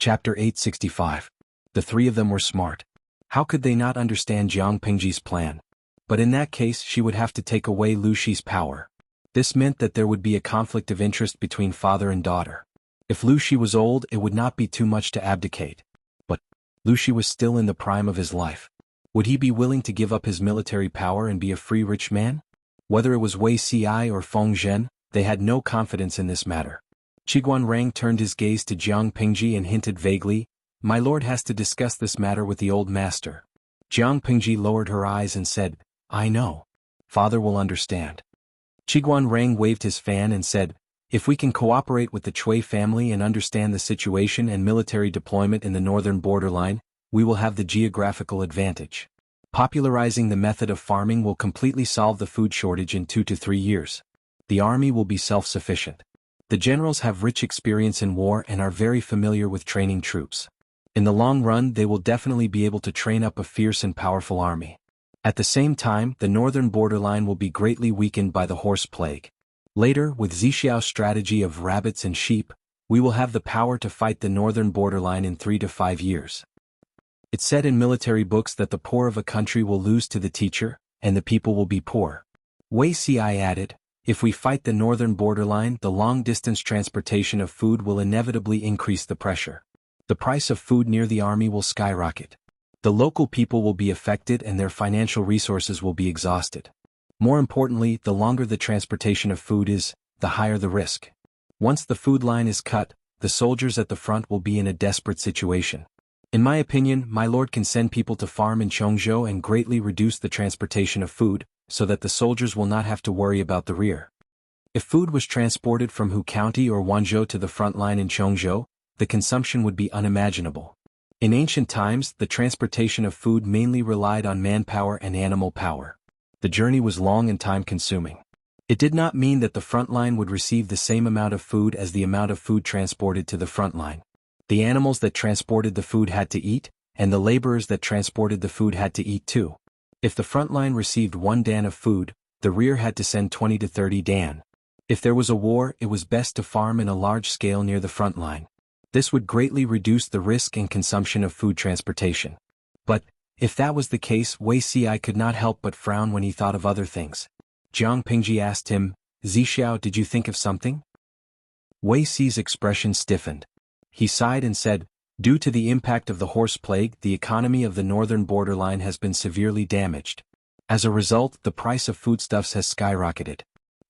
Chapter 865. The three of them were smart. How could they not understand Jiang Pingji's plan? But in that case she would have to take away Lu Shi's power. This meant that there would be a conflict of interest between father and daughter. If Lu Shi was old, it would not be too much to abdicate. But Lu Shi was still in the prime of his life. Would he be willing to give up his military power and be a free rich man? Whether it was Wei Ci or Feng Zhen, they had no confidence in this matter. Qiguan Rang turned his gaze to Jiang Pingji and hinted vaguely, "My lord has to discuss this matter with the old master." Jiang Pingji lowered her eyes and said, "I know. Father will understand." Qiguan Rang waved his fan and said, "If we can cooperate with the Cui family and understand the situation and military deployment in the northern borderline, we will have the geographical advantage. Popularizing the method of farming will completely solve the food shortage in 2 to 3 years. The army will be self-sufficient. The generals have rich experience in war and are very familiar with training troops. In the long run they will definitely be able to train up a fierce and powerful army. At the same time, the northern borderline will be greatly weakened by the horse plague. Later, with Zixiao's strategy of rabbits and sheep, we will have the power to fight the northern borderline in 3 to 5 years. It's said in military books that the poor of a country will lose to the teacher, and the people will be poor. Wei Ci added, if we fight the northern borderline, the long-distance transportation of food will inevitably increase the pressure. The price of food near the army will skyrocket. The local people will be affected and their financial resources will be exhausted. More importantly, the longer the transportation of food is, the higher the risk. Once the food line is cut, the soldiers at the front will be in a desperate situation. In my opinion, my lord can send people to farm in Chongzhou and greatly reduce the transportation of food, so that the soldiers will not have to worry about the rear. If food was transported from Hu County or Wanzhou to the front line in Chongzhou, the consumption would be unimaginable. In ancient times, the transportation of food mainly relied on manpower and animal power. The journey was long and time-consuming. It did not mean that the front line would receive the same amount of food as the amount of food transported to the front line. The animals that transported the food had to eat, and the laborers that transported the food had to eat too. If the front line received 1 dan of food, the rear had to send 20 to 30 dan. If there was a war, it was best to farm in a large scale near the front line. This would greatly reduce the risk and consumption of food transportation. But, if that was the case, Wei Ci could not help but frown when he thought of other things. Jiang Pingji asked him, "Zixiao, did you think of something?" Wei Ci's expression stiffened. He sighed and said, "Due to the impact of the horse plague, the economy of the northern borderline has been severely damaged. As a result, the price of foodstuffs has skyrocketed.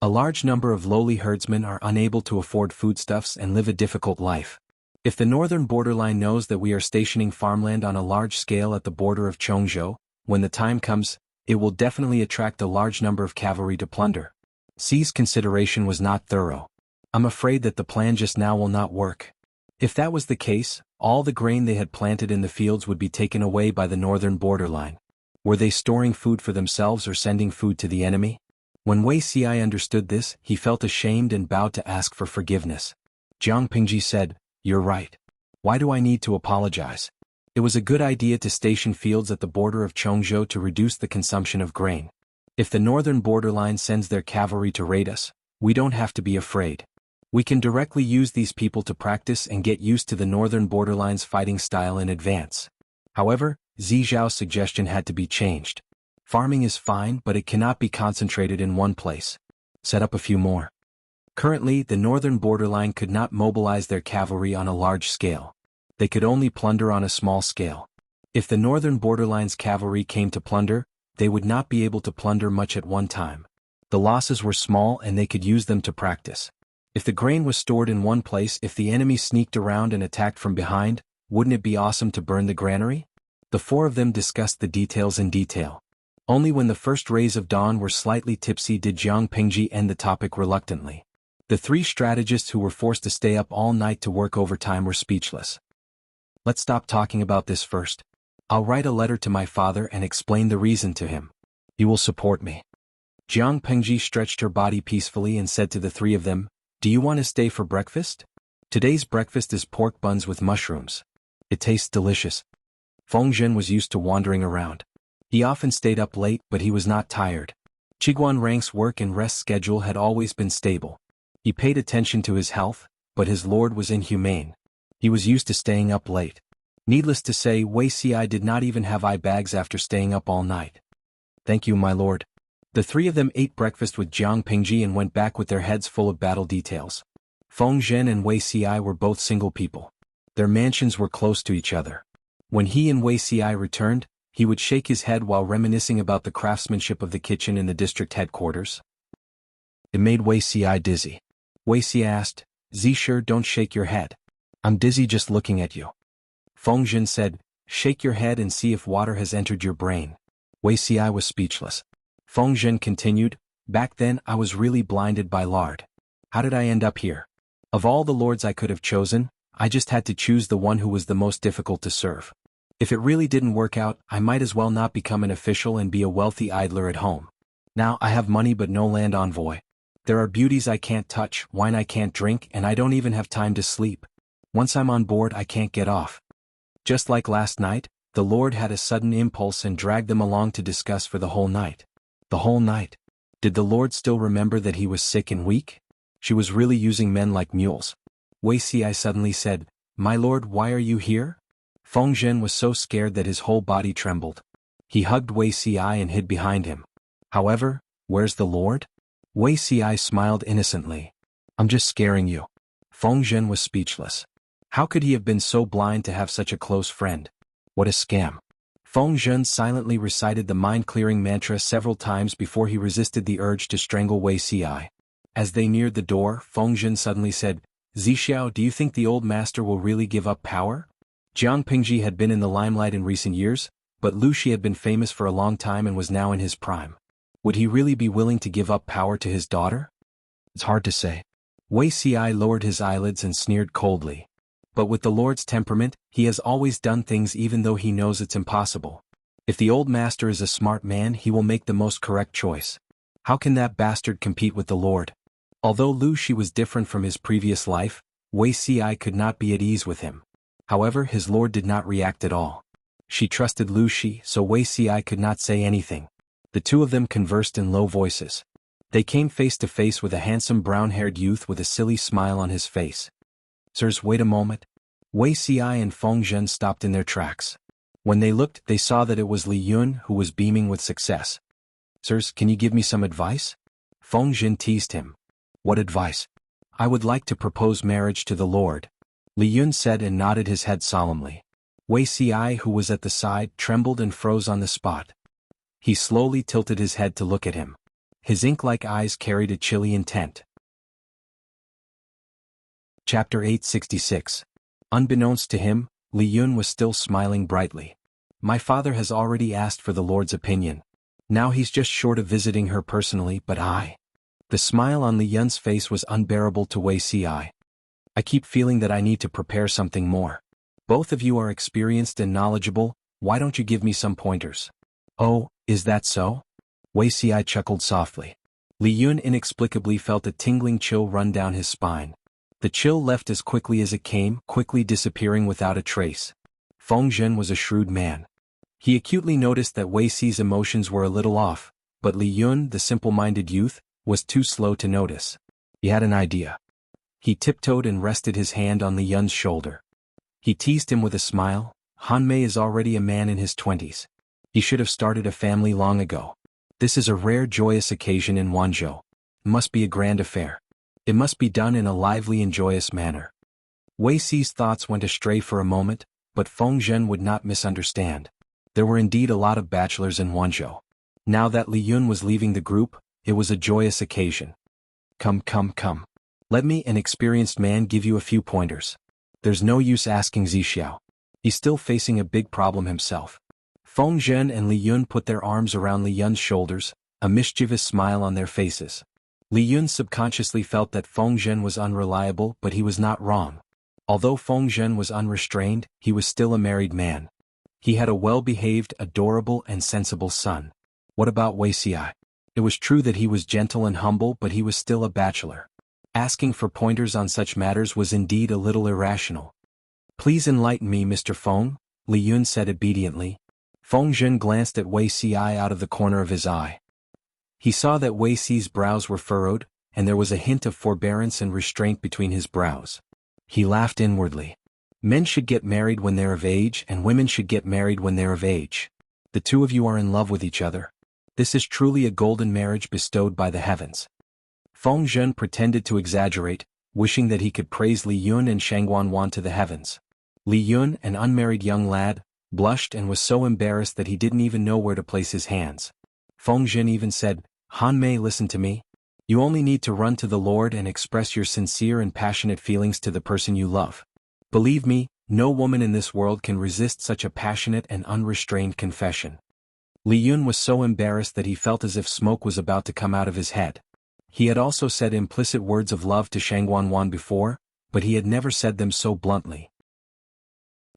A large number of lowly herdsmen are unable to afford foodstuffs and live a difficult life. If the northern borderline knows that we are stationing farmland on a large scale at the border of Chongzhou, when the time comes, it will definitely attract a large number of cavalry to plunder." Ci's consideration was not thorough. "I'm afraid that the plan just now will not work. If that was the case, all the grain they had planted in the fields would be taken away by the northern borderline. Were they storing food for themselves or sending food to the enemy?" When Wei Ci understood this, he felt ashamed and bowed to ask for forgiveness. Jiang Pingji said, "You're right. Why do I need to apologize? It was a good idea to station fields at the border of Chongzhou to reduce the consumption of grain. If the northern borderline sends their cavalry to raid us, we don't have to be afraid. We can directly use these people to practice and get used to the northern borderline's fighting style in advance." However, Zixiao's suggestion had to be changed. Farming is fine, but it cannot be concentrated in one place. Set up a few more. Currently, the northern borderline could not mobilize their cavalry on a large scale. They could only plunder on a small scale. If the northern borderline's cavalry came to plunder, they would not be able to plunder much at one time. The losses were small and they could use them to practice. If the grain was stored in one place, if the enemy sneaked around and attacked from behind, wouldn't it be awesome to burn the granary? The four of them discussed the details in detail. Only when the first rays of dawn were slightly tipsy did Jiang Pingji end the topic reluctantly. The 3 strategists who were forced to stay up all night to work overtime were speechless. "Let's stop talking about this first. I'll write a letter to my father and explain the reason to him. He will support me." Jiang Pingji stretched her body peacefully and said to the 3 of them, "Do you want to stay for breakfast? Today's breakfast is pork buns with mushrooms. It tastes delicious." Feng Zhen was used to wandering around. He often stayed up late, but he was not tired. Qiguan Rang's work and rest schedule had always been stable. He paid attention to his health, but his lord was inhumane. He was used to staying up late. Needless to say, Wei Ci did not even have eye bags after staying up all night. "Thank you, my lord." The three of them ate breakfast with Jiang Pingji and went back with their heads full of battle details. Feng Zhen and Wei Ci were both single people. Their mansions were close to each other. When he and Wei Ci returned, he would shake his head while reminiscing about the craftsmanship of the kitchen in the district headquarters. It made Wei Ci dizzy. Wei Ci asked, "Zisher, don't shake your head. I'm dizzy just looking at you." Feng Zhen said, "Shake your head and see if water has entered your brain." Wei Ci was speechless. Feng Zhen continued, "Back then I was really blinded by lard. How did I end up here? Of all the lords I could have chosen, I just had to choose the one who was the most difficult to serve. If it really didn't work out, I might as well not become an official and be a wealthy idler at home. Now I have money but no land envoy. There are beauties I can't touch, wine I can't drink, and I don't even have time to sleep. Once I'm on board I can't get off." Just like last night, the Lord had a sudden impulse and dragged them along to discuss for the whole night. The whole night. Did the Lord still remember that he was sick and weak? She was really using men like mules. Wei Ci suddenly said, "My lord, why are you here?" Feng Zhen was so scared that his whole body trembled. He hugged Wei Ci and hid behind him. "However, where's the Lord?" Wei Ci smiled innocently. "I'm just scaring you." Feng Zhen was speechless. How could he have been so blind to have such a close friend? What a scam. Feng Zhen silently recited the mind-clearing mantra several times before he resisted the urge to strangle Wei Ci. As they neared the door, Feng Zhen suddenly said, "Zixiao, do you think the old master will really give up power?" Jiang Pingji had been in the limelight in recent years, but Lu Shi had been famous for a long time and was now in his prime. Would he really be willing to give up power to his daughter? It's hard to say. Wei Ci lowered his eyelids and sneered coldly. But with the Lord's temperament, he has always done things even though he knows it's impossible. If the old master is a smart man, he will make the most correct choice. How can that bastard compete with the Lord? Although Lu Shi was different from his previous life, Wei Ci could not be at ease with him. However, his lord did not react at all. She trusted Lu Shi, so Wei Ci could not say anything. The two of them conversed in low voices. They came face to face with a handsome brown-haired youth with a silly smile on his face. "Sirs, wait a moment." Wei Ci and Feng Zhen stopped in their tracks. When they looked, they saw that it was Li Yun who was beaming with success. "Sirs, can you give me some advice?" Feng Zhen teased him. "What advice?" "I would like to propose marriage to the Lord," Li Yun said and nodded his head solemnly. Wei Ci, who was at the side, trembled and froze on the spot. He slowly tilted his head to look at him. His ink-like eyes carried a chilly intent. Chapter 866. Unbeknownst to him, Li Yun was still smiling brightly. "My father has already asked for the Lord's opinion. Now he's just short of visiting her personally, but I..." The smile on Li Yun's face was unbearable to Wei Ci. "I keep feeling that I need to prepare something more. Both of you are experienced and knowledgeable, why don't you give me some pointers?" "Oh, is that so?" Wei Ci chuckled softly. Li Yun inexplicably felt a tingling chill run down his spine. The chill left as quickly as it came, quickly disappearing without a trace. Feng Zhen was a shrewd man. He acutely noticed that Wei Ci's emotions were a little off, but Li Yun, the simple-minded youth, was too slow to notice. He had an idea. He tiptoed and rested his hand on Li Yun's shoulder. He teased him with a smile. "Han Mei is already a man in his 20s. He should have started a family long ago. This is a rare joyous occasion in Wanzhou. It must be a grand affair. It must be done in a lively and joyous manner." Wei Ci's thoughts went astray for a moment, but Feng Zhen would not misunderstand. There were indeed a lot of bachelors in Wanzhou. Now that Li Yun was leaving the group, it was a joyous occasion. Come. Let me, an experienced man, give you a few pointers. There's no use asking Zixiao. He's still facing a big problem himself." Feng Zhen and Li Yun put their arms around Li Yun's shoulders, a mischievous smile on their faces. Li Yun subconsciously felt that Feng Zhen was unreliable, but he was not wrong. Although Feng Zhen was unrestrained, he was still a married man. He had a well-behaved, adorable, and sensible son. What about Wei Ci? It was true that he was gentle and humble, but he was still a bachelor. Asking for pointers on such matters was indeed a little irrational. "Please enlighten me, Mr. Feng," Li Yun said obediently. Feng Zhen glanced at Wei Ci out of the corner of his eye. He saw that Wei Ci's brows were furrowed, and there was a hint of forbearance and restraint between his brows. He laughed inwardly. Men should get married when they're of age and women should get married when they're of age. The two of you are in love with each other. This is truly a golden marriage bestowed by the heavens. Feng Zhen pretended to exaggerate, wishing that he could praise Li Yun and Shangguanwan to the heavens. Li Yun, an unmarried young lad, blushed and was so embarrassed that he didn't even know where to place his hands. Feng Zhen even said, "Han Mei, listen to me. You only need to run to the Lord and express your sincere and passionate feelings to the person you love. Believe me, no woman in this world can resist such a passionate and unrestrained confession." Li Yun was so embarrassed that he felt as if smoke was about to come out of his head. He had also said implicit words of love to Shangguanwan before, but he had never said them so bluntly.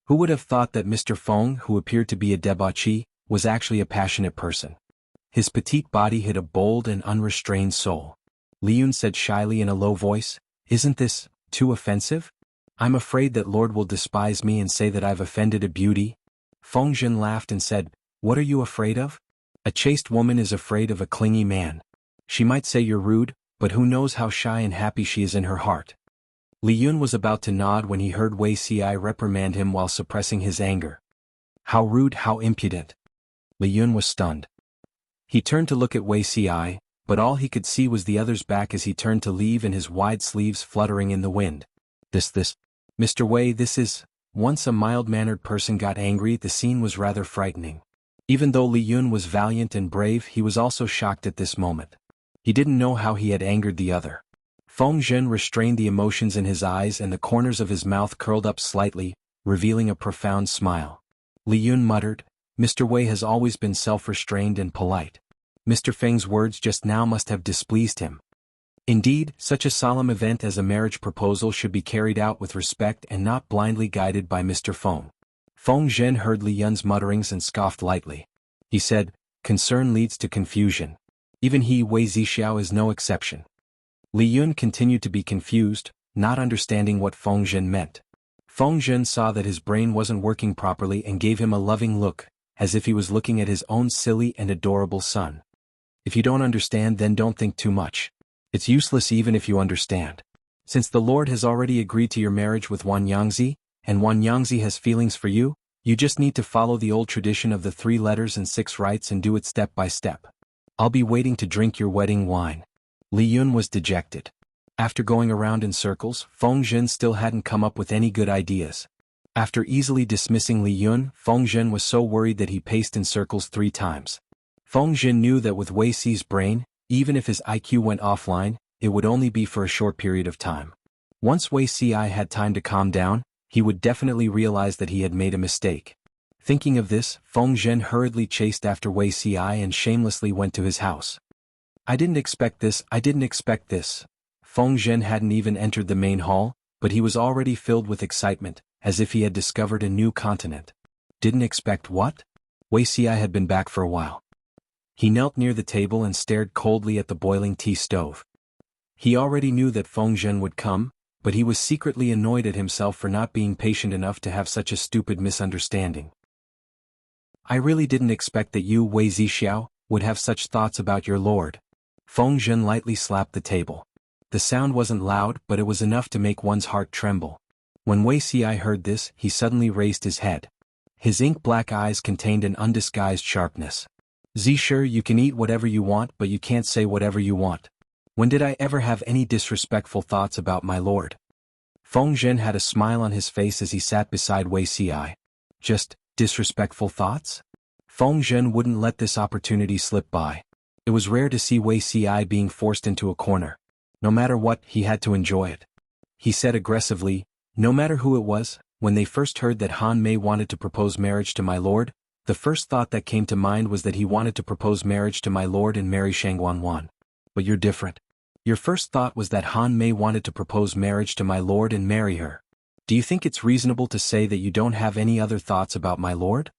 Who would have thought that Mr. Feng, who appeared to be a debauchee, was actually a passionate person? His petite body hid a bold and unrestrained soul. Li Yun said shyly in a low voice, "Isn't this too offensive? I'm afraid that Lord will despise me and say that I've offended a beauty." Feng Zhen laughed and said, "What are you afraid of? A chaste woman is afraid of a clingy man. She might say you're rude, but who knows how shy and happy she is in her heart." Li Yun was about to nod when he heard Wei Xi reprimand him while suppressing his anger. How rude, how impudent. Li Yun was stunned. He turned to look at Wei Xi, but all he could see was the other's back as he turned to leave and his wide sleeves fluttering in the wind. Mr. Wei, this is... Once a mild-mannered person got angry, the scene was rather frightening. Even though Li Yun was valiant and brave, he was also shocked at this moment. He didn't know how he had angered the other. Feng Zhen restrained the emotions in his eyes and the corners of his mouth curled up slightly, revealing a profound smile. Li Yun muttered, "Mr. Wei has always been self-restrained and polite. Mr. Feng's words just now must have displeased him." Indeed, such a solemn event as a marriage proposal should be carried out with respect and not blindly guided by Mr. Feng. Feng Zhen heard Li Yun's mutterings and scoffed lightly. He said, "Concern leads to confusion. Even he, Wei Zixiao, is no exception." Li Yun continued to be confused, not understanding what Feng Zhen meant. Feng Zhen saw that his brain wasn't working properly and gave him a loving look, as if he was looking at his own silly and adorable son. "If you don't understand, then don't think too much. It's useless even if you understand. Since the Lord has already agreed to your marriage with Wan Yangzi, and Wan Yangzi has feelings for you, you just need to follow the old tradition of the 3 letters and 6 rites and do it step by step. I'll be waiting to drink your wedding wine." Li Yun was dejected. After going around in circles, Feng Zhen still hadn't come up with any good ideas. After easily dismissing Li Yun, Feng Zhen was so worried that he paced in circles 3 times. Feng Zhen knew that with Wei Xi's brain, even if his IQ went offline, it would only be for a short period of time. Once Wei Xi had time to calm down, he would definitely realize that he had made a mistake. Thinking of this, Feng Zhen hurriedly chased after Wei Xi and shamelessly went to his house. I didn't expect this. Feng Zhen hadn't even entered the main hall, but he was already filled with excitement, as if he had discovered a new continent. Didn't expect what? Wei Xi had been back for a while. He knelt near the table and stared coldly at the boiling tea stove. He already knew that Feng Zhen would come, but he was secretly annoyed at himself for not being patient enough to have such a stupid misunderstanding. "I really didn't expect that you, Wei Zixiao, would have such thoughts about your lord." Feng Zhen lightly slapped the table. The sound wasn't loud, but it was enough to make one's heart tremble. When Wei Xi heard this, he suddenly raised his head. His ink-black eyes contained an undisguised sharpness. "Sure, you can eat whatever you want, but you can't say whatever you want. When did I ever have any disrespectful thoughts about my lord?" Feng Zhen had a smile on his face as he sat beside Wei Xi. Just disrespectful thoughts? Feng Zhen wouldn't let this opportunity slip by. It was rare to see Wei Xi being forced into a corner. No matter what, he had to enjoy it. He said aggressively, "No matter who it was, when they first heard that Han Mei wanted to propose marriage to my lord, the first thought that came to mind was that he wanted to propose marriage to my lord and marry Shangguanwan. But you're different. Your first thought was that Han Mei wanted to propose marriage to my lord and marry her. Do you think it's reasonable to say that you don't have any other thoughts about my lord?"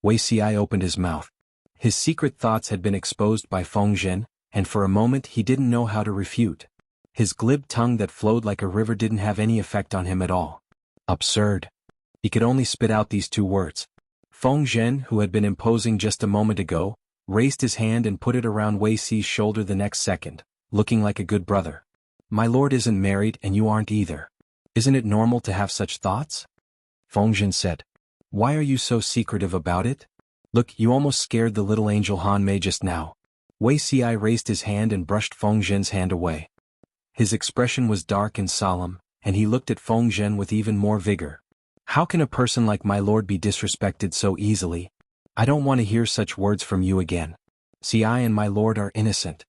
Wei Xi opened his mouth. His secret thoughts had been exposed by Feng Zhen, and for a moment he didn't know how to refute. His glib tongue that flowed like a river didn't have any effect on him at all. Absurd. He could only spit out these 2 words. Feng Zhen, who had been imposing just a moment ago, raised his hand and put it around Wei Xi's shoulder the next second, looking like a good brother. "My lord isn't married and you aren't either. Isn't it normal to have such thoughts?" Feng said. Why are you so secretive about it? Look, you almost scared the little angel Han Mei just now. Wei Xi raised his hand and brushed Feng Zhen's hand away. His expression was dark and solemn, and he looked at Feng Zhen with even more vigor. How can a person like my lord be disrespected so easily? I don't want to hear such words from you again. See, I and my lord are innocent.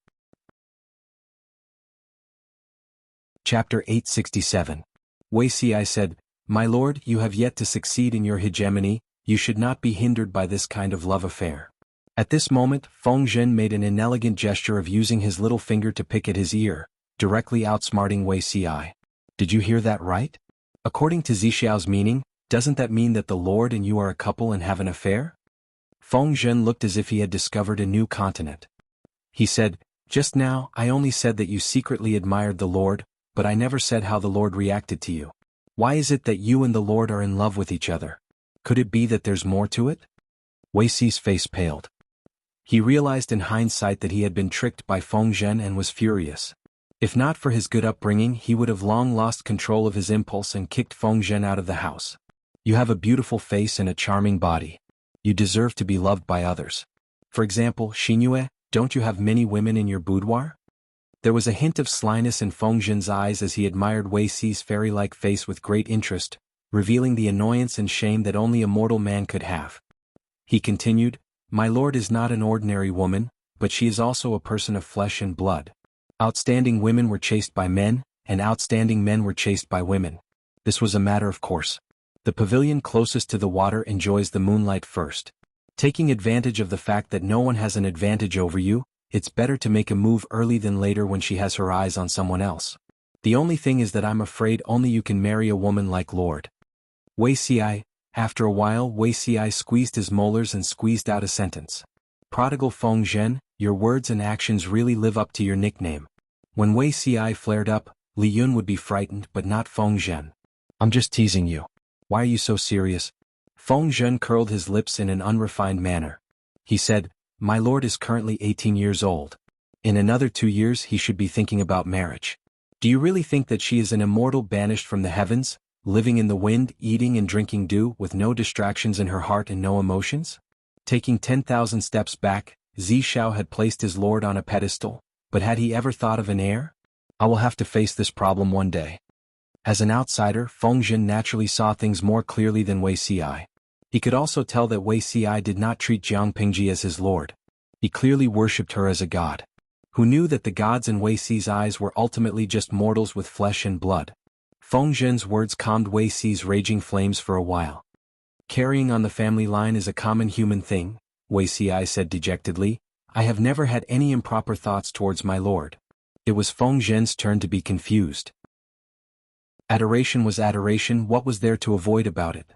Chapter 867. Wei Xi said, My lord, you have yet to succeed in your hegemony, you should not be hindered by this kind of love affair. At this moment, Feng Zhen made an inelegant gesture of using his little finger to pick at his ear, directly outsmarting Wei Xi. Did you hear that right? According to Zixiao's meaning, doesn't that mean that the lord and you are a couple and have an affair? Feng Zhen looked as if he had discovered a new continent. He said, Just now, I only said that you secretly admired the lord, but I never said how the lord reacted to you. Why is it that you and the lord are in love with each other? Could it be that there's more to it? Wei Xi's face paled. He realized in hindsight that he had been tricked by Feng Zhen and was furious. If not for his good upbringing, he would have long lost control of his impulse and kicked Feng Zhen out of the house. You have a beautiful face and a charming body. You deserve to be loved by others. For example, Xinyue, don't you have many women in your boudoir? There was a hint of slyness in Feng Zhen's eyes as he admired Wei Xi's fairy-like face with great interest, revealing the annoyance and shame that only a mortal man could have. He continued, My lord is not an ordinary woman, but she is also a person of flesh and blood. Outstanding women were chased by men, and outstanding men were chased by women. This was a matter of course. The pavilion closest to the water enjoys the moonlight first. Taking advantage of the fact that no one has an advantage over you, it's better to make a move early than later when she has her eyes on someone else. The only thing is that I'm afraid only you can marry a woman like Lord Wei Xi. After a while, Wei Xi squeezed his molars and squeezed out a sentence. Prodigal Feng Zhen, your words and actions really live up to your nickname. When Wei Xi flared up, Li Yun would be frightened but not Feng Zhen. I'm just teasing you. Why are you so serious? Feng Zhen curled his lips in an unrefined manner. He said, My lord is currently 18 years old. In another 2 years he should be thinking about marriage. Do you really think that she is an immortal banished from the heavens, living in the wind, eating and drinking dew with no distractions in her heart and no emotions? Taking 10,000 steps back, Zixiao had placed his lord on a pedestal, but had he ever thought of an heir? I will have to face this problem one day. As an outsider, Feng Zhen naturally saw things more clearly than Wei Xi. He could also tell that Wei Xi did not treat Jiang Pingji as his lord. He clearly worshipped her as a god. Who knew that the gods in Wei Xi's eyes were ultimately just mortals with flesh and blood? Feng Zhen's words calmed Wei Xi's raging flames for a while. Carrying on the family line is a common human thing, Wei Xi said dejectedly. I have never had any improper thoughts towards my lord. It was Feng Zhen's turn to be confused. Adoration was adoration, what was there to avoid about it?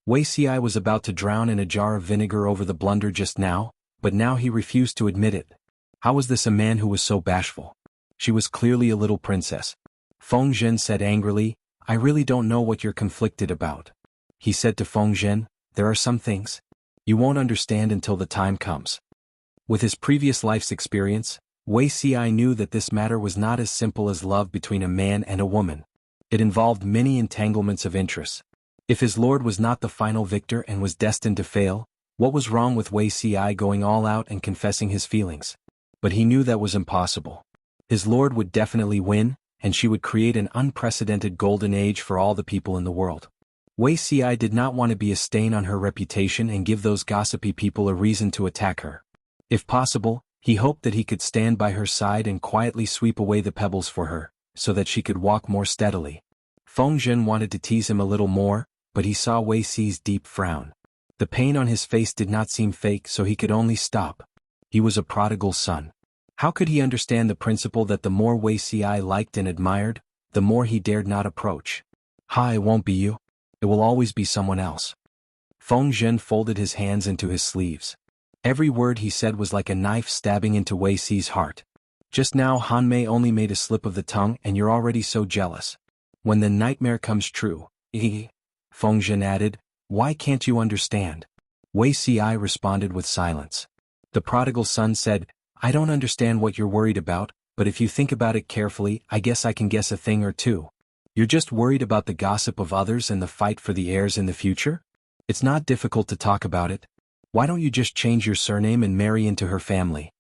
Wei Xi was about to drown in a jar of vinegar over the blunder just now, but now he refused to admit it. How was this a man who was so bashful? She was clearly a little princess. Feng Zhen said angrily, I really don't know what you're conflicted about. He said to Feng Zhen, there are some things you won't understand until the time comes. With his previous life's experience, Wei Xi knew that this matter was not as simple as love between a man and a woman. It involved many entanglements of interests. If his lord was not the final victor and was destined to fail, what was wrong with Wei Xi going all out and confessing his feelings? But he knew that was impossible. His lord would definitely win, and she would create an unprecedented golden age for all the people in the world. Wei Xi did not want to be a stain on her reputation and give those gossipy people a reason to attack her. If possible, he hoped that he could stand by her side and quietly sweep away the pebbles for her, so that she could walk more steadily. Feng Zhen wanted to tease him a little more, but he saw Wei Xi's deep frown. The pain on his face did not seem fake, so he could only stop. He was a prodigal son. How could he understand the principle that the more Wei Xi liked and admired, the more he dared not approach? It won't be you. It will always be someone else. Feng Zhen folded his hands into his sleeves. Every word he said was like a knife stabbing into Wei Xi's heart. Just now Han Mei only made a slip of the tongue and you're already so jealous. When the nightmare comes true, Feng Zhen added, why can't you understand? Wei Xi responded with silence. The prodigal son said, I don't understand what you're worried about, but if you think about it carefully, I guess I can guess a thing or two. You're just worried about the gossip of others and the fight for the heirs in the future? It's not difficult to talk about it. Why don't you just change your surname and marry into her family?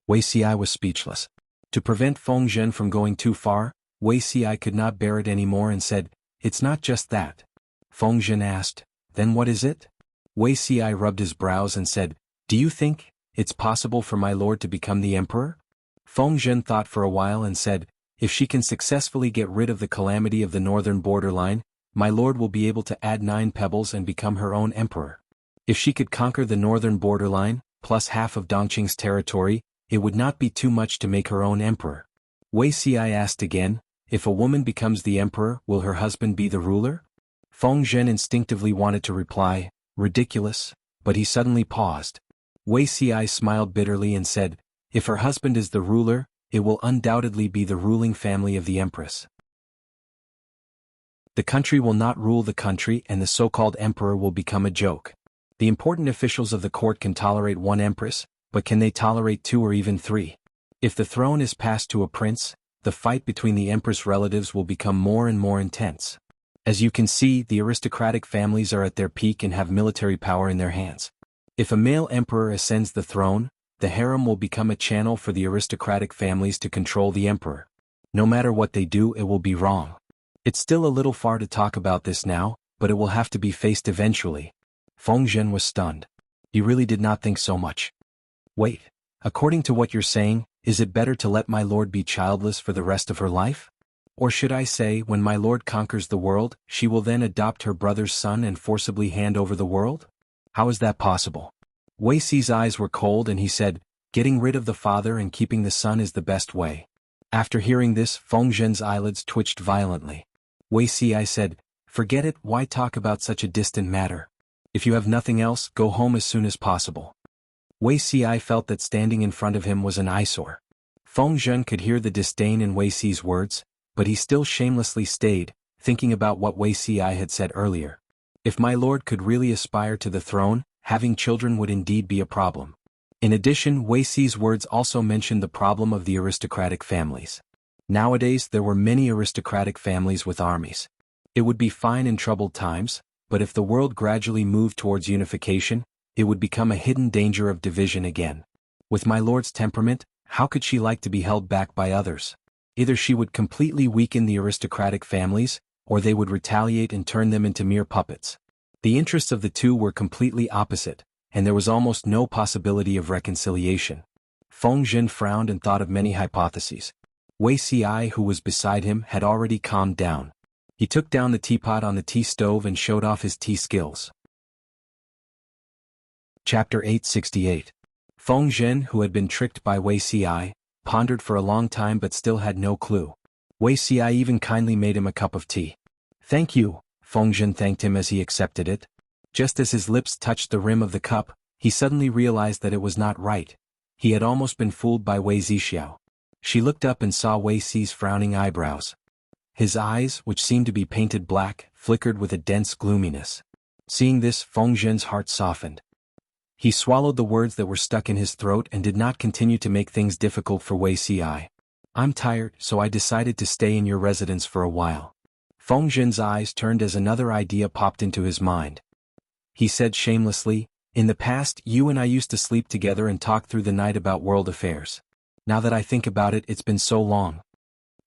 Wei Xi was speechless. To prevent Feng Zhen from going too far, Wei Xi could not bear it anymore and said, "It's not just that." Feng Zhen asked, "Then what is it?" Wei Xi rubbed his brows and said, "Do you think it's possible for my lord to become the emperor?" Feng Zhen thought for a while and said, "If she can successfully get rid of the calamity of the northern borderline, my lord will be able to add 9 pebbles and become her own emperor. If she could conquer the northern borderline, plus half of Dongqing's territory, it would not be too much to make her own emperor." Wei Xi asked again, "If a woman becomes the emperor, will her husband be the ruler?" Feng Zhen instinctively wanted to reply, "Ridiculous," but he suddenly paused. Wei Xi smiled bitterly and said, "If her husband is the ruler, it will undoubtedly be the ruling family of the Empress. The country will not rule the country and the so-called emperor will become a joke. The important officials of the court can tolerate 1 empress, but can they tolerate 2 or even 3? If the throne is passed to a prince, the fight between the empress relatives will become more and more intense. As you can see, the aristocratic families are at their peak and have military power in their hands. If a male emperor ascends the throne, the harem will become a channel for the aristocratic families to control the emperor. No matter what they do, it will be wrong. It's still a little far to talk about this now, but it will have to be faced eventually." Feng Zhen was stunned. He really did not think so much. "Wait, according to what you're saying, is it better to let my lord be childless for the rest of her life? Or should I say, when my lord conquers the world, she will then adopt her brother's son and forcibly hand over the world? How is that possible?" Wei Xi's eyes were cold and he said, "Getting rid of the father and keeping the son is the best way." After hearing this, Feng Zhen's eyelids twitched violently. Wei Xi said, "Forget it, why talk about such a distant matter? If you have nothing else, go home as soon as possible." Wei Xi felt that standing in front of him was an eyesore. Feng Zhen could hear the disdain in Wei Xi's words, but he still shamelessly stayed, thinking about what Wei Xi had said earlier. If my lord could really aspire to the throne, having children would indeed be a problem. In addition, Wei Xi's words also mentioned the problem of the aristocratic families. Nowadays there were many aristocratic families with armies. It would be fine in troubled times, but if the world gradually moved towards unification, it would become a hidden danger of division again. With my lord's temperament, how could she like to be held back by others? Either she would completely weaken the aristocratic families, or they would retaliate and turn them into mere puppets. The interests of the two were completely opposite, and there was almost no possibility of reconciliation. Feng Zhen frowned and thought of many hypotheses. Wei Xi, who was beside him, had already calmed down. He took down the teapot on the tea stove and showed off his tea skills. Chapter 868. Feng Zhen, who had been tricked by Wei Xi, pondered for a long time but still had no clue. Wei Xi even kindly made him a cup of tea. "Thank you," Feng Zhen thanked him as he accepted it. Just as his lips touched the rim of the cup, he suddenly realized that it was not right. He had almost been fooled by Wei Zixiao. She looked up and saw Wei Xi's frowning eyebrows. His eyes, which seemed to be painted black, flickered with a dense gloominess. Seeing this, Feng Zhen's heart softened. He swallowed the words that were stuck in his throat and did not continue to make things difficult for Wei Xi. "I'm tired, so I decided to stay in your residence for a while." Feng Zhen's eyes turned as another idea popped into his mind. He said shamelessly, "In the past, you and I used to sleep together and talk through the night about world affairs. Now that I think about it, it's been so long."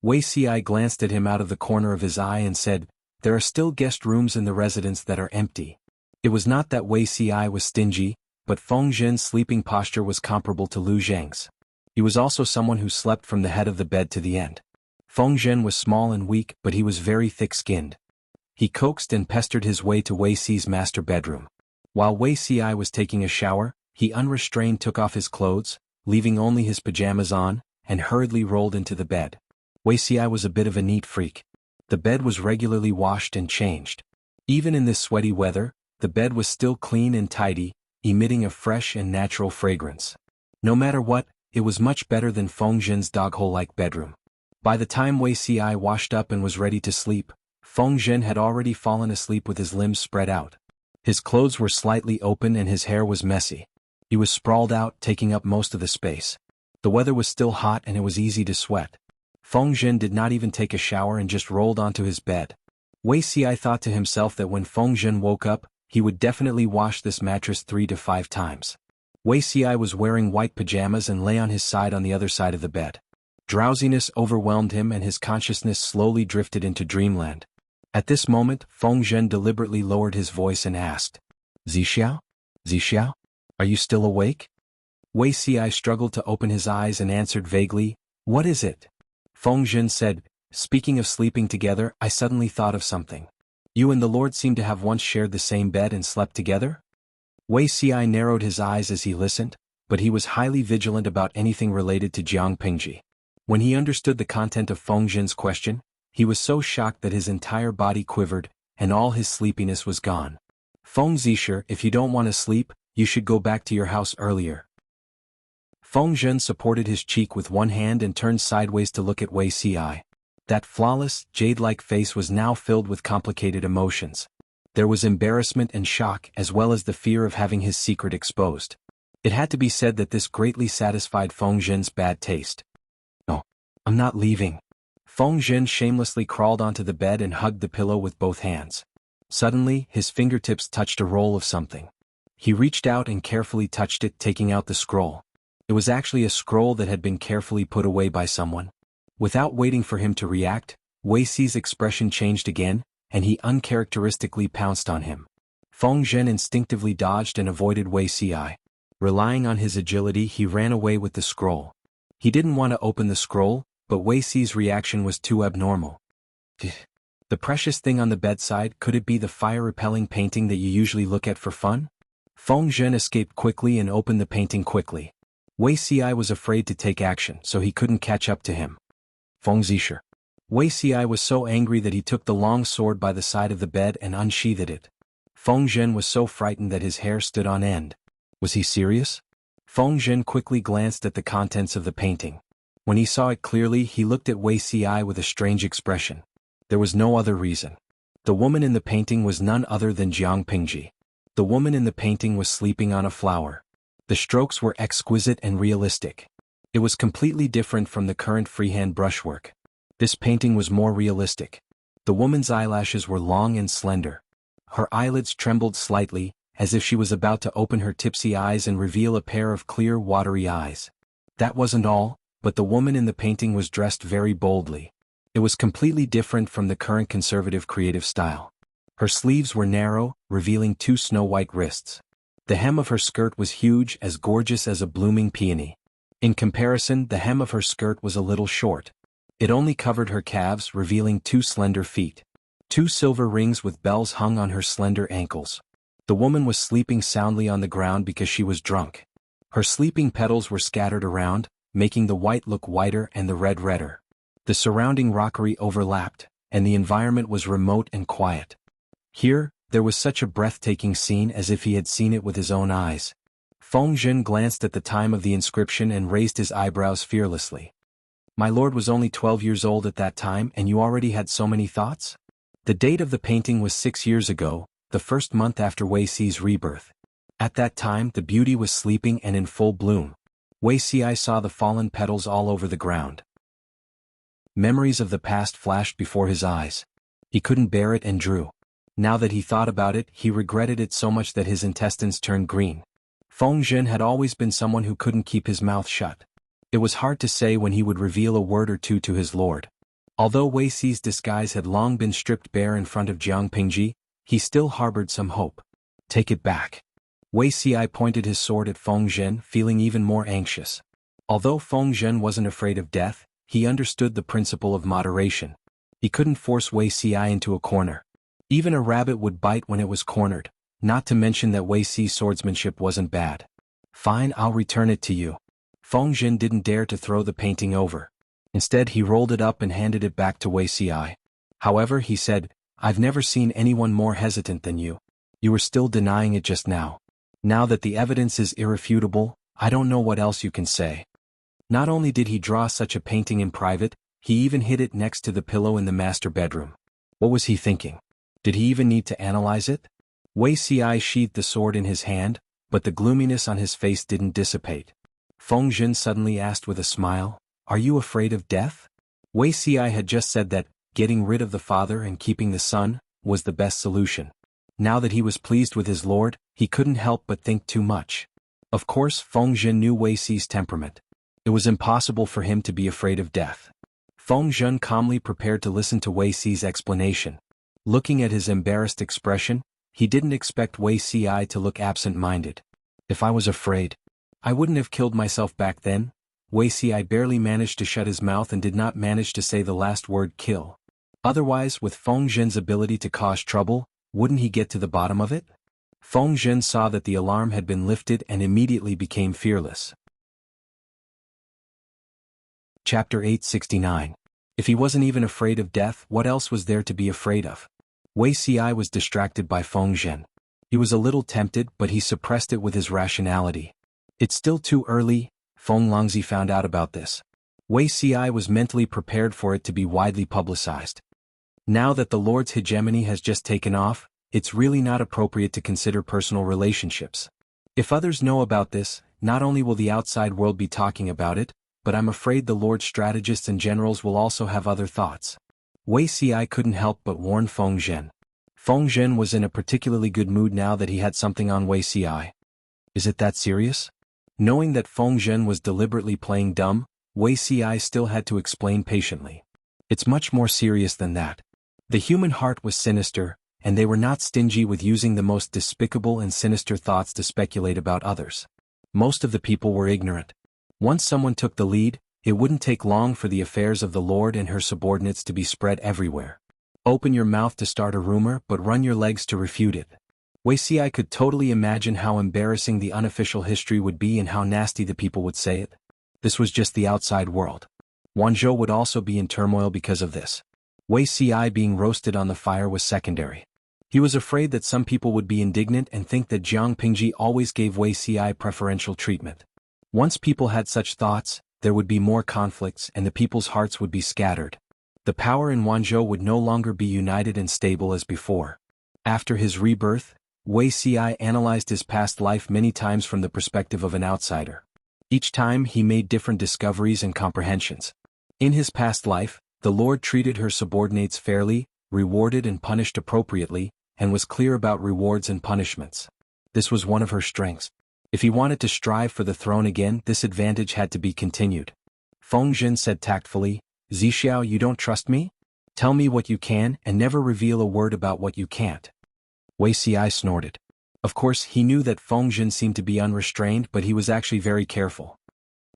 Wei Xi glanced at him out of the corner of his eye and said, "There are still guest rooms in the residence that are empty." It was not that Wei Xi was stingy, but Feng Zhen's sleeping posture was comparable to Lu Zheng's. He was also someone who slept from the head of the bed to the end. Feng Zhen was small and weak, but he was very thick-skinned. He coaxed and pestered his way to Wei Xi's master bedroom. While Wei Xi was taking a shower, he unrestrained took off his clothes, leaving only his pajamas on, and hurriedly rolled into the bed. Wei Xi was a bit of a neat freak. The bed was regularly washed and changed. Even in this sweaty weather, the bed was still clean and tidy, emitting a fresh and natural fragrance. No matter what, it was much better than Feng Zhen's doghole-like bedroom. By the time Wei Xi washed up and was ready to sleep, Feng Zhen had already fallen asleep with his limbs spread out. His clothes were slightly open and his hair was messy. He was sprawled out, taking up most of the space. The weather was still hot and it was easy to sweat. Feng Zhen did not even take a shower and just rolled onto his bed. Wei Xi thought to himself that when Feng Zhen woke up, he would definitely wash this mattress 3 to 5 times. Wei Xi was wearing white pajamas and lay on his side on the other side of the bed. Drowsiness overwhelmed him and his consciousness slowly drifted into dreamland. At this moment, Feng Zhen deliberately lowered his voice and asked, Zixiao? Zixiao? Are you still awake? Wei Xi struggled to open his eyes and answered vaguely, What is it? Feng Zhen said, Speaking of sleeping together, I suddenly thought of something. You and the Lord seem to have once shared the same bed and slept together? Wei Xi narrowed his eyes as he listened, but he was highly vigilant about anything related to Jiang Pingji. When he understood the content of Feng Zhen's question, he was so shocked that his entire body quivered, and all his sleepiness was gone. Feng Zisher, if you don't want to sleep, you should go back to your house earlier. Feng Zhen supported his cheek with one hand and turned sideways to look at Wei Xi. That flawless, jade-like face was now filled with complicated emotions. There was embarrassment and shock as well as the fear of having his secret exposed. It had to be said that this greatly satisfied Feng Zhen's bad taste. No, I'm not leaving. Feng Zhen shamelessly crawled onto the bed and hugged the pillow with both hands. Suddenly, his fingertips touched a roll of something. He reached out and carefully touched it, taking out the scroll. It was actually a scroll that had been carefully put away by someone. Without waiting for him to react, Wei Xi's expression changed again, and he uncharacteristically pounced on him. Feng Zhen instinctively dodged and avoided Wei Xi. Relying on his agility, he ran away with the scroll. He didn't want to open the scroll, but Wei Xi's reaction was too abnormal. The precious thing on the bedside, could it be the fire-repelling painting that you usually look at for fun? Feng Zhen escaped quickly and opened the painting quickly. Wei Xi was afraid to take action, so he couldn't catch up to him. Feng Zisher. Wei Xi was so angry that he took the long sword by the side of the bed and unsheathed it. Feng Zhen was so frightened that his hair stood on end. Was he serious? Feng Zhen quickly glanced at the contents of the painting. When he saw it clearly, he looked at Wei Xi with a strange expression. There was no other reason. The woman in the painting was none other than Jiang Pingji. The woman in the painting was sleeping on a flower. The strokes were exquisite and realistic. It was completely different from the current freehand brushwork. This painting was more realistic. The woman's eyelashes were long and slender. Her eyelids trembled slightly, as if she was about to open her tipsy eyes and reveal a pair of clear, watery eyes. That wasn't all, but the woman in the painting was dressed very boldly. It was completely different from the current conservative creative style. Her sleeves were narrow, revealing 2 snow-white wrists. The hem of her skirt was huge, as gorgeous as a blooming peony. In comparison, the hem of her skirt was a little short. It only covered her calves, revealing 2 slender feet. 2 silver rings with bells hung on her slender ankles. The woman was sleeping soundly on the ground because she was drunk. Her sleeping petals were scattered around, making the white look whiter and the red redder. The surrounding rockery overlapped, and the environment was remote and quiet. Here, there was such a breathtaking scene as if he had seen it with his own eyes. Feng Zhen glanced at the time of the inscription and raised his eyebrows fearlessly. My lord was only 12 years old at that time and you already had so many thoughts? The date of the painting was 6 years ago, the first month after Wei Xi's rebirth. At that time the beauty was sleeping and in full bloom. Wei Xi saw the fallen petals all over the ground. Memories of the past flashed before his eyes. He couldn't bear it and drew. Now that he thought about it, he regretted it so much that his intestines turned green. Feng Zhen had always been someone who couldn't keep his mouth shut. It was hard to say when he would reveal a word or two to his lord. Although Wei Xi's disguise had long been stripped bare in front of Jiang Pingji, he still harbored some hope. Take it back. Wei Xi pointed his sword at Feng Zhen, feeling even more anxious. Although Feng Zhen wasn't afraid of death, he understood the principle of moderation. He couldn't force Wei Xi into a corner. Even a rabbit would bite when it was cornered, not to mention that Wei Xi's swordsmanship wasn't bad. Fine, I'll return it to you. Feng Zhen didn't dare to throw the painting over. Instead he rolled it up and handed it back to Wei Xi. However, he said, I've never seen anyone more hesitant than you. You were still denying it just now. Now that the evidence is irrefutable, I don't know what else you can say. Not only did he draw such a painting in private, he even hid it next to the pillow in the master bedroom. What was he thinking? Did he even need to analyze it? Wei Xi sheathed the sword in his hand, but the gloominess on his face didn't dissipate. Feng Zhen suddenly asked with a smile, Are you afraid of death? Wei Xi had just said that, getting rid of the father and keeping the son, was the best solution. Now that he was pleased with his lord, he couldn't help but think too much. Of course, Feng Zhen knew Wei Xi's temperament. It was impossible for him to be afraid of death. Feng Zhen calmly prepared to listen to Wei Xi's explanation. Looking at his embarrassed expression, he didn't expect Wei Xi to look absent-minded. If I was afraid, I wouldn't have killed myself back then. Wei Xi barely managed to shut his mouth and did not manage to say the last word kill. Otherwise, with Feng Zhen's ability to cause trouble, wouldn't he get to the bottom of it? Feng Zhen saw that the alarm had been lifted and immediately became fearless. Chapter 869. If he wasn't even afraid of death, what else was there to be afraid of? Wei Xi was distracted by Feng Zhen. He was a little tempted, but he suppressed it with his rationality. It's still too early. Feng Longzi found out about this. Wei Xi was mentally prepared for it to be widely publicized. Now that the Lord's hegemony has just taken off, it's really not appropriate to consider personal relationships. If others know about this, not only will the outside world be talking about it, but I'm afraid the Lord's strategists and generals will also have other thoughts. Wei Xi couldn't help but warn Feng Zhen. Feng Zhen was in a particularly good mood now that he had something on Wei Xi. Is it that serious? Knowing that Feng Zhen was deliberately playing dumb, Wei Xi still had to explain patiently. It's much more serious than that. The human heart was sinister, and they were not stingy with using the most despicable and sinister thoughts to speculate about others. Most of the people were ignorant. Once someone took the lead, it wouldn't take long for the affairs of the Lord and her subordinates to be spread everywhere. Open your mouth to start a rumor, but run your legs to refute it. Wei Xi could totally imagine how embarrassing the unofficial history would be and how nasty the people would say it. This was just the outside world. Wanzhou would also be in turmoil because of this. Wei Xi being roasted on the fire was secondary. He was afraid that some people would be indignant and think that Jiang Pingji always gave Wei Xi preferential treatment. Once people had such thoughts, there would be more conflicts and the people's hearts would be scattered. The power in Wanzhou would no longer be united and stable as before. After his rebirth, Wei Xi analyzed his past life many times from the perspective of an outsider. Each time he made different discoveries and comprehensions. In his past life, the Lord treated her subordinates fairly, rewarded and punished appropriately, and was clear about rewards and punishments. This was one of her strengths. If he wanted to strive for the throne again, this advantage had to be continued. Feng Zhen said tactfully, "Zixiao, you don't trust me? Tell me what you can and never reveal a word about what you can't." Wei Xi snorted. Of course, he knew that Feng Zhen seemed to be unrestrained, but he was actually very careful.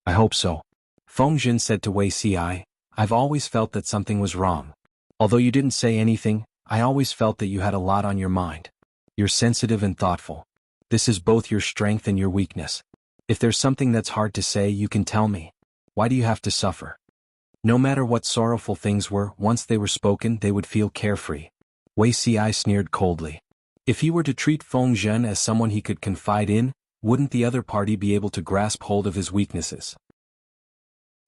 "I hope so." Feng Zhen said to Wei Xi, "I've always felt that something was wrong. Although you didn't say anything, I always felt that you had a lot on your mind. You're sensitive and thoughtful. This is both your strength and your weakness. If there's something that's hard to say, you can tell me. Why do you have to suffer?" No matter what sorrowful things were, once they were spoken, they would feel carefree. Wei Xi sneered coldly. If he were to treat Feng Zhen as someone he could confide in, wouldn't the other party be able to grasp hold of his weaknesses?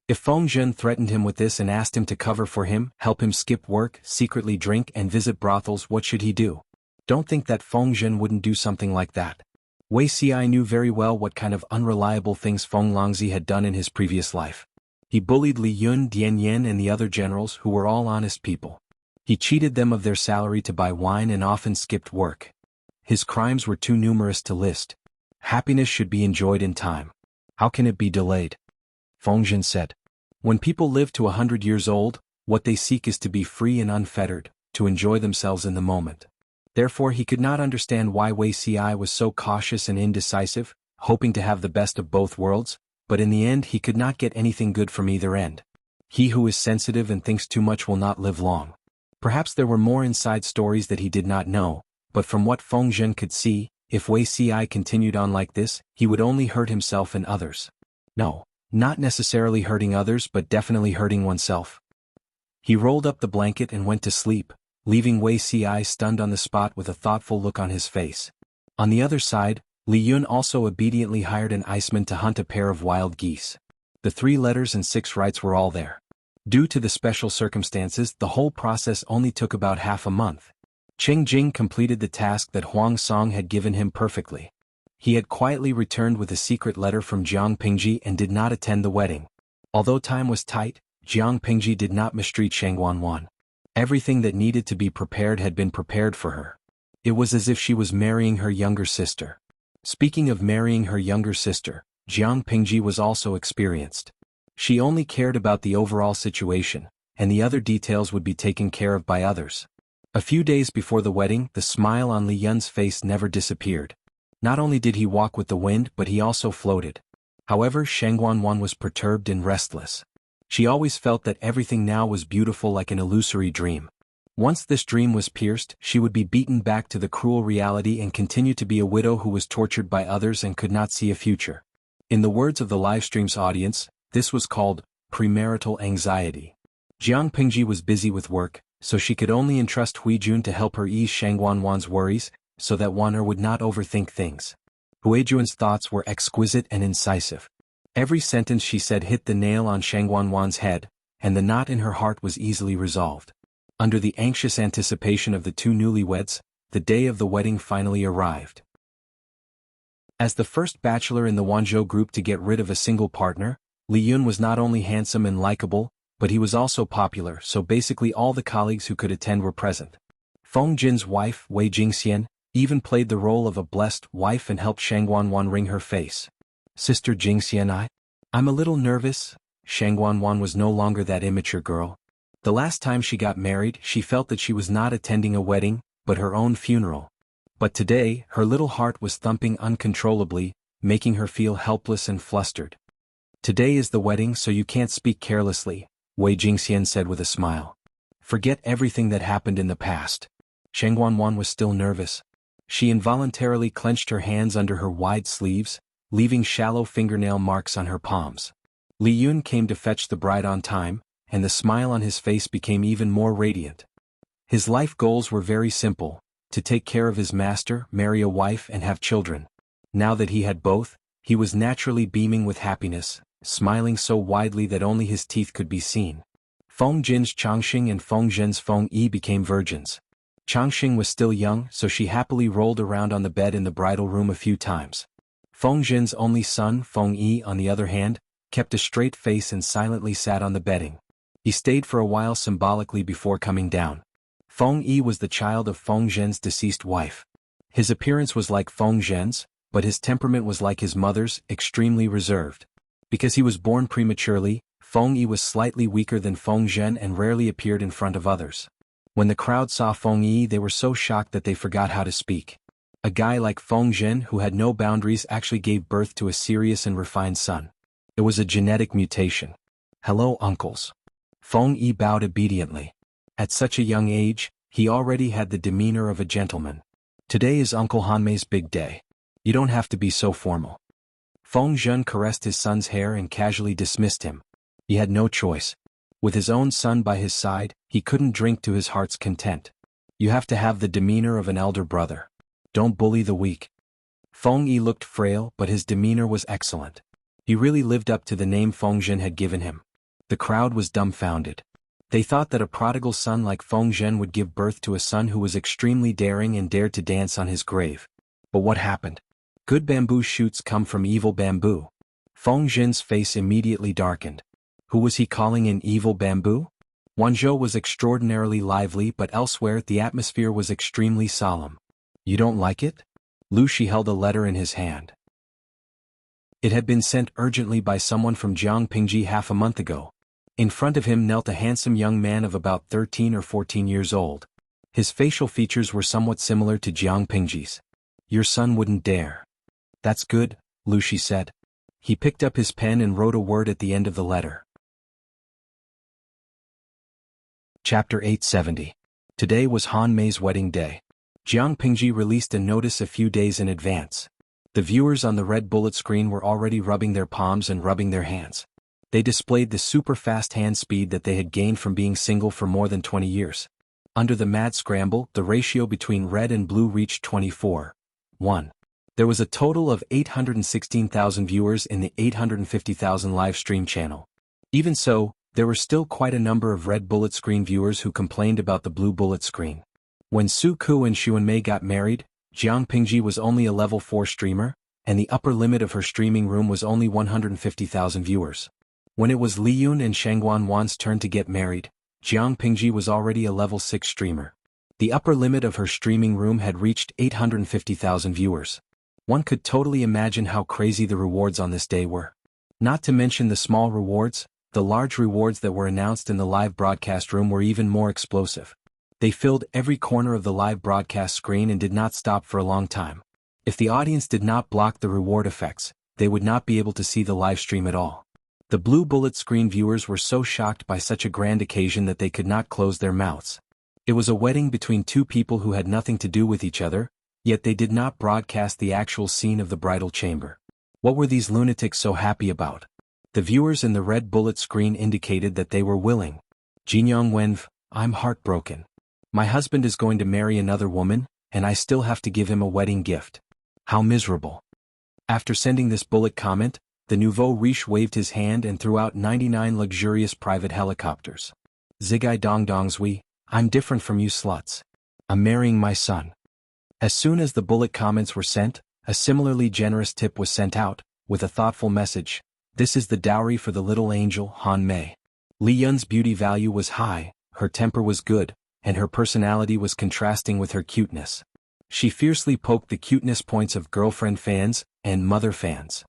If Feng Zhen threatened him with this and asked him to cover for him, help him skip work, secretly drink and visit brothels, what should he do? Don't think that Feng Zhen wouldn't do something like that. Wei Xi knew very well what kind of unreliable things Feng Longzi had done in his previous life. He bullied Li Yun, Dian Yan and the other generals who were all honest people. He cheated them of their salary to buy wine and often skipped work. His crimes were too numerous to list. Happiness should be enjoyed in time. How can it be delayed? Feng Zhen said. When people live to 100 years old, what they seek is to be free and unfettered, to enjoy themselves in the moment. Therefore he could not understand why Wei Xi was so cautious and indecisive, hoping to have the best of both worlds, but in the end he could not get anything good from either end. He who is sensitive and thinks too much will not live long. Perhaps there were more inside stories that he did not know, but from what Feng Zhen could see, if Wei Xi continued on like this, he would only hurt himself and others. No, not necessarily hurting others but definitely hurting oneself. He rolled up the blanket and went to sleep, leaving Wei Xi stunned on the spot with a thoughtful look on his face. On the other side, Li Yun also obediently hired an iceman to hunt a pair of wild geese. The 3 letters and 6 rights were all there. Due to the special circumstances, the whole process only took about half a month. Cheng Jing completed the task that Huang Song had given him perfectly. He had quietly returned with a secret letter from Jiang Pingji and did not attend the wedding. Although time was tight, Jiang Pingji did not mistreat Shangwanwan. Everything that needed to be prepared had been prepared for her. It was as if she was marrying her younger sister. Speaking of marrying her younger sister, Jiang Pingji was also experienced. She only cared about the overall situation, and the other details would be taken care of by others. A few days before the wedding, the smile on Li Yun's face never disappeared. Not only did he walk with the wind, but he also floated. However, Shangwanwan was perturbed and restless. She always felt that everything now was beautiful like an illusory dream. Once this dream was pierced, she would be beaten back to the cruel reality and continue to be a widow who was tortured by others and could not see a future. In the words of the livestream's audience, this was called premarital anxiety. Jiang Pingji was busy with work, so she could only entrust Huijun to help her ease Shangwanwan's worries, so that Waner would not overthink things. Huijun's thoughts were exquisite and incisive. Every sentence she said hit the nail on Shangwanwan's head, and the knot in her heart was easily resolved. Under the anxious anticipation of the two newlyweds, the day of the wedding finally arrived. As the first bachelor in the Wanzhou group to get rid of a single partner, Li Yun was not only handsome and likable, but he was also popular, so basically all the colleagues who could attend were present. Feng Jin's wife, Wei Jingxian, even played the role of a blessed wife and helped Shangwanwan wring her face. Sister Jingxian, I'm a little nervous. Shangwanwan was no longer that immature girl. The last time she got married, she felt that she was not attending a wedding, but her own funeral. But today, her little heart was thumping uncontrollably, making her feel helpless and flustered. Today is the wedding, so you can't speak carelessly, Wei Jingxian said with a smile. Forget everything that happened in the past. Shangwanwan was still nervous. She involuntarily clenched her hands under her wide sleeves, leaving shallow fingernail marks on her palms. Li Yun came to fetch the bride on time, and the smile on his face became even more radiant. His life goals were very simple: to take care of his master, marry a wife and have children. Now that he had both, he was naturally beaming with happiness, smiling so widely that only his teeth could be seen. Feng Jin's Changxing and Feng Zhen's Feng Yi became virgins. Changxing was still young, so she happily rolled around on the bed in the bridal room a few times. Feng Zhen's only son, Feng Yi, on the other hand, kept a straight face and silently sat on the bedding. He stayed for a while symbolically before coming down. Feng Yi was the child of Feng Zhen's deceased wife. His appearance was like Feng Zhen's, but his temperament was like his mother's, extremely reserved. Because he was born prematurely, Feng Yi was slightly weaker than Feng Zhen and rarely appeared in front of others. When the crowd saw Feng Yi, they were so shocked that they forgot how to speak. A guy like Feng Zhen, who had no boundaries, actually gave birth to a serious and refined son. It was a genetic mutation. Hello, uncles. Feng Yi bowed obediently. At such a young age, he already had the demeanor of a gentleman. Today is Uncle Hanmei's big day. You don't have to be so formal. Feng Zhen caressed his son's hair and casually dismissed him. He had no choice. With his own son by his side, he couldn't drink to his heart's content. You have to have the demeanor of an elder brother. Don't bully the weak. Feng Yi looked frail, but his demeanor was excellent. He really lived up to the name Feng Zhen had given him. The crowd was dumbfounded. They thought that a prodigal son like Feng Zhen would give birth to a son who was extremely daring and dared to dance on his grave. But what happened? Good bamboo shoots come from evil bamboo. Feng Zhen's face immediately darkened. Who was he calling an evil bamboo? Wanzhou was extraordinarily lively, but elsewhere the atmosphere was extremely solemn. You don't like it? Lu Shi held a letter in his hand. It had been sent urgently by someone from Jiang Pingji half a month ago. In front of him knelt a handsome young man of about 13 or 14 years old. His facial features were somewhat similar to Jiang Pingji's. Your son wouldn't dare. That's good, Lu Shi said. He picked up his pen and wrote a word at the end of the letter. Chapter 870. Today was Han Mei's wedding day. Jiang Pingji released a notice a few days in advance. The viewers on the red bullet screen were already rubbing their palms and rubbing their hands. They displayed the super-fast hand speed that they had gained from being single for more than 20 years. Under the mad scramble, the ratio between red and blue reached 24:1. There was a total of 816,000 viewers in the 850,000 live stream channel. Even so, there were still quite a number of red bullet screen viewers who complained about the blue bullet screen. When Su Ku and Xuanmei got married, Jiang Pingji was only a level 4 streamer, and the upper limit of her streaming room was only 150,000 viewers. When it was Li Yun and Shangguan Wan's turn to get married, Jiang Pingji was already a level 6 streamer. The upper limit of her streaming room had reached 850,000 viewers. One could totally imagine how crazy the rewards on this day were. Not to mention the small rewards, the large rewards that were announced in the live broadcast room were even more explosive. They filled every corner of the live broadcast screen and did not stop for a long time. If the audience did not block the reward effects, they would not be able to see the live stream at all. The blue bullet screen viewers were so shocked by such a grand occasion that they could not close their mouths. It was a wedding between two people who had nothing to do with each other, yet they did not broadcast the actual scene of the bridal chamber. What were these lunatics so happy about? The viewers in the red bullet screen indicated that they were willing. Jinyong Wenv, I'm heartbroken. My husband is going to marry another woman, and I still have to give him a wedding gift. How miserable. After sending this bullet comment, the nouveau riche waved his hand and threw out 99 luxurious private helicopters. Zigai Dongdongzui, I'm different from you sluts. I'm marrying my son. As soon as the bullet comments were sent, a similarly generous tip was sent out, with a thoughtful message. This is the dowry for the little angel, Han Mei. Li Yun's beauty value was high, her temper was good, and her personality was contrasting with her cuteness. She fiercely poked the cuteness points of girlfriend fans and mother fans.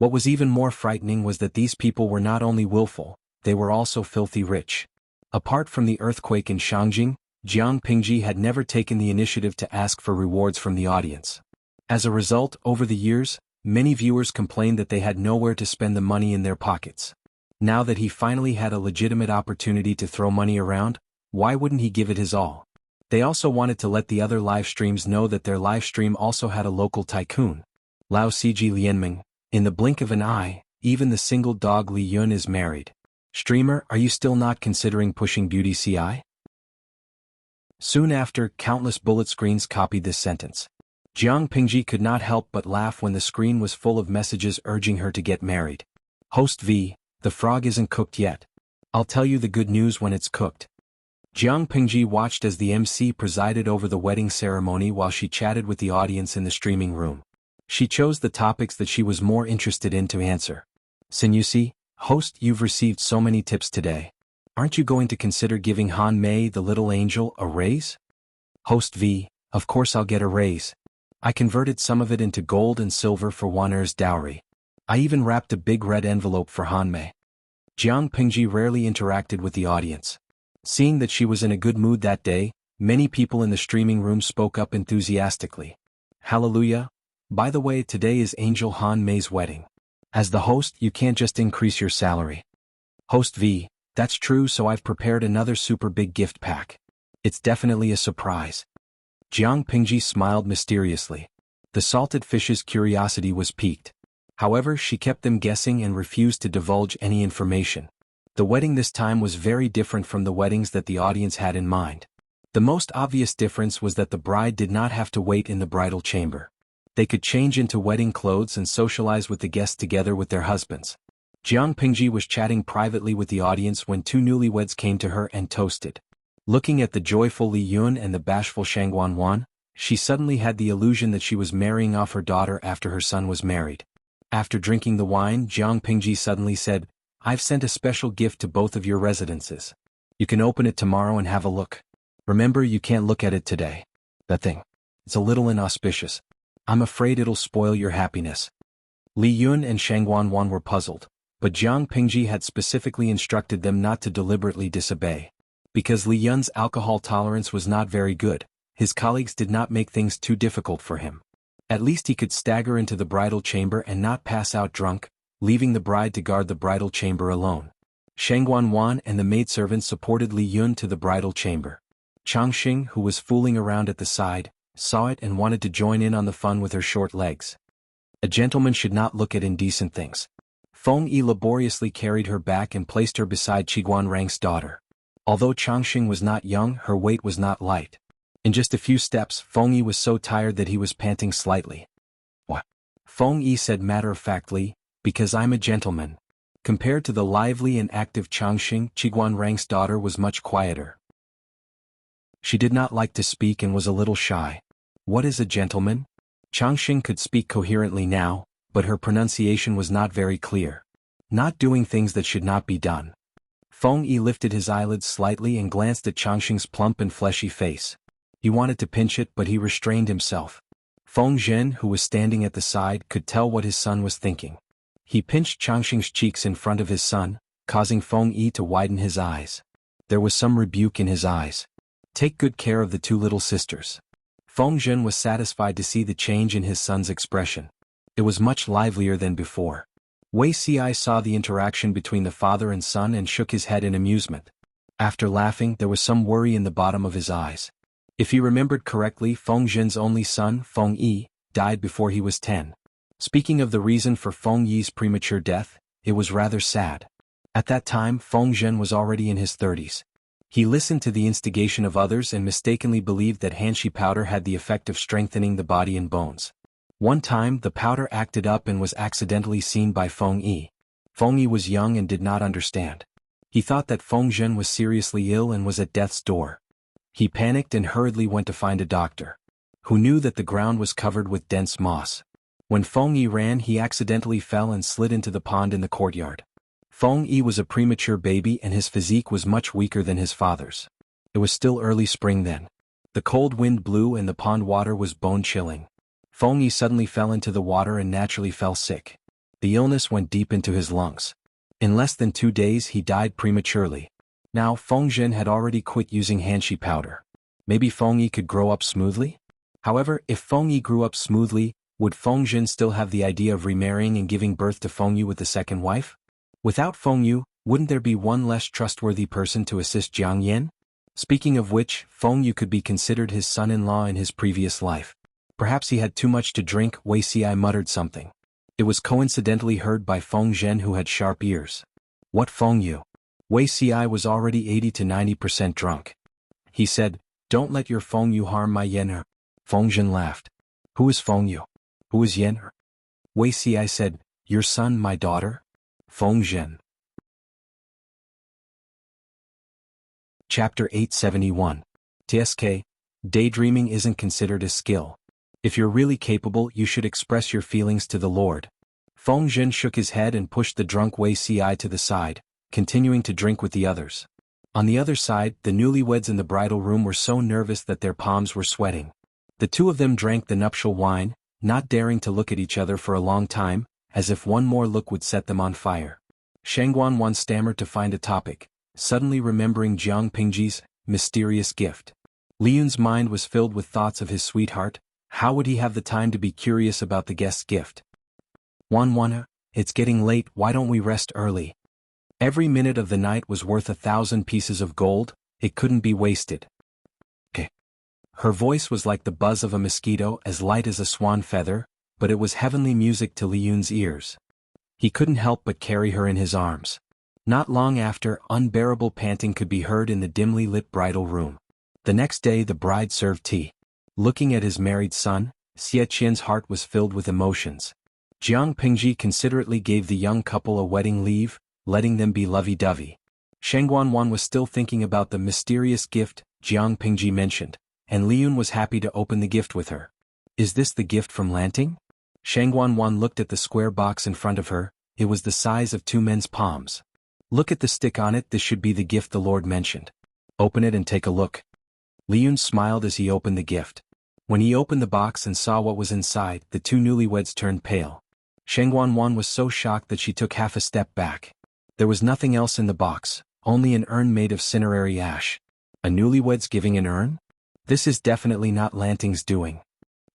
What was even more frightening was that these people were not only willful, they were also filthy rich. Apart from the earthquake in Shangjing, Jiang Pingji had never taken the initiative to ask for rewards from the audience. As a result, over the years, many viewers complained that they had nowhere to spend the money in their pockets. Now that he finally had a legitimate opportunity to throw money around, why wouldn't he give it his all? They also wanted to let the other live streams know that their live stream also had a local tycoon. Lao Ciji Lianming. In the blink of an eye, even the single dog Li Yun is married. Streamer, are you still not considering pushing beauty CI? Soon after, countless bullet screens copied this sentence. Jiang Pingji could not help but laugh when the screen was full of messages urging her to get married. Host V, the frog isn't cooked yet. I'll tell you the good news when it's cooked. Jiang Pingji watched as the MC presided over the wedding ceremony while she chatted with the audience in the streaming room. She chose the topics that she was more interested in to answer. Sinusi, host, you've received so many tips today. Aren't you going to consider giving Han Mei, the little angel, a raise? Host V, of course I'll get a raise. I converted some of it into gold and silver for Waner's dowry. I even wrapped a big red envelope for Han Mei. Jiang Pingji rarely interacted with the audience. Seeing that she was in a good mood that day, many people in the streaming room spoke up enthusiastically. Hallelujah! By the way, today is Angel Han Mei's wedding. As the host, you can't just increase your salary. Host V, that's true, so I've prepared another super big gift pack. It's definitely a surprise. Jiang Pingji smiled mysteriously. The salted fish's curiosity was piqued. However, she kept them guessing and refused to divulge any information. The wedding this time was very different from the weddings that the audience had in mind. The most obvious difference was that the bride did not have to wait in the bridal chamber. They could change into wedding clothes and socialize with the guests together with their husbands. Jiang Pingji was chatting privately with the audience when two newlyweds came to her and toasted. Looking at the joyful Li Yun and the bashful Shangguan Wan, she suddenly had the illusion that she was marrying off her daughter after her son was married. After drinking the wine, Jiang Pingji suddenly said, I've sent a special gift to both of your residences. You can open it tomorrow and have a look. Remember, you can't look at it today. That thing. It's a little inauspicious. I'm afraid it'll spoil your happiness. Li Yun and Shangguan Wan were puzzled, but Jiang Pingji had specifically instructed them not to deliberately disobey. Because Li Yun's alcohol tolerance was not very good, his colleagues did not make things too difficult for him. At least he could stagger into the bridal chamber and not pass out drunk, leaving the bride to guard the bridal chamber alone. Shangguan Wan and the maidservant supported Li Yun to the bridal chamber. Changxing, who was fooling around at the side, saw it and wanted to join in on the fun with her short legs. A gentleman should not look at indecent things. Feng Yi laboriously carried her back and placed her beside Qiguan Rang's daughter. Although Changxing was not young, her weight was not light. In just a few steps, Feng Yi was so tired that he was panting slightly. What? Feng Yi said matter-of-factly, because I'm a gentleman. Compared to the lively and active Changxing, Qiguan Rang's daughter was much quieter. She did not like to speak and was a little shy. What is a gentleman? Changxing could speak coherently now, but her pronunciation was not very clear. not doing things that should not be done. Feng Yi lifted his eyelids slightly and glanced at Changxing's plump and fleshy face. He wanted to pinch it, but he restrained himself. Feng Zhen, who was standing at the side, could tell what his son was thinking. He pinched Changxing's cheeks in front of his son, causing Feng Yi to widen his eyes. There was some rebuke in his eyes. Take good care of the two little sisters. Feng Zhen was satisfied to see the change in his son's expression. It was much livelier than before. Wei Xi saw the interaction between the father and son and shook his head in amusement. After laughing, there was some worry in the bottom of his eyes. If he remembered correctly, Feng Zhen's only son, Feng Yi, died before he was 10. Speaking of the reason for Feng Yi's premature death, it was rather sad. At that time, Feng Zhen was already in his 30s. He listened to the instigation of others and mistakenly believed that hanshi powder had the effect of strengthening the body and bones. One time, the powder acted up and was accidentally seen by Feng Yi. Feng Yi was young and did not understand. He thought that Feng Zhen was seriously ill and was at death's door. He panicked and hurriedly went to find a doctor, who knew that the ground was covered with dense moss. When Feng Yi ran, he accidentally fell and slid into the pond in the courtyard. Feng Yi was a premature baby and his physique was much weaker than his father's. It was still early spring then. The cold wind blew and the pond water was bone-chilling. Feng Yi suddenly fell into the water and naturally fell sick. The illness went deep into his lungs. In less than 2 days he died prematurely. Now Feng Zhen had already quit using hanshi powder. Maybe Feng Yi could grow up smoothly? However, if Feng Yi grew up smoothly, would Feng Zhen still have the idea of remarrying and giving birth to Feng Yu with the second wife? Without Feng Yu, wouldn't there be one less trustworthy person to assist Jiang Yan? Speaking of which, Feng Yu could be considered his son-in-law in his previous life. Perhaps he had too much to drink, Wei Xi muttered something. It was coincidentally heard by Feng Zhen, who had sharp ears. What Feng Yu? Wei Xi was already 80 to 90% drunk. He said, don't let your Feng Yu harm my Yan. Feng Zhen laughed. Who is Feng Yu? Who is Yan? Wei Xi said, your son, my daughter? Feng Zhen. Chapter 871. TSK. Daydreaming isn't considered a skill. If you're really capable, you should express your feelings to the Lord. Feng Zhen shook his head and pushed the drunk Wei Xi to the side, continuing to drink with the others. On the other side, the newlyweds in the bridal room were so nervous that their palms were sweating. The two of them drank the nuptial wine, not daring to look at each other for a long time, as if one more look would set them on fire. Shangguan stammered to find a topic, suddenly remembering Jiang Pingji's mysterious gift. Liyun's mind was filled with thoughts of his sweetheart. How would he have the time to be curious about the guest's gift? Wan, it's getting late, why don't we rest early? Every minute of the night was worth 1,000 pieces of gold, it couldn't be wasted. Okay. Her voice was like the buzz of a mosquito, as light as a swan feather, but it was heavenly music to Liyun's ears. He couldn't help but carry her in his arms. Not long after, unbearable panting could be heard in the dimly lit bridal room. The next day the bride served tea. Looking at his married son, Xie Qian's heart was filled with emotions. Jiang Pingji considerately gave the young couple a wedding leave, letting them be lovey-dovey. Shangguan was still thinking about the mysterious gift Jiang Pingji mentioned, and Liyun was happy to open the gift with her. Is this the gift from Lanting? Shangguan looked at the square box in front of her, it was the size of 2 men's palms. Look at the stick on it, this should be the gift the Lord mentioned. Open it and take a look. Liyun smiled as he opened the gift. When he opened the box and saw what was inside, the two newlyweds turned pale. Shangguan was so shocked that she took half a step back. There was nothing else in the box, only an urn made of cinerary ash. A newlywed's giving an urn? This is definitely not Lanting's doing.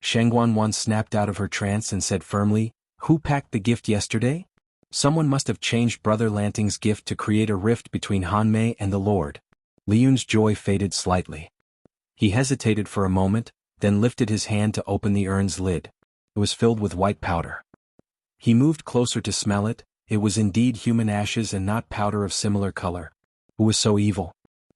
Shangguan snapped out of her trance and said firmly, who packed the gift yesterday? Someone must have changed Brother Lanting's gift to create a rift between Hanmei and the Lord. Liyun's joy faded slightly. He hesitated for a moment, then lifted his hand to open the urn's lid. It was filled with white powder. He moved closer to smell it. It was indeed human ashes and not powder of similar color. Who was so evil?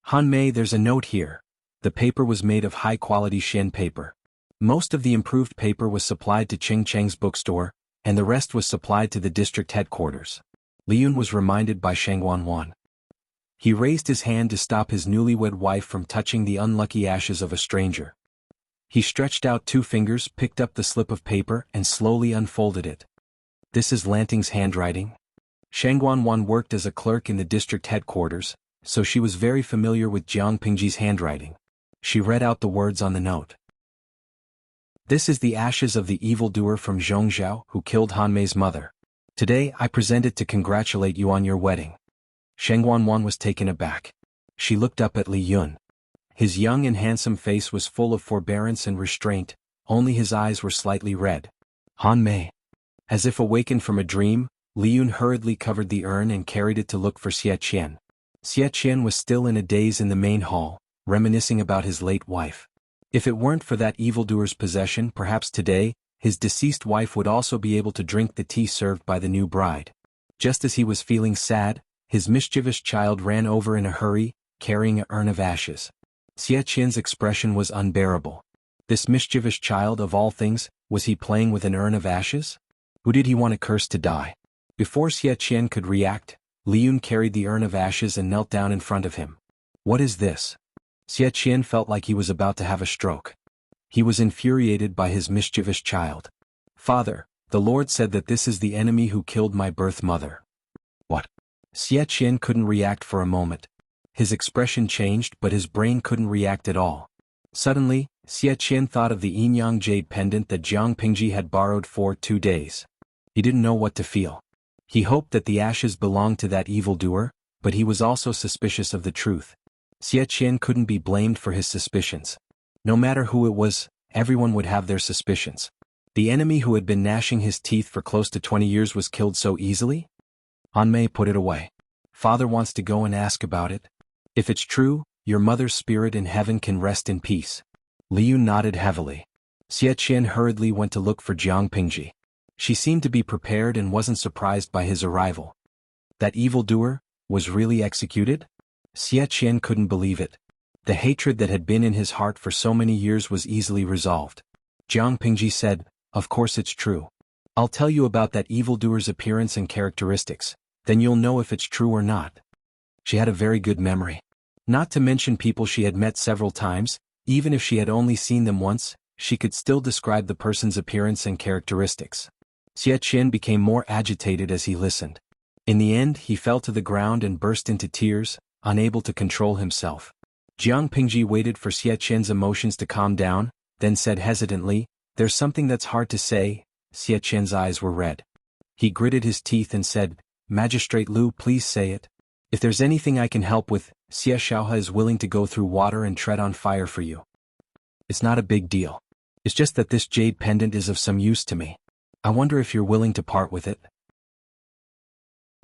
Hanmei, there's a note here. The paper was made of high-quality Xian paper. Most of the improved paper was supplied to Qing Cheng's bookstore, and the rest was supplied to the district headquarters. Liyun was reminded by Shangguan. He raised his hand to stop his newlywed wife from touching the unlucky ashes of a stranger. He stretched out 2 fingers, picked up the slip of paper, and slowly unfolded it. This is Lanting's handwriting? Shang Guanwan worked as a clerk in the district headquarters, so she was very familiar with Jiang Pingji's handwriting. She read out the words on the note. This is the ashes of the evildoer from Zhongzhou who killed Han Mei's mother. Today I present it to congratulate you on your wedding. Shang Guanwan was taken aback. She looked up at Li Yun. His young and handsome face was full of forbearance and restraint, only his eyes were slightly red. Han Mei. As if awakened from a dream, Li Yun hurriedly covered the urn and carried it to look for Xie Qian. Xie Qian was still in a daze in the main hall, reminiscing about his late wife. If it weren't for that evildoer's possession, perhaps today, his deceased wife would also be able to drink the tea served by the new bride. Just as he was feeling sad, his mischievous child ran over in a hurry, carrying an urn of ashes. Xie Qian's expression was unbearable. This mischievous child of all things, was he playing with an urn of ashes? Who did he want to curse to die? Before Xie Qian could react, Li Yun carried the urn of ashes and knelt down in front of him. What is this? Xie Qian felt like he was about to have a stroke. He was infuriated by his mischievous child. Father, the Lord said that this is the enemy who killed my birth mother. What? Xie Qian couldn't react for a moment. His expression changed but his brain couldn't react at all. Suddenly, Xie Qian thought of the yin-yang jade pendant that Jiang Pingji had borrowed for 2 days. He didn't know what to feel. He hoped that the ashes belonged to that evildoer, but he was also suspicious of the truth. Xie Qian couldn't be blamed for his suspicions. No matter who it was, everyone would have their suspicions. The enemy who had been gnashing his teeth for close to 20 years was killed so easily? Han Mei put it away. Father wants to go and ask about it. If it's true, your mother's spirit in heaven can rest in peace. Li Yun nodded heavily. Xie Qian hurriedly went to look for Jiang Pingji. She seemed to be prepared and wasn't surprised by his arrival. That evildoer was really executed? Xie Qian couldn't believe it. The hatred that had been in his heart for so many years was easily resolved. Jiang Pingji said, of course it's true. I'll tell you about that evildoer's appearance and characteristics, then you'll know if it's true or not. She had a very good memory. Not to mention people she had met several times, even if she had only seen them once, she could still describe the person's appearance and characteristics. Xie Qian became more agitated as he listened. In the end he fell to the ground and burst into tears, unable to control himself. Jiang Pingji waited for Xie Qian's emotions to calm down, then said hesitantly, there's something that's hard to say. Xie Qian's eyes were red. He gritted his teeth and said, Magistrate Lu, please say it. If there's anything I can help with, Xie Xiaohe is willing to go through water and tread on fire for you. It's not a big deal. It's just that this jade pendant is of some use to me. I wonder if you're willing to part with it.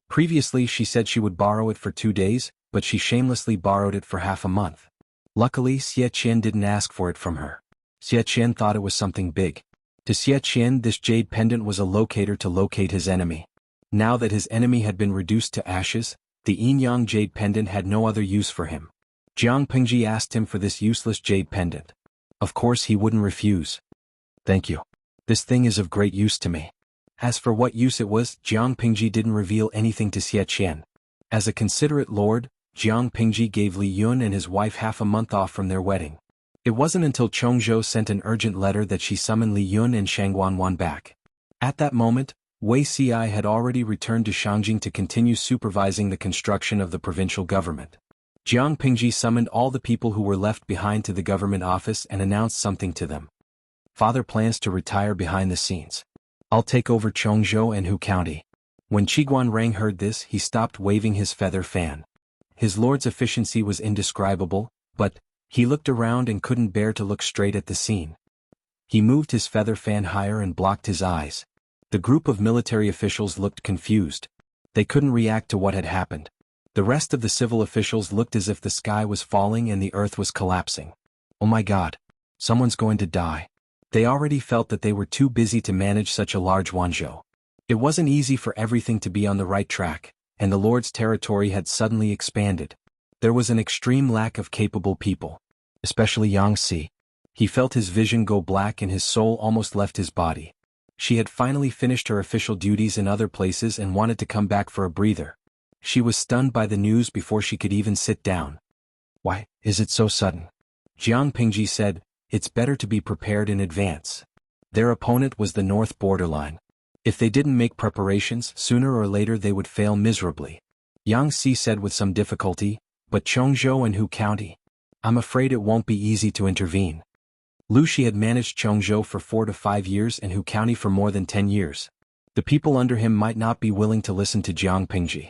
Previously she said she would borrow it for 2 days, but she shamelessly borrowed it for half a month. Luckily Xie Qian didn't ask for it from her. Xie Qian thought it was something big. To Xie Qian this jade pendant was a locator to locate his enemy. Now that his enemy had been reduced to ashes, the yin-yang jade pendant had no other use for him. Jiang Pingji asked him for this useless jade pendant. Of course he wouldn't refuse. Thank you. This thing is of great use to me. As for what use it was, Jiang Pingji didn't reveal anything to Xie Qian. As a considerate lord, Jiang Pingji gave Li Yun and his wife half a month off from their wedding. It wasn't until Chongzhou sent an urgent letter that she summoned Li Yun and Shang Guanwan back. At that moment, Wei Xi had already returned to Shangjing to continue supervising the construction of the provincial government. Jiang Pingji summoned all the people who were left behind to the government office and announced something to them. Father plans to retire behind the scenes. I'll take over Chongzhou and Hu County. When Qiguan Rang heard this, he stopped waving his feather fan. His lord's efficiency was indescribable, but he looked around and couldn't bear to look straight at the scene. He moved his feather fan higher and blocked his eyes. The group of military officials looked confused. They couldn't react to what had happened. The rest of the civil officials looked as if the sky was falling and the earth was collapsing. Oh my God! Someone's going to die. They already felt that they were too busy to manage such a large Wanzhou. It wasn't easy for everything to be on the right track, and the Lord's territory had suddenly expanded. There was an extreme lack of capable people, especially Yang Si. He felt his vision go black and his soul almost left his body. She had finally finished her official duties in other places and wanted to come back for a breather. She was stunned by the news before she could even sit down. Why is it so sudden? Jiang Pingji said, it's better to be prepared in advance. Their opponent was the north borderline. If they didn't make preparations, sooner or later they would fail miserably. Yang Si said with some difficulty, but Chongzhou and Hu County? I'm afraid it won't be easy to intervene. Lu Shi had managed Chongzhou for 4 to 5 years and Hu County for more than 10 years. The people under him might not be willing to listen to Jiang Pingji.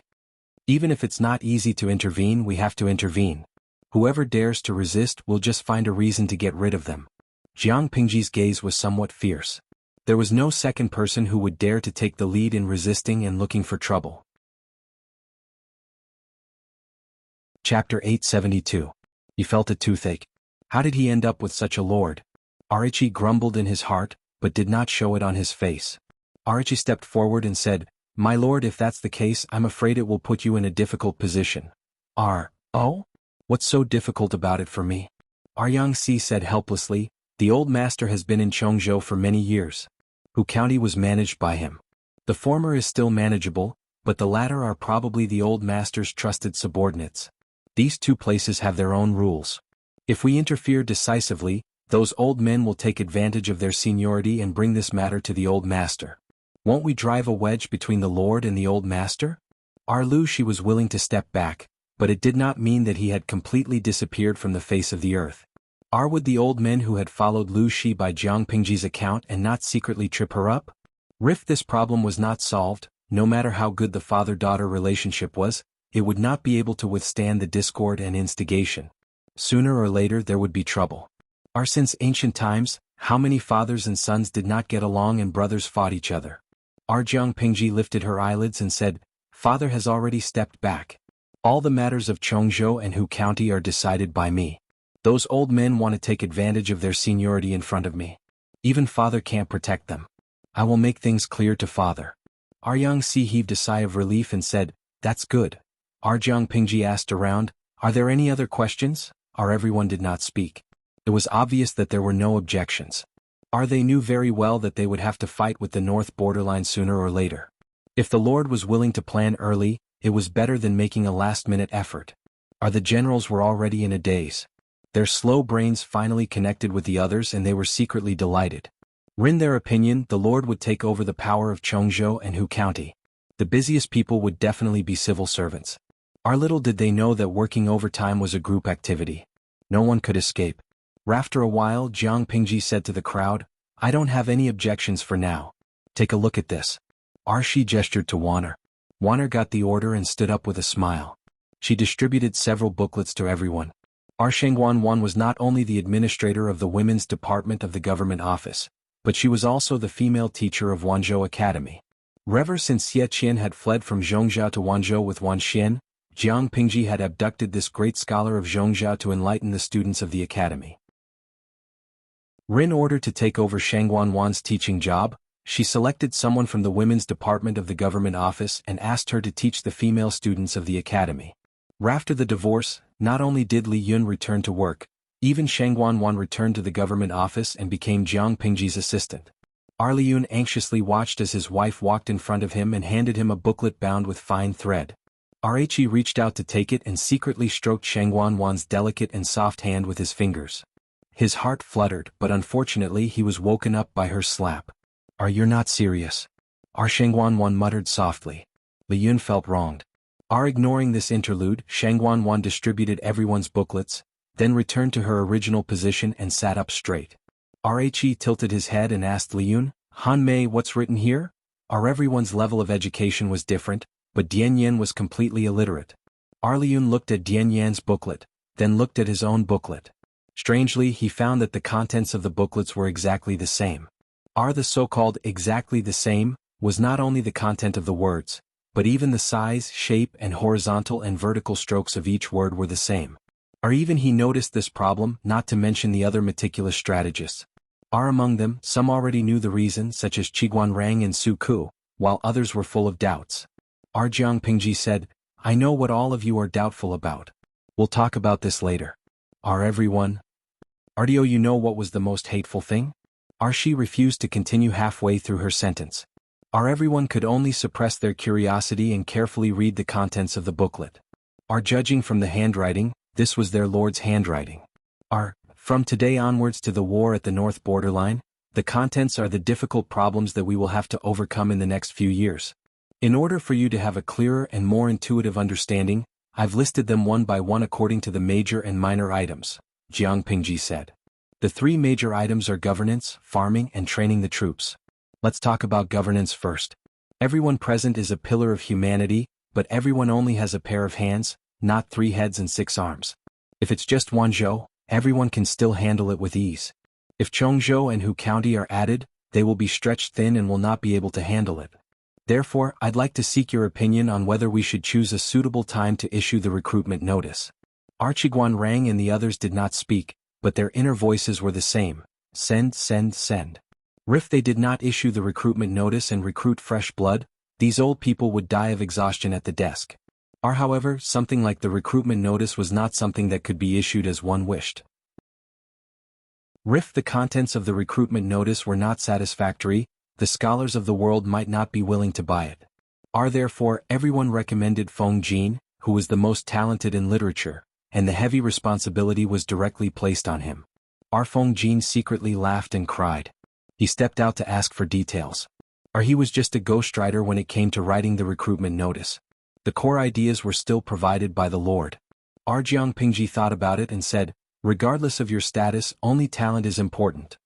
Even if it's not easy to intervene, we have to intervene. Whoever dares to resist will just find a reason to get rid of them. Jiang Pingji's gaze was somewhat fierce. There was no second person who would dare to take the lead in resisting and looking for trouble. Chapter 872. He felt a toothache. How did he end up with such a lord? Arichi grumbled in his heart, but did not show it on his face. Arichi stepped forward and said, "My lord, if that's the case, I'm afraid it will put you in a difficult position." Oh? What's so difficult about it for me? Yang Si said helplessly, "The old master has been in Chongzhou for many years. Hu County was managed by him. The former is still manageable, but the latter are probably the old master's trusted subordinates. These two places have their own rules. If we interfere decisively, those old men will take advantage of their seniority and bring this matter to the old master. Won't we drive a wedge between the lord and the old master?" Lu Shi was willing to step back, but it did not mean that he had completely disappeared from the face of the earth. Would the old men who had followed Lu Shi by Jiang Pingji's account and not secretly trip her up? If this problem was not solved, no matter how good the father-daughter relationship was, it would not be able to withstand the discord and instigation. Sooner or later there would be trouble. Since ancient times, how many fathers and sons did not get along and brothers fought each other? Jiang Pingji lifted her eyelids and said, "Father has already stepped back. All the matters of Chongzhou and Hu County are decided by me. Those old men want to take advantage of their seniority in front of me. Even father can't protect them. I will make things clear to father." Yang Si heaved a sigh of relief and said, "That's good." Jiang Pingji asked around, "Are there any other questions?" Everyone did not speak. It was obvious that there were no objections. They knew very well that they would have to fight with the north borderline sooner or later. If the lord was willing to plan early, it was better than making a last-minute effort. The generals were already in a daze. Their slow brains finally connected with the others and they were secretly delighted. In their opinion, the lord would take over the power of Chongzhou and Hu County. The busiest people would definitely be civil servants. Little did they know that working overtime was a group activity. No one could escape. After a while, Jiang Pingji said to the crowd, "I don't have any objections for now. Take a look at this." She gestured to Wanner. Wanner got the order and stood up with a smile. She distributed several booklets to everyone. Shengguan Wan was not only the administrator of the women's department of the government office, but she was also the female teacher of Wanzhou Academy. Ever since Xie Qian had fled from Zhongzhou to Wanzhou with Wan Xian, Jiang Pingji had abducted this great scholar of Zhongzhou to enlighten the students of the academy. In order to take over Shengguan Wan's teaching job, she selected someone from the women's department of the government office and asked her to teach the female students of the academy. After the divorce, not only did Li Yun return to work, even Shengguan Wan returned to the government office and became Jiang Pingji's assistant. Li Yun anxiously watched as his wife walked in front of him and handed him a booklet bound with fine thread. He reached out to take it and secretly stroked Shengguan Wan's delicate and soft hand with his fingers. His heart fluttered, but unfortunately he was woken up by her slap. "You're not serious?" Shengguan Wan muttered softly. Li Yun felt wronged. Ignoring this interlude, Shengguan Wan distributed everyone's booklets, then returned to her original position and sat up straight. He tilted his head and asked Li Yun, "Han Mei, what's written here?" Everyone's level of education was different, but Dian Yan was completely illiterate. Li Yun looked at Dian Yan's booklet, then looked at his own booklet. Strangely, he found that the contents of the booklets were exactly the same. The so-called exactly the same was not only the content of the words, but even the size, shape, and horizontal and vertical strokes of each word were the same. Even he noticed this problem, not to mention the other meticulous strategists. Among them, some already knew the reason, such as Qiguan Rang and Su Ku, while others were full of doubts. Jiang Pingji said, "I know what all of you are doubtful about. We'll talk about this later." Everyone? Do you know what was the most hateful thing? She refused to continue halfway through her sentence. Everyone could only suppress their curiosity and carefully read the contents of the booklet. Judging from the handwriting, this was their lord's handwriting. From today onwards to the war at the north borderline, The contents are the difficult problems that we will have to overcome in the next few years. In order for you to have a clearer and more intuitive understanding, I've listed them one by one according to the major and minor items, Jiang Pingji said. The three major items are governance, farming, and training the troops. Let's talk about governance first. Everyone present is a pillar of humanity, but everyone only has a pair of hands, not 3 heads and 6 arms. If it's just Wanzhou, everyone can still handle it with ease. If Chongzhou and Hu County are added, they will be stretched thin and will not be able to handle it. Therefore, I'd like to seek your opinion on whether we should choose a suitable time to issue the recruitment notice. Archiguan rang and the others did not speak, but their inner voices were the same. Send, send, send. If they did not issue the recruitment notice and recruit fresh blood, these old people would die of exhaustion at the desk. However, something like the recruitment notice was not something that could be issued as one wished. If the contents of the recruitment notice were not satisfactory, the scholars of the world might not be willing to buy it. Therefore, everyone recommended Feng Jin, who was the most talented in literature, and the heavy responsibility was directly placed on him. Feng Jin secretly laughed and cried. He stepped out to ask for details. He was just a ghostwriter when it came to writing the recruitment notice. The core ideas were still provided by the Lord. Jiang Pingji thought about it and said, regardless of your status, only talent is important.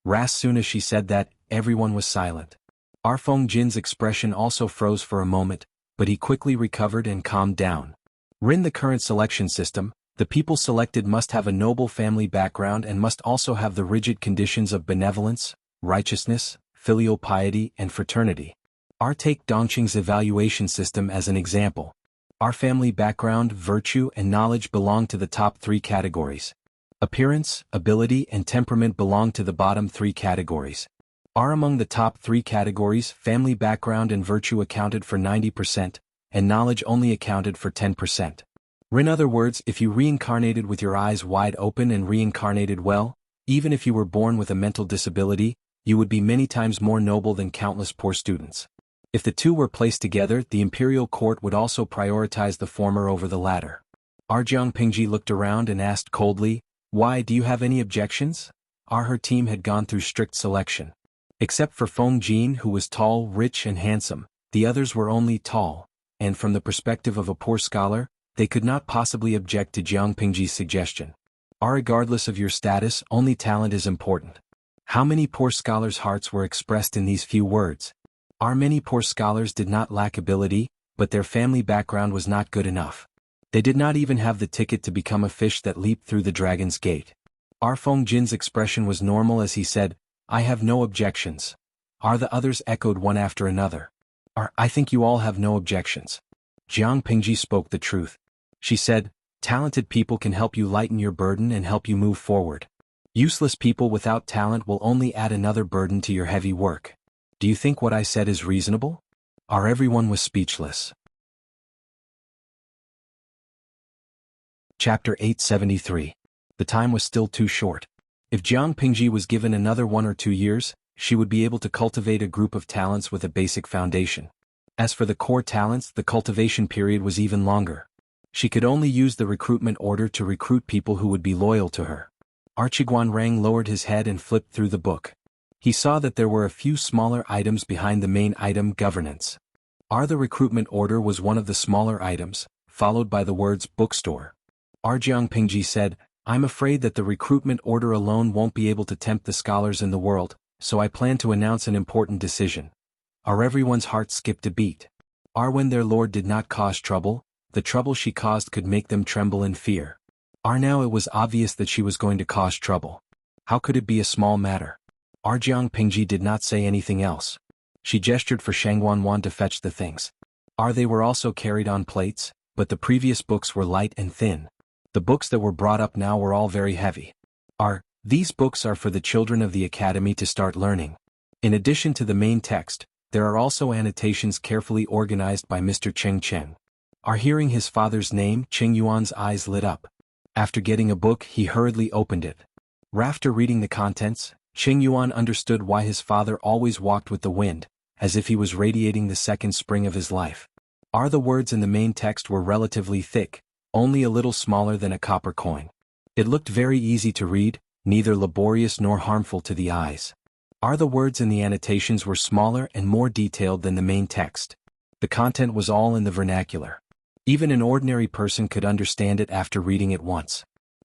As soon as she said that, everyone was silent. Feng Jin's expression also froze for a moment, but he quickly recovered and calmed down. In the current selection system, the people selected must have a noble family background and must also have the rigid conditions of benevolence, righteousness, filial piety, and fraternity. Take Dongqing's evaluation system as an example. Family background, virtue, and knowledge belong to the top 3 categories. Appearance, ability, and temperament belong to the bottom 3 categories. Among the top 3 categories, family background and virtue accounted for 90%, and knowledge only accounted for 10%. In other words, if you reincarnated with your eyes wide open and reincarnated well, even if you were born with a mental disability, you would be many times more noble than countless poor students. If the two were placed together, the imperial court would also prioritize the former over the latter. Jiang Pingji looked around and asked coldly, why, do you have any objections? Her team had gone through strict selection. Except for Feng Jin, who was tall, rich, and handsome, the others were only tall, and from the perspective of a poor scholar, they could not possibly object to Jiang Pingji's suggestion. Regardless of your status, only talent is important. How many poor scholars' hearts were expressed in these few words? Many poor scholars did not lack ability, but their family background was not good enough. They did not even have the ticket to become a fish that leaped through the dragon's gate. Feng Jin's expression was normal as he said, I have no objections. The others echoed one after another. I think you all have no objections. Jiang Pingji spoke the truth. She said, talented people can help you lighten your burden and help you move forward. Useless people without talent will only add another burden to your heavy work. Do you think what I said is reasonable? Everyone was speechless. Chapter 873. The time was still too short. If Jiang Pingji was given another 1 or 2 years, she would be able to cultivate a group of talents with a basic foundation. As for the core talents, the cultivation period was even longer. She could only use the recruitment order to recruit people who would be loyal to her. Archiguan Rang lowered his head and flipped through the book. He saw that there were a few smaller items behind the main item, governance. The recruitment order was one of the smaller items, followed by the words bookstore. Jiang Pingji said, I'm afraid that the recruitment order alone won't be able to tempt the scholars in the world, so I plan to announce an important decision. Everyone's heart skipped a beat. When their lord did not cause trouble, the trouble she caused could make them tremble in fear. Now it was obvious that she was going to cause trouble. How could it be a small matter? Jiang Pingji did not say anything else. She gestured for Shangwanwan to fetch the things. They were also carried on plates, but the previous books were light and thin. The books that were brought up now were all very heavy. These books are for the children of the academy to start learning. In addition to the main text, there are also annotations carefully organized by Mr. Cheng Chen. Hearing his father's name, Cheng Yuan's eyes lit up. After getting a book, he hurriedly opened it. After reading the contents, Cheng Yuan understood why his father always walked with the wind, as if he was radiating the second spring of his life. The words in the main text were relatively thick, only a little smaller than a copper coin. It looked very easy to read, neither laborious nor harmful to the eyes. Are the words in the annotations were smaller and more detailed than the main text. The content was all in the vernacular. Even an ordinary person could understand it after reading it once.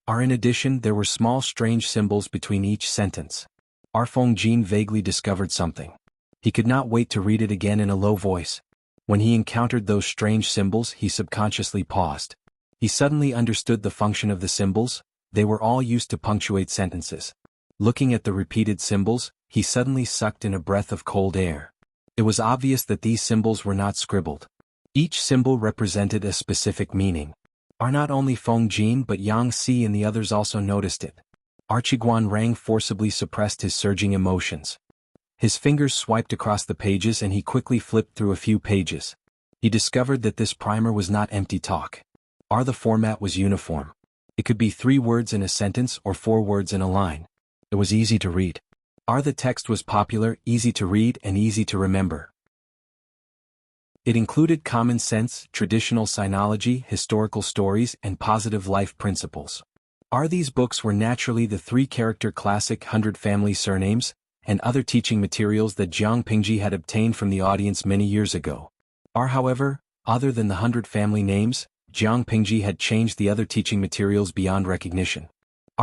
In addition, there were small strange symbols between each sentence. Feng Jin vaguely discovered something. He could not wait to read it again in a low voice. When he encountered those strange symbols, he subconsciously paused. He suddenly understood the function of the symbols. They were all used to punctuate sentences. Looking at the repeated symbols, he suddenly sucked in a breath of cold air. It was obvious that these symbols were not scribbled. Each symbol represented a specific meaning. Not only Feng Jin but Yang Si and the others also noticed it. Archiguan Rang forcibly suppressed his surging emotions. His fingers swiped across the pages and he quickly flipped through a few pages. He discovered that this primer was not empty talk. The format was uniform. It could be 3 words in a sentence or 4 words in a line. It was easy to read. The text was popular, easy to read and easy to remember. It included common sense, traditional sinology, historical stories, and positive life principles. These books were naturally the 3-character classic 100 family surnames, and other teaching materials that Jiang Pingji had obtained from the audience many years ago. However, other than the 100 family names, Jiang Pingji had changed the other teaching materials beyond recognition.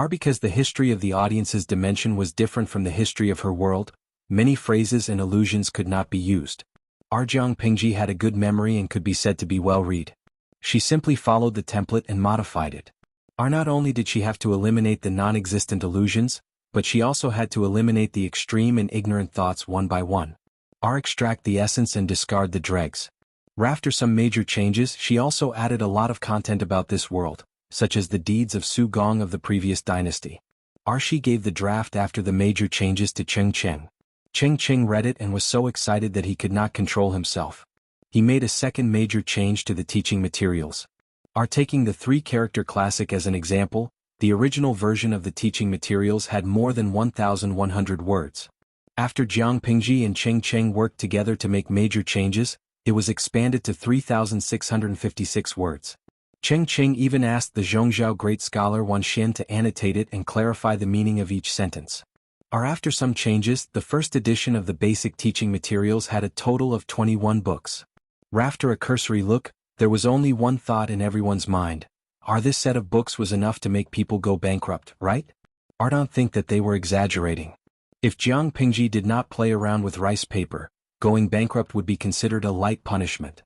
Because the history of the audience's dimension was different from the history of her world, many phrases and allusions could not be used. Jiang Pingji had a good memory and could be said to be well-read. She simply followed the template and modified it. Not only did she have to eliminate the non-existent allusions, but she also had to eliminate the extreme and ignorant thoughts one by one. Extract the essence and discard the dregs. After some major changes, she also added a lot of content about this world, such as the deeds of Su Gong of the previous dynasty. She gave the draft after the major changes to Cheng Cheng. Cheng Cheng read it and was so excited that he could not control himself. He made a second major change to the teaching materials. Taking the 3-character classic as an example, the original version of the teaching materials had more than 1,100 words. After Jiang Pingji and Cheng Cheng worked together to make major changes, it was expanded to 3,656 words. Cheng Cheng even asked the Zhongzhou great scholar Wan Xian to annotate it and clarify the meaning of each sentence. After some changes, the first edition of the basic teaching materials had a total of 21 books. After a cursory look, there was only one thought in everyone's mind. This set of books was enough to make people go bankrupt, right? Don't think that they were exaggerating. If Jiang Pingji did not play around with rice paper, going bankrupt would be considered a light punishment.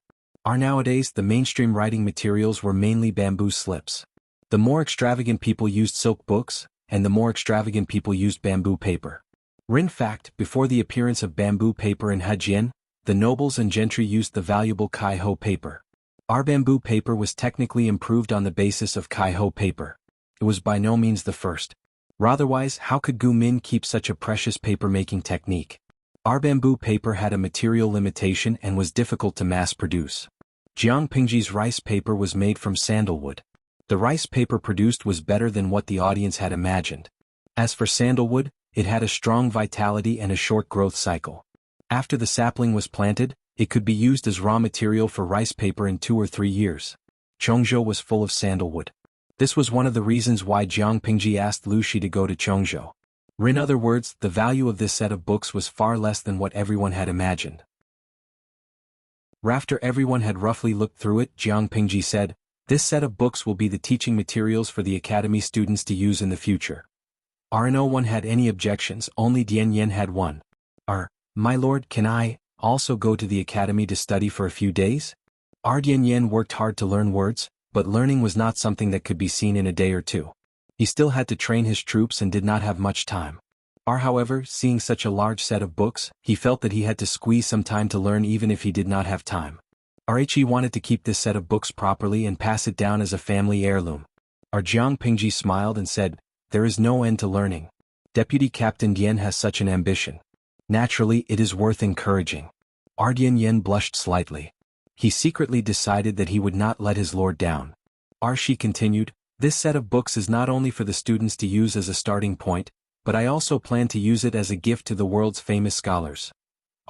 Nowadays, the mainstream writing materials were mainly bamboo slips. The more extravagant people used silk books, and the more extravagant people used bamboo paper. In fact, before the appearance of bamboo paper in Hejian, the nobles and gentry used the valuable Kai-Ho paper. Bamboo paper was technically improved on the basis of Kai-Ho paper. It was by no means the first. Otherwise, how could Gu Min keep such a precious paper-making technique? Bamboo paper had a material limitation and was difficult to mass-produce. Jiang Pingji's rice paper was made from sandalwood. The rice paper produced was better than what the audience had imagined. As for sandalwood, it had a strong vitality and a short growth cycle. After the sapling was planted, it could be used as raw material for rice paper in 2 or 3 years. Chongzhou was full of sandalwood. This was one of the reasons why Jiang Pingji asked Lu Shi to go to Chongzhou. In other words, the value of this set of books was far less than what everyone had imagined. After everyone had roughly looked through it, Jiang Pingji said, "This set of books will be the teaching materials for the academy students to use in the future." No one had any objections, only Dian Yen had one. My lord, can I also go to the academy to study for a few days? Dian Yen worked hard to learn words, but learning was not something that could be seen in a day or two. He still had to train his troops and did not have much time. However, seeing such a large set of books, he felt that he had to squeeze some time to learn even if he did not have time. He wanted to keep this set of books properly and pass it down as a family heirloom. Jiang Pingji smiled and said, "There is no end to learning. Deputy Captain Dian has such an ambition. Naturally, it is worth encouraging." Dian Yen blushed slightly. He secretly decided that he would not let his lord down. Shi continued, "This set of books is not only for the students to use as a starting point, but I also plan to use it as a gift to the world's famous scholars."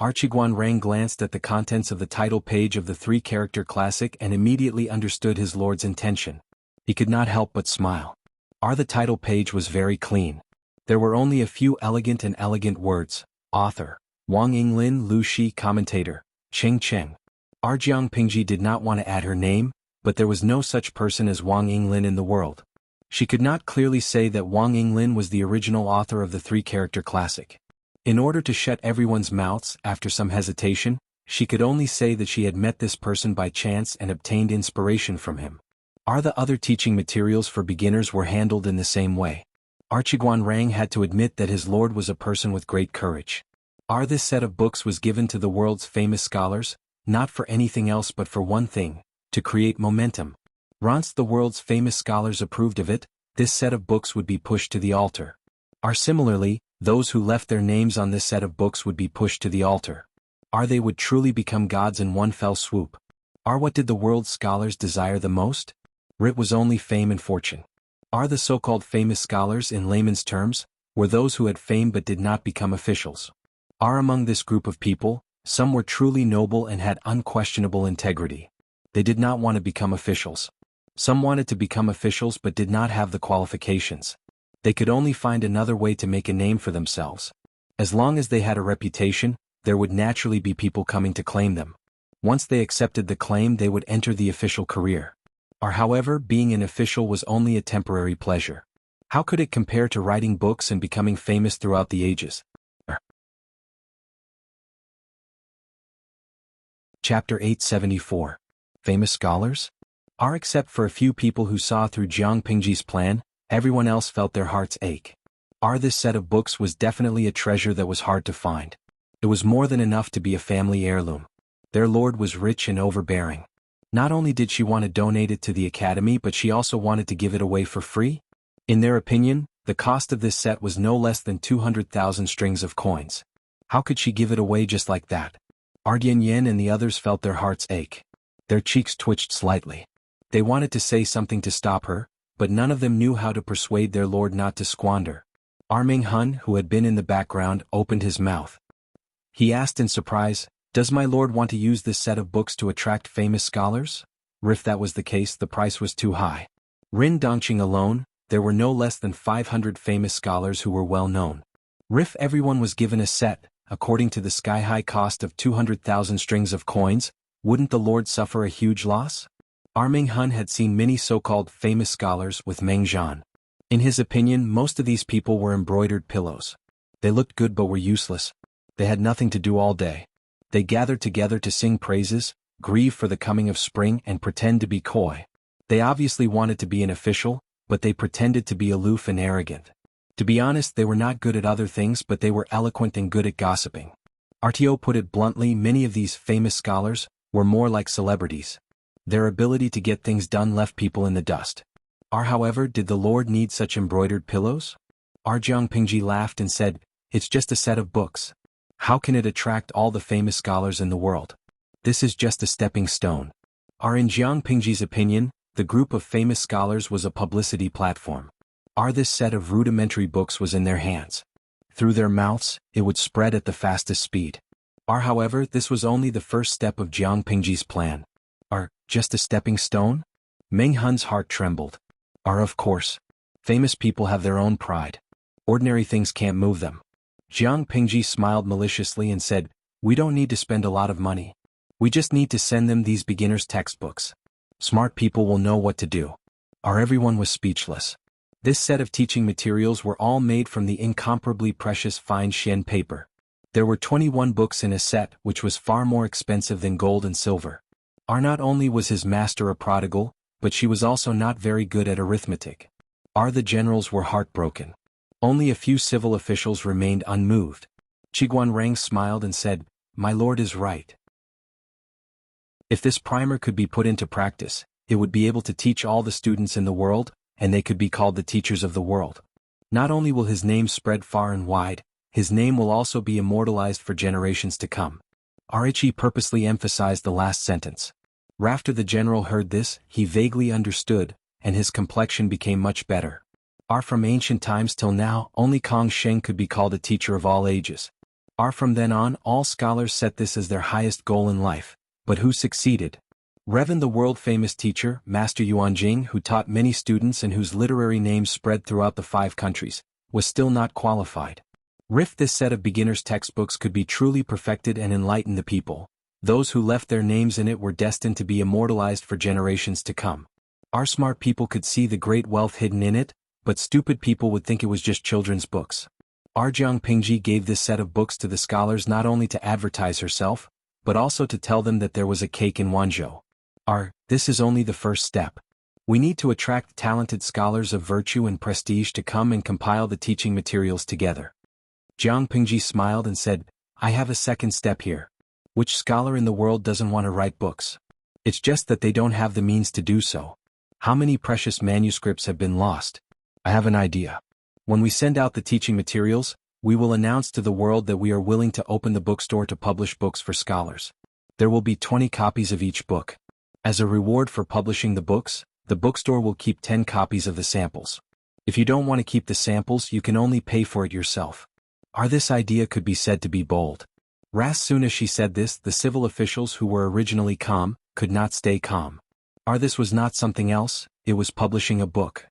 Archiguan Rang glanced at the contents of the title page of the 3-character classic and immediately understood his lord's intention. He could not help but smile. The title page was very clean. There were only a few elegant words, Author: Wang Yinglin. Lu Shi. Commentator: Cheng Cheng. Jiang Pingji did not want to add her name, but there was no such person as Wang Yinglin in the world. She could not clearly say that Wang Yinglin was the original author of the three-character classic. In order to shut everyone's mouths, after some hesitation, she could only say that she had met this person by chance and obtained inspiration from him. The other teaching materials for beginners were handled in the same way. Qiguan Rang had to admit that his lord was a person with great courage. This set of books was given to the world's famous scholars, not for anything else but for one thing: to create momentum. Once the world's famous scholars approved of it, this set of books would be pushed to the altar. Similarly, those who left their names on this set of books would be pushed to the altar. They would truly become gods in one fell swoop. What did the world's scholars desire the most? It was only fame and fortune. The so-called famous scholars, in layman's terms, were those who had fame but did not become officials. Among this group of people, some were truly noble and had unquestionable integrity. They did not want to become officials. Some wanted to become officials but did not have the qualifications. They could only find another way to make a name for themselves. As long as they had a reputation, there would naturally be people coming to claim them. Once they accepted the claim, they would enter the official career. However, being an official was only a temporary pleasure. How could it compare to writing books and becoming famous throughout the ages? Chapter 874. Famous Scholars? Except for a few people who saw through Jiang Pingji's plan, everyone else felt their hearts ache. This set of books was definitely a treasure that was hard to find. It was more than enough to be a family heirloom. Their lord was rich and overbearing. Not only did she want to donate it to the academy, but she also wanted to give it away for free. In their opinion, the cost of this set was no less than 200,000 strings of coins. How could she give it away just like that? Ardian Yen and the others felt their hearts ache. Their cheeks twitched slightly. They wanted to say something to stop her, but none of them knew how to persuade their lord not to squander. Ming Hun, who had been in the background, opened his mouth. He asked in surprise, "Does my lord want to use this set of books to attract famous scholars?" If that was the case, the price was too high. Rin Dongqing alone, there were no less than 500 famous scholars who were well known. If everyone was given a set, according to the sky-high cost of 200,000 strings of coins, wouldn't the lord suffer a huge loss? Ming Hun had seen many so-called famous scholars with Meng Zhan. In his opinion, most of these people were embroidered pillows. They looked good but were useless. They had nothing to do all day. They gathered together to sing praises, grieve for the coming of spring, and pretend to be coy. They obviously wanted to be an official, but they pretended to be aloof and arrogant. To be honest, they were not good at other things, but they were eloquent and good at gossiping. RTO put it bluntly, many of these famous scholars were more like celebrities. Their ability to get things done left people in the dust. However, did the Lord need such embroidered pillows? Jiang Pingji laughed and said, "It's just a set of books. How can it attract all the famous scholars in the world? This is just a stepping stone." In Jiang Pingji's opinion, the group of famous scholars was a publicity platform. This set of rudimentary books was in their hands. Through their mouths, it would spread at the fastest speed. However, this was only the first step of Jiang Pingji's plan. Just a stepping stone? Meng Hun's heart trembled. Of course. Famous people have their own pride. Ordinary things can't move them. Jiang Pingji smiled maliciously and said, "We don't need to spend a lot of money. We just need to send them these beginner's textbooks. Smart people will know what to do." Everyone was speechless. This set of teaching materials were all made from the incomparably precious fine Xian paper. There were 21 books in a set, which was far more expensive than gold and silver. Not only was his master a prodigal, but she was also not very good at arithmetic. The generals were heartbroken. Only a few civil officials remained unmoved. Qiguan Rang smiled and said, "My lord is right. If this primer could be put into practice, it would be able to teach all the students in the world, and they could be called the teachers of the world. Not only will his name spread far and wide, his name will also be immortalized for generations to come." Arichi purposely emphasized the last sentence. After the general heard this, he vaguely understood, and his complexion became much better. From ancient times till now, only Kong Sheng could be called a teacher of all ages. From then on, all scholars set this as their highest goal in life. But who succeeded? Revan, the world-famous teacher, Master Yuanjing, who taught many students and whose literary name spread throughout the 5 countries, was still not qualified. If this set of beginner's textbooks could be truly perfected and enlighten the people, those who left their names in it were destined to be immortalized for generations to come. Our smart people could see the great wealth hidden in it, but stupid people would think it was just children's books. Our Jiang Pingji gave this set of books to the scholars not only to advertise herself, but also to tell them that there was a cake in Wanzhou. This is only the first step. We need to attract talented scholars of virtue and prestige to come and compile the teaching materials together. Jiang Pingji smiled and said, I have a second step here. Which scholar in the world doesn't want to write books? It's just that they don't have the means to do so. How many precious manuscripts have been lost? I have an idea. When we send out the teaching materials, we will announce to the world that we are willing to open the bookstore to publish books for scholars. There will be 20 copies of each book. As a reward for publishing the books, the bookstore will keep 10 copies of the samples. If you don't want to keep the samples, you can only pay for it yourself. This idea could be said to be bold. As soon as she said this, the civil officials who were originally calm could not stay calm. This was not something else, it was publishing a book.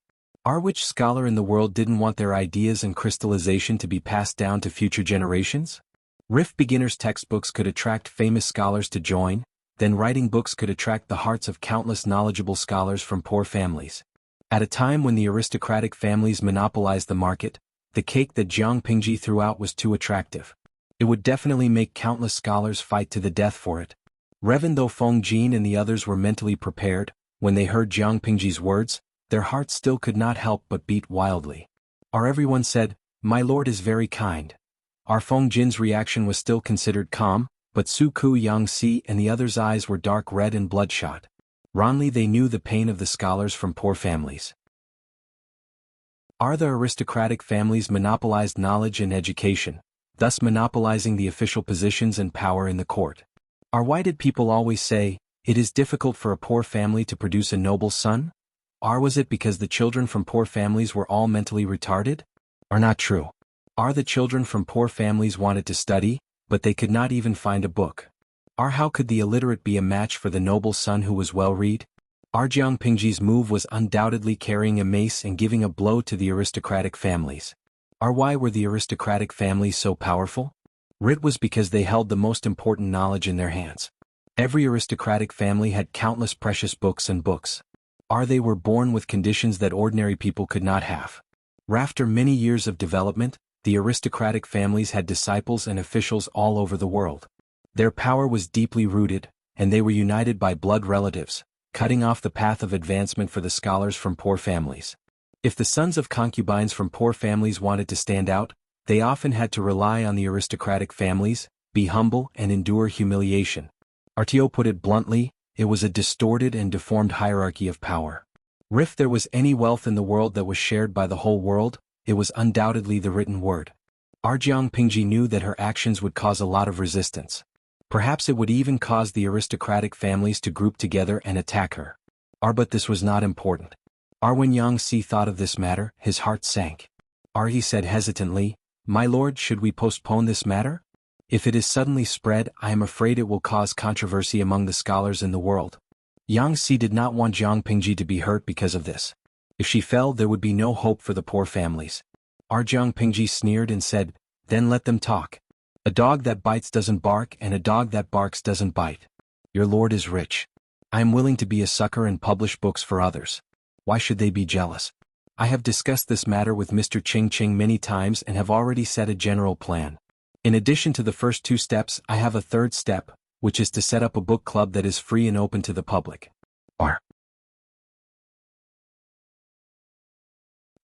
Which scholar in the world didn't want their ideas and crystallization to be passed down to future generations? If beginners' textbooks could attract famous scholars to join, then writing books could attract the hearts of countless knowledgeable scholars from poor families. At a time when the aristocratic families monopolized the market, the cake that Jiang Pingji threw out was too attractive. It would definitely make countless scholars fight to the death for it. Even though Feng Jin and the others were mentally prepared, when they heard Jiang Pingji's words, their hearts still could not help but beat wildly. Everyone said, My lord is very kind. Feng Jin's reaction was still considered calm, but Su Ku Yangxi and the others' eyes were dark red and bloodshot. Wrongly they knew the pain of the scholars from poor families. The aristocratic families monopolized knowledge and education, thus monopolizing the official positions and power in the court. Why did people always say, it is difficult for a poor family to produce a noble son? Was it because the children from poor families were all mentally retarded? Not true. The children from poor families wanted to study, but they could not even find a book. How could the illiterate be a match for the noble son who was well-read? Jiang Pingji's move was undoubtedly carrying a mace and giving a blow to the aristocratic families. Why were the aristocratic families so powerful? It was because they held the most important knowledge in their hands. Every aristocratic family had countless precious books and books. They were born with conditions that ordinary people could not have. After many years of development, the aristocratic families had disciples and officials all over the world. Their power was deeply rooted, and they were united by blood relatives, cutting off the path of advancement for the scholars from poor families. If the sons of concubines from poor families wanted to stand out, they often had to rely on the aristocratic families, be humble and endure humiliation. Artio put it bluntly, it was a distorted and deformed hierarchy of power. If there was any wealth in the world that was shared by the whole world, it was undoubtedly the written word. Jiang Pingji knew that her actions would cause a lot of resistance. Perhaps it would even cause the aristocratic families to group together and attack her. But this was not important. When Yang Si thought of this matter, his heart sank. He said hesitantly, My lord, should we postpone this matter? If it is suddenly spread, I am afraid it will cause controversy among the scholars in the world. Yang Si did not want Jiang Pingji to be hurt because of this. If she fell, there would be no hope for the poor families. Jiang Pingji sneered and said, Then let them talk. A dog that bites doesn't bark, and a dog that barks doesn't bite. Your lord is rich. I am willing to be a sucker and publish books for others. Why should they be jealous? I have discussed this matter with Mr. Ching many times and have already set a general plan. In addition to the first two steps, I have a third step, which is to set up a book club that is free and open to the public.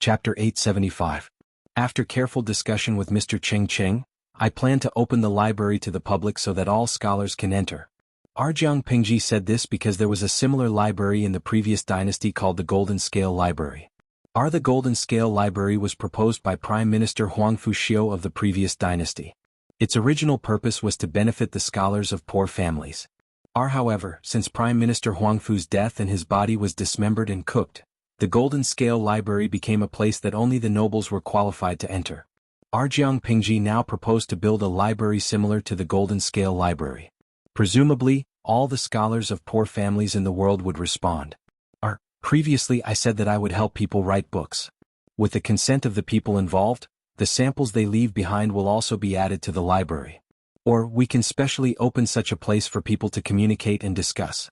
Chapter 875. After careful discussion with Mr. Ching, I plan to open the library to the public so that all scholars can enter. Jiang Pingji said this because there was a similar library in the previous dynasty called the Golden Scale Library. The Golden Scale Library was proposed by Prime Minister Huang Fuxiu of the previous dynasty. Its original purpose was to benefit the scholars of poor families. However, since Prime Minister Huangfu's death and his body was dismembered and cooked, the Golden Scale Library became a place that only the nobles were qualified to enter. Jiang Pingji now proposed to build a library similar to the Golden Scale Library. Presumably, all the scholars of poor families in the world would respond. Previously I said that I would help people write books. With the consent of the people involved, The samples they leave behind will also be added to the library. Or, we can specially open such a place for people to communicate and discuss.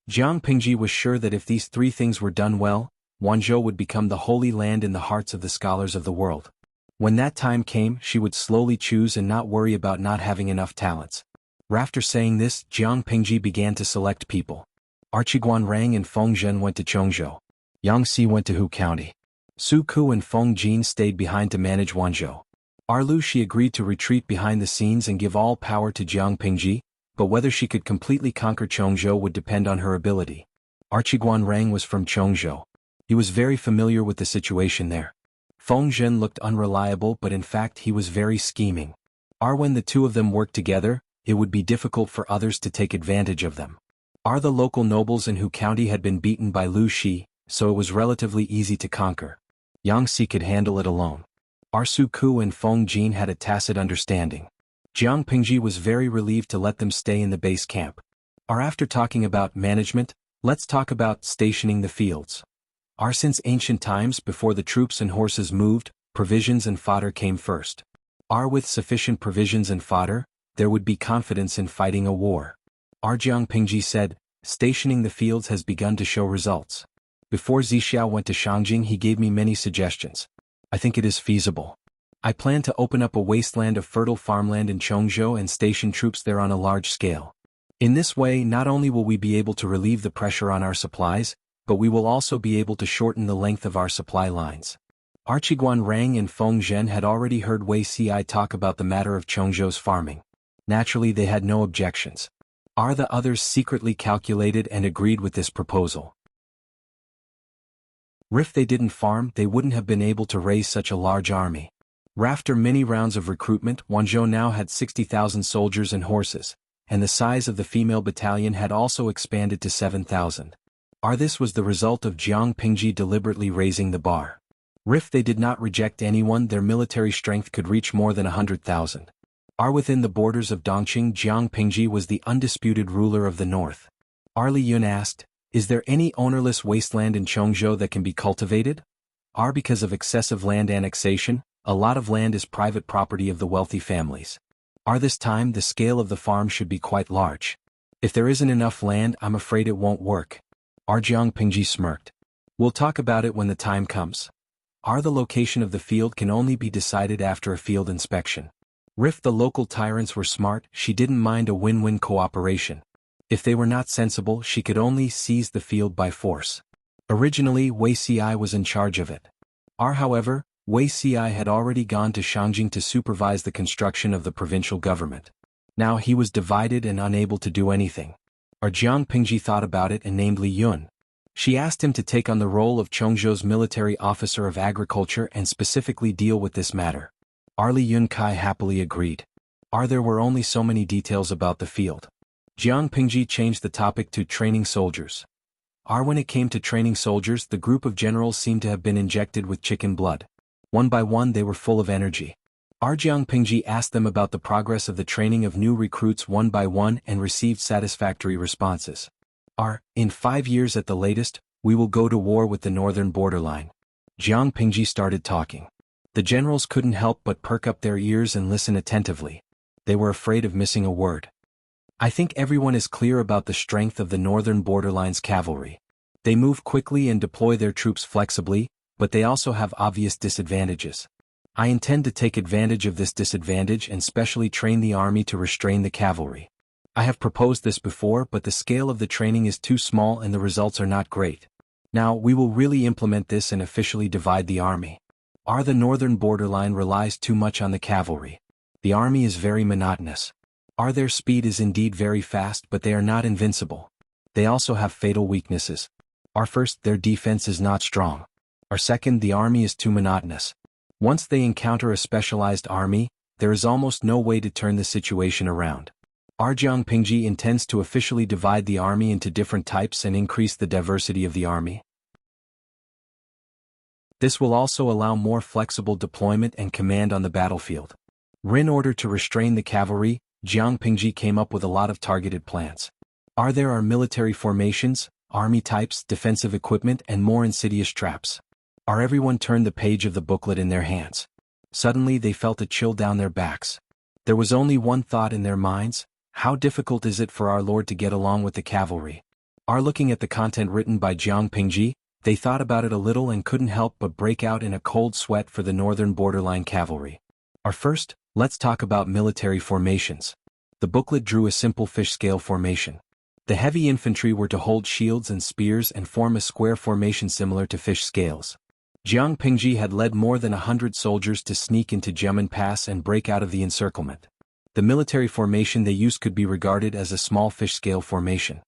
Jiang Pingji was sure that if these three things were done well, Wanzhou would become the holy land in the hearts of the scholars of the world. When that time came, she would slowly choose and not worry about not having enough talents. After saying this, Jiang Pingji began to select people. Archiguan Rang and Feng Zhen went to Chongzhou. Yang Si went to Hu County. Su Ku and Feng Jin stayed behind to manage Wanzhou. Lu Shi agreed to retreat behind the scenes and give all power to Jiang Pingji, but whether she could completely conquer Chongzhou would depend on her ability. Archiguan Rang was from Chongzhou. He was very familiar with the situation there. Feng Zhen looked unreliable, but in fact he was very scheming. When the two of them worked together, it would be difficult for others to take advantage of them. The local nobles in Hu County had been beaten by Lu Shi, so it was relatively easy to conquer. Yang Si could handle it alone. Su Ku and Feng Jin had a tacit understanding. Jiang Pingji was very relieved to let them stay in the base camp. After talking about management, let's talk about stationing the fields. Since ancient times, before the troops and horses moved, provisions and fodder came first. With sufficient provisions and fodder, there would be confidence in fighting a war. Jiang Pingji said, stationing the fields has begun to show results. Before Zixiao went to Shangjing, he gave me many suggestions. I think it is feasible. I plan to open up a wasteland of fertile farmland in Chongzhou and station troops there on a large scale. In this way, not only will we be able to relieve the pressure on our supplies, but we will also be able to shorten the length of our supply lines. Archiguan Rang and Feng Zhen had already heard Wei Ci talk about the matter of Chongzhou's farming. Naturally, they had no objections. The others secretly calculated and agreed with this proposal. If they didn't farm, they wouldn't have been able to raise such a large army. After many rounds of recruitment, Wanzhou now had 60,000 soldiers and horses, and the size of the female battalion had also expanded to 7,000. This was the result of Jiang Pingji deliberately raising the bar. If they did not reject anyone, their military strength could reach more than 100,000. Within the borders of Dongqing, Jiang Pingji was the undisputed ruler of the north. Li Yun asked, is there any ownerless wasteland in Chongzhou that can be cultivated? Because of excessive land annexation, a lot of land is private property of the wealthy families. This time the scale of the farm should be quite large. If there isn't enough land, I'm afraid it won't work. Jiang Pingji smirked. We'll talk about it when the time comes. The location of the field can only be decided after a field inspection. If the local tyrants were smart, she didn't mind a win-win cooperation. If they were not sensible, she could only seize the field by force. Originally, Wei Ci was in charge of it. However, Wei Ci had already gone to Shangjing to supervise the construction of the provincial government. Now he was divided and unable to do anything. Jiang Pingji thought about it and named Li Yun. She asked him to take on the role of Chongzhou's military officer of agriculture and specifically deal with this matter. Li Yun Kai happily agreed. There were only so many details about the field. Jiang Pingji changed the topic to training soldiers. When it came to training soldiers, the group of generals seemed to have been injected with chicken blood. One by one they were full of energy. Jiang Pingji asked them about the progress of the training of new recruits one by one and received satisfactory responses. In 5 years at the latest, we will go to war with the northern borderline. Jiang Pingji started talking. The generals couldn't help but perk up their ears and listen attentively. They were afraid of missing a word. I think everyone is clear about the strength of the northern borderline's cavalry. They move quickly and deploy their troops flexibly, but they also have obvious disadvantages. I intend to take advantage of this disadvantage and specially train the army to restrain the cavalry. I have proposed this before, but the scale of the training is too small and the results are not great. Now we will really implement this and officially divide the army. The northern borderline relies too much on the cavalry. The army is very monotonous. Their speed is indeed very fast, but they are not invincible. They also have fatal weaknesses. First, their defense is not strong. Second, the army is too monotonous. Once they encounter a specialized army, there is almost no way to turn the situation around. Jiang Pingji intends to officially divide the army into different types and increase the diversity of the army. This will also allow more flexible deployment and command on the battlefield. In order to restrain the cavalry, Jiang Pingji came up with a lot of targeted plans. There are military formations, army types, defensive equipment, and more insidious traps. Everyone turned the page of the booklet in their hands. Suddenly they felt a chill down their backs. There was only one thought in their minds: how difficult is it for our Lord to get along with the cavalry? Looking at the content written by Jiang Pingji, they thought about it a little and couldn't help but break out in a cold sweat for the northern borderline cavalry. First, let's talk about military formations. The booklet drew a simple fish scale formation. The heavy infantry were to hold shields and spears and form a square formation similar to fish scales. Jiang Pingji had led more than 100 soldiers to sneak into Jiamen Pass and break out of the encirclement. The military formation they used could be regarded as a small fish scale formation.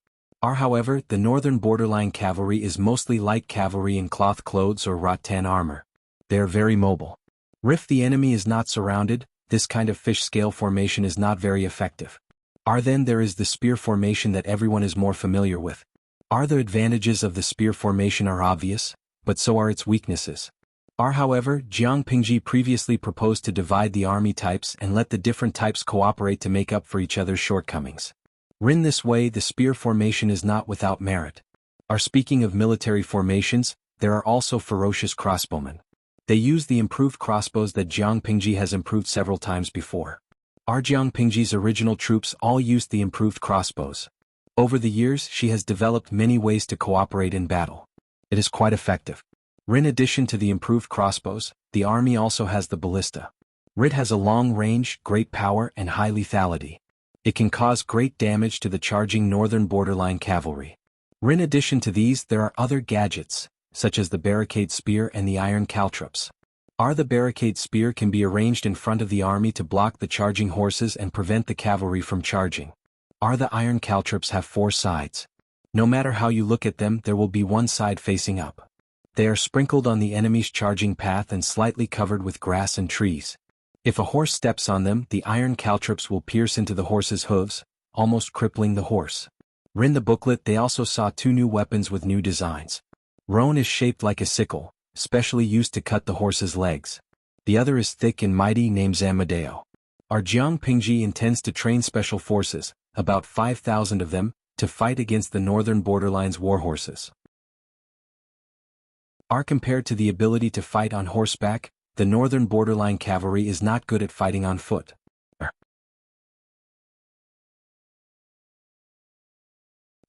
However, the northern borderline cavalry is mostly light cavalry in cloth clothes or rattan armor. They are very mobile. If the enemy is not surrounded, this kind of fish scale formation is not very effective. Then there is the spear formation that everyone is more familiar with. The advantages of the spear formation are obvious, but so are its weaknesses. However, Jiang Pingji previously proposed to divide the army types and let the different types cooperate to make up for each other's shortcomings. In this way, the spear formation is not without merit. Speaking of military formations, there are also ferocious crossbowmen. They use the improved crossbows that Jiang Pingji has improved several times before. Jiang Pingji's original troops all used the improved crossbows. Over the years, she has developed many ways to cooperate in battle. It is quite effective. In addition to the improved crossbows, the army also has the ballista. It has a long range, great power, and high lethality. It can cause great damage to the charging northern borderline cavalry. In addition to these, there are other gadgets, such as the barricade spear and the iron caltrops. The barricade spear can be arranged in front of the army to block the charging horses and prevent the cavalry from charging. The iron caltrops have 4 sides. No matter how you look at them, there will be one side facing up. They are sprinkled on the enemy's charging path and slightly covered with grass and trees. If a horse steps on them, the iron caltrops will pierce into the horse's hooves, almost crippling the horse. In the booklet they also saw 2 new weapons with new designs. One is shaped like a sickle, specially used to cut the horse's legs. The other is thick and mighty, named Zamadeo. Jiang Pingji intends to train special forces, about 5,000 of them, to fight against the northern borderline's warhorses. Compared to the ability to fight on horseback, the northern borderline cavalry is not good at fighting on foot.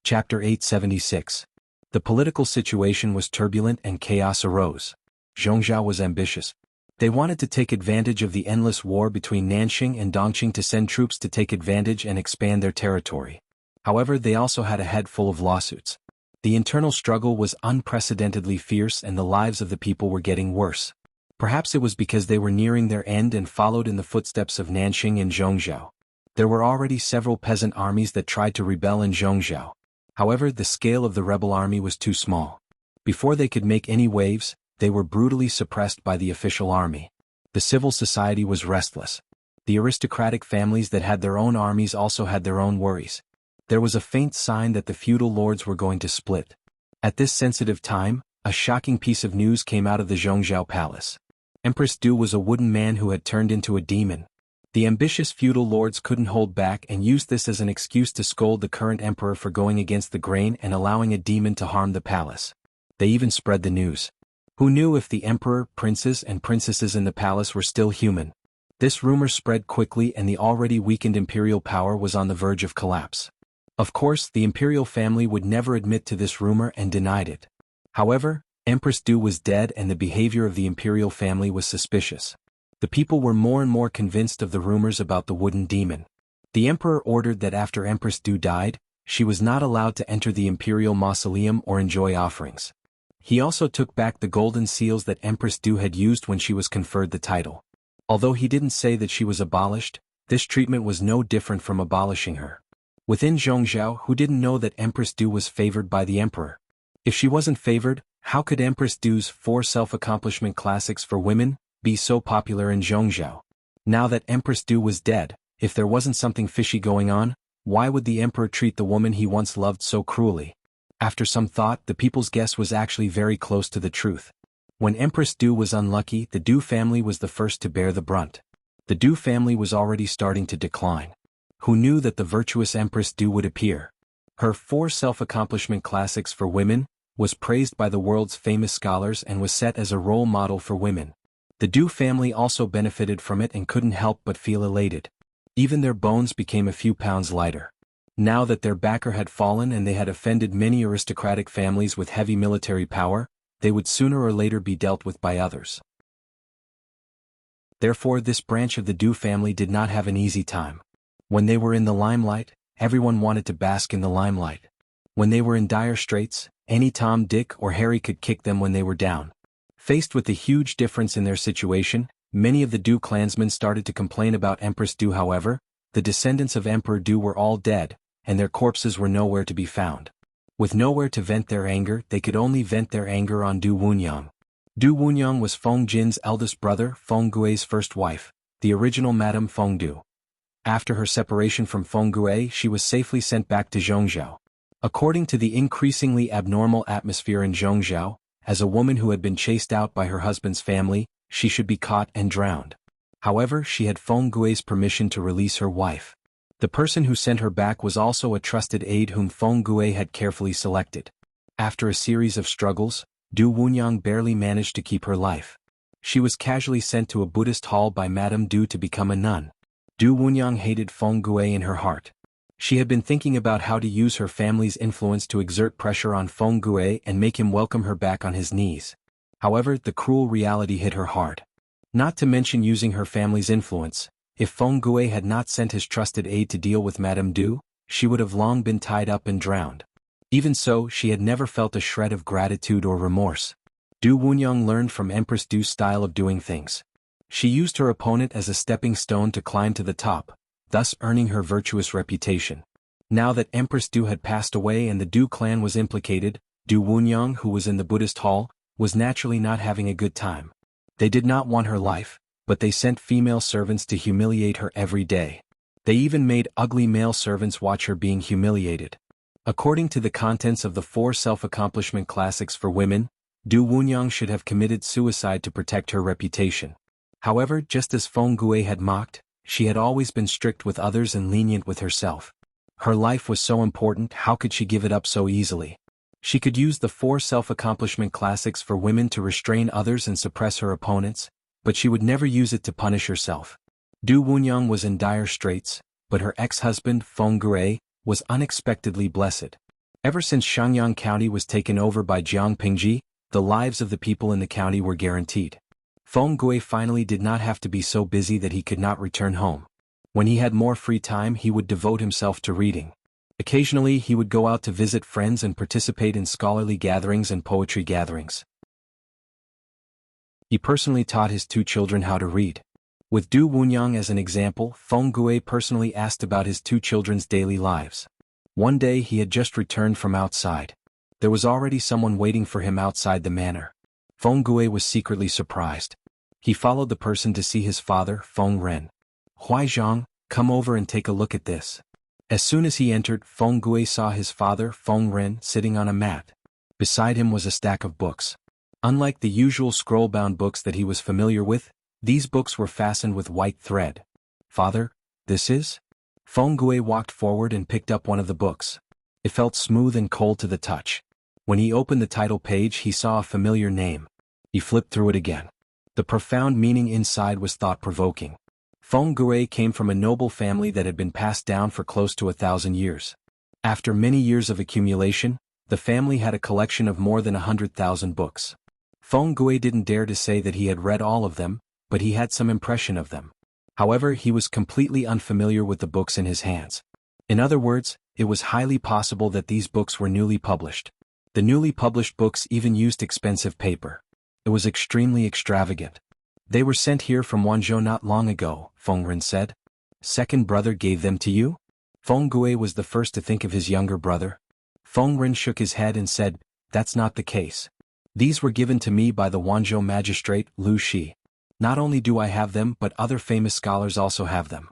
Chapter 876. The political situation was turbulent and chaos arose. Zhongzhou was ambitious. They wanted to take advantage of the endless war between Nanxing and Dongqing to send troops to take advantage and expand their territory. However, they also had a head full of lawsuits. The internal struggle was unprecedentedly fierce and the lives of the people were getting worse. Perhaps it was because they were nearing their end and followed in the footsteps of Nanxing and Zhongzhou. There were already several peasant armies that tried to rebel in Zhongzhou. However, the scale of the rebel army was too small. Before they could make any waves, they were brutally suppressed by the official army. The civil society was restless. The aristocratic families that had their own armies also had their own worries. There was a faint sign that the feudal lords were going to split. At this sensitive time, a shocking piece of news came out of the Zhongzhou palace. Empress Du was a wooden man who had turned into a demon. The ambitious feudal lords couldn't hold back and used this as an excuse to scold the current emperor for going against the grain and allowing a demon to harm the palace. They even spread the news. Who knew if the emperor, princes and princesses in the palace were still human? This rumor spread quickly and the already weakened imperial power was on the verge of collapse. Of course, the imperial family would never admit to this rumor and denied it. However, Empress Du was dead and the behavior of the imperial family was suspicious. The people were more and more convinced of the rumors about the wooden demon. The emperor ordered that after Empress Du died, she was not allowed to enter the imperial mausoleum or enjoy offerings. He also took back the golden seals that Empress Du had used when she was conferred the title. Although he didn't say that she was abolished, this treatment was no different from abolishing her. Within Zhongzhou, who didn't know that Empress Du was favored by the emperor? If she wasn't favored, how could Empress Du's 4 self-accomplishment classics for women be so popular in Zhongzhou? Now that Empress Du was dead, if there wasn't something fishy going on, why would the emperor treat the woman he once loved so cruelly? After some thought, the people's guess was actually very close to the truth. When Empress Du was unlucky, the Du family was the first to bear the brunt. The Du family was already starting to decline. Who knew that the virtuous Empress Du would appear? Her 4 self-accomplishment classics for women was praised by the world's famous scholars and was set as a role model for women. The Du family also benefited from it and couldn't help but feel elated. Even their bones became a few pounds lighter. Now that their backer had fallen and they had offended many aristocratic families with heavy military power, they would sooner or later be dealt with by others. Therefore, this branch of the Du family did not have an easy time. When they were in the limelight, everyone wanted to bask in the limelight. When they were in dire straits, any Tom, Dick, or Harry could kick them when they were down. Faced with the huge difference in their situation, many of the Du clansmen started to complain about Empress Du. However, the descendants of Emperor Du were all dead, and their corpses were nowhere to be found. With nowhere to vent their anger, they could only vent their anger on Du Wunyang. Du Wunyang was Feng Jin's eldest brother, Feng Gui's first wife, the original Madame Feng Du. After her separation from Feng Gui, she was safely sent back to Zhongzhou. According to the increasingly abnormal atmosphere in Zhongzhou, as a woman who had been chased out by her husband's family, she should be caught and drowned. However, she had Feng Gui's permission to release her wife. The person who sent her back was also a trusted aide whom Feng Gui had carefully selected. After a series of struggles, Du Wunyang barely managed to keep her life. She was casually sent to a Buddhist hall by Madame Du to become a nun. Du Wunyang hated Feng Gui in her heart. She had been thinking about how to use her family's influence to exert pressure on Feng Gui and make him welcome her back on his knees. However, the cruel reality hit her hard. Not to mention using her family's influence, if Feng Gui had not sent his trusted aide to deal with Madame Du, she would have long been tied up and drowned. Even so, she had never felt a shred of gratitude or remorse. Du Wunyang learned from Empress Du's style of doing things. She used her opponent as a stepping stone to climb to the top, thus earning her virtuous reputation. Now that Empress Du had passed away and the Du clan was implicated, Du Wunyang, who was in the Buddhist hall, was naturally not having a good time. They did not want her life, but they sent female servants to humiliate her every day. They even made ugly male servants watch her being humiliated. According to the contents of the 4 self-accomplishment classics for women, Du Wunyang should have committed suicide to protect her reputation. However, just as Feng Gui had mocked, she had always been strict with others and lenient with herself. Her life was so important, how could she give it up so easily? She could use the 4 self-accomplishment classics for women to restrain others and suppress her opponents, but she would never use it to punish herself. Du Wunyang was in dire straits, but her ex-husband, Feng Gui, was unexpectedly blessed. Ever since Shangyang County was taken over by Jiang Pingji, the lives of the people in the county were guaranteed. Feng Gui finally did not have to be so busy that he could not return home. When he had more free time, he would devote himself to reading. Occasionally, he would go out to visit friends and participate in scholarly gatherings and poetry gatherings. He personally taught his 2 children how to read. With Du Wunyang as an example, Feng Gui personally asked about his 2 children's daily lives. One day he had just returned from outside. There was already someone waiting for him outside the manor. Feng Gui was secretly surprised. He followed the person to see his father, Feng Ren. "Huaizhang, come over and take a look at this." As soon as he entered, Feng Gui saw his father, Feng Ren, sitting on a mat. Beside him was a stack of books. Unlike the usual scroll-bound books that he was familiar with, these books were fastened with white thread. "Father, this is?" Feng Gui walked forward and picked up one of the books. It felt smooth and cold to the touch. When he opened the title page, he saw a familiar name. He flipped through it again. The profound meaning inside was thought-provoking. Feng Gui came from a noble family that had been passed down for close to 1,000 years. After many years of accumulation, the family had a collection of more than 100,000 books. Feng Gui didn't dare to say that he had read all of them, but he had some impression of them. However, he was completely unfamiliar with the books in his hands. In other words, it was highly possible that these books were newly published. The newly published books even used expensive paper. It was extremely extravagant. "They were sent here from Wanzhou not long ago," Feng Ren said. "Second brother gave them to you?" Feng Gui was the first to think of his younger brother. Feng Ren shook his head and said, "That's not the case. These were given to me by the Wanzhou magistrate, Lu Shi. Not only do I have them, but other famous scholars also have them."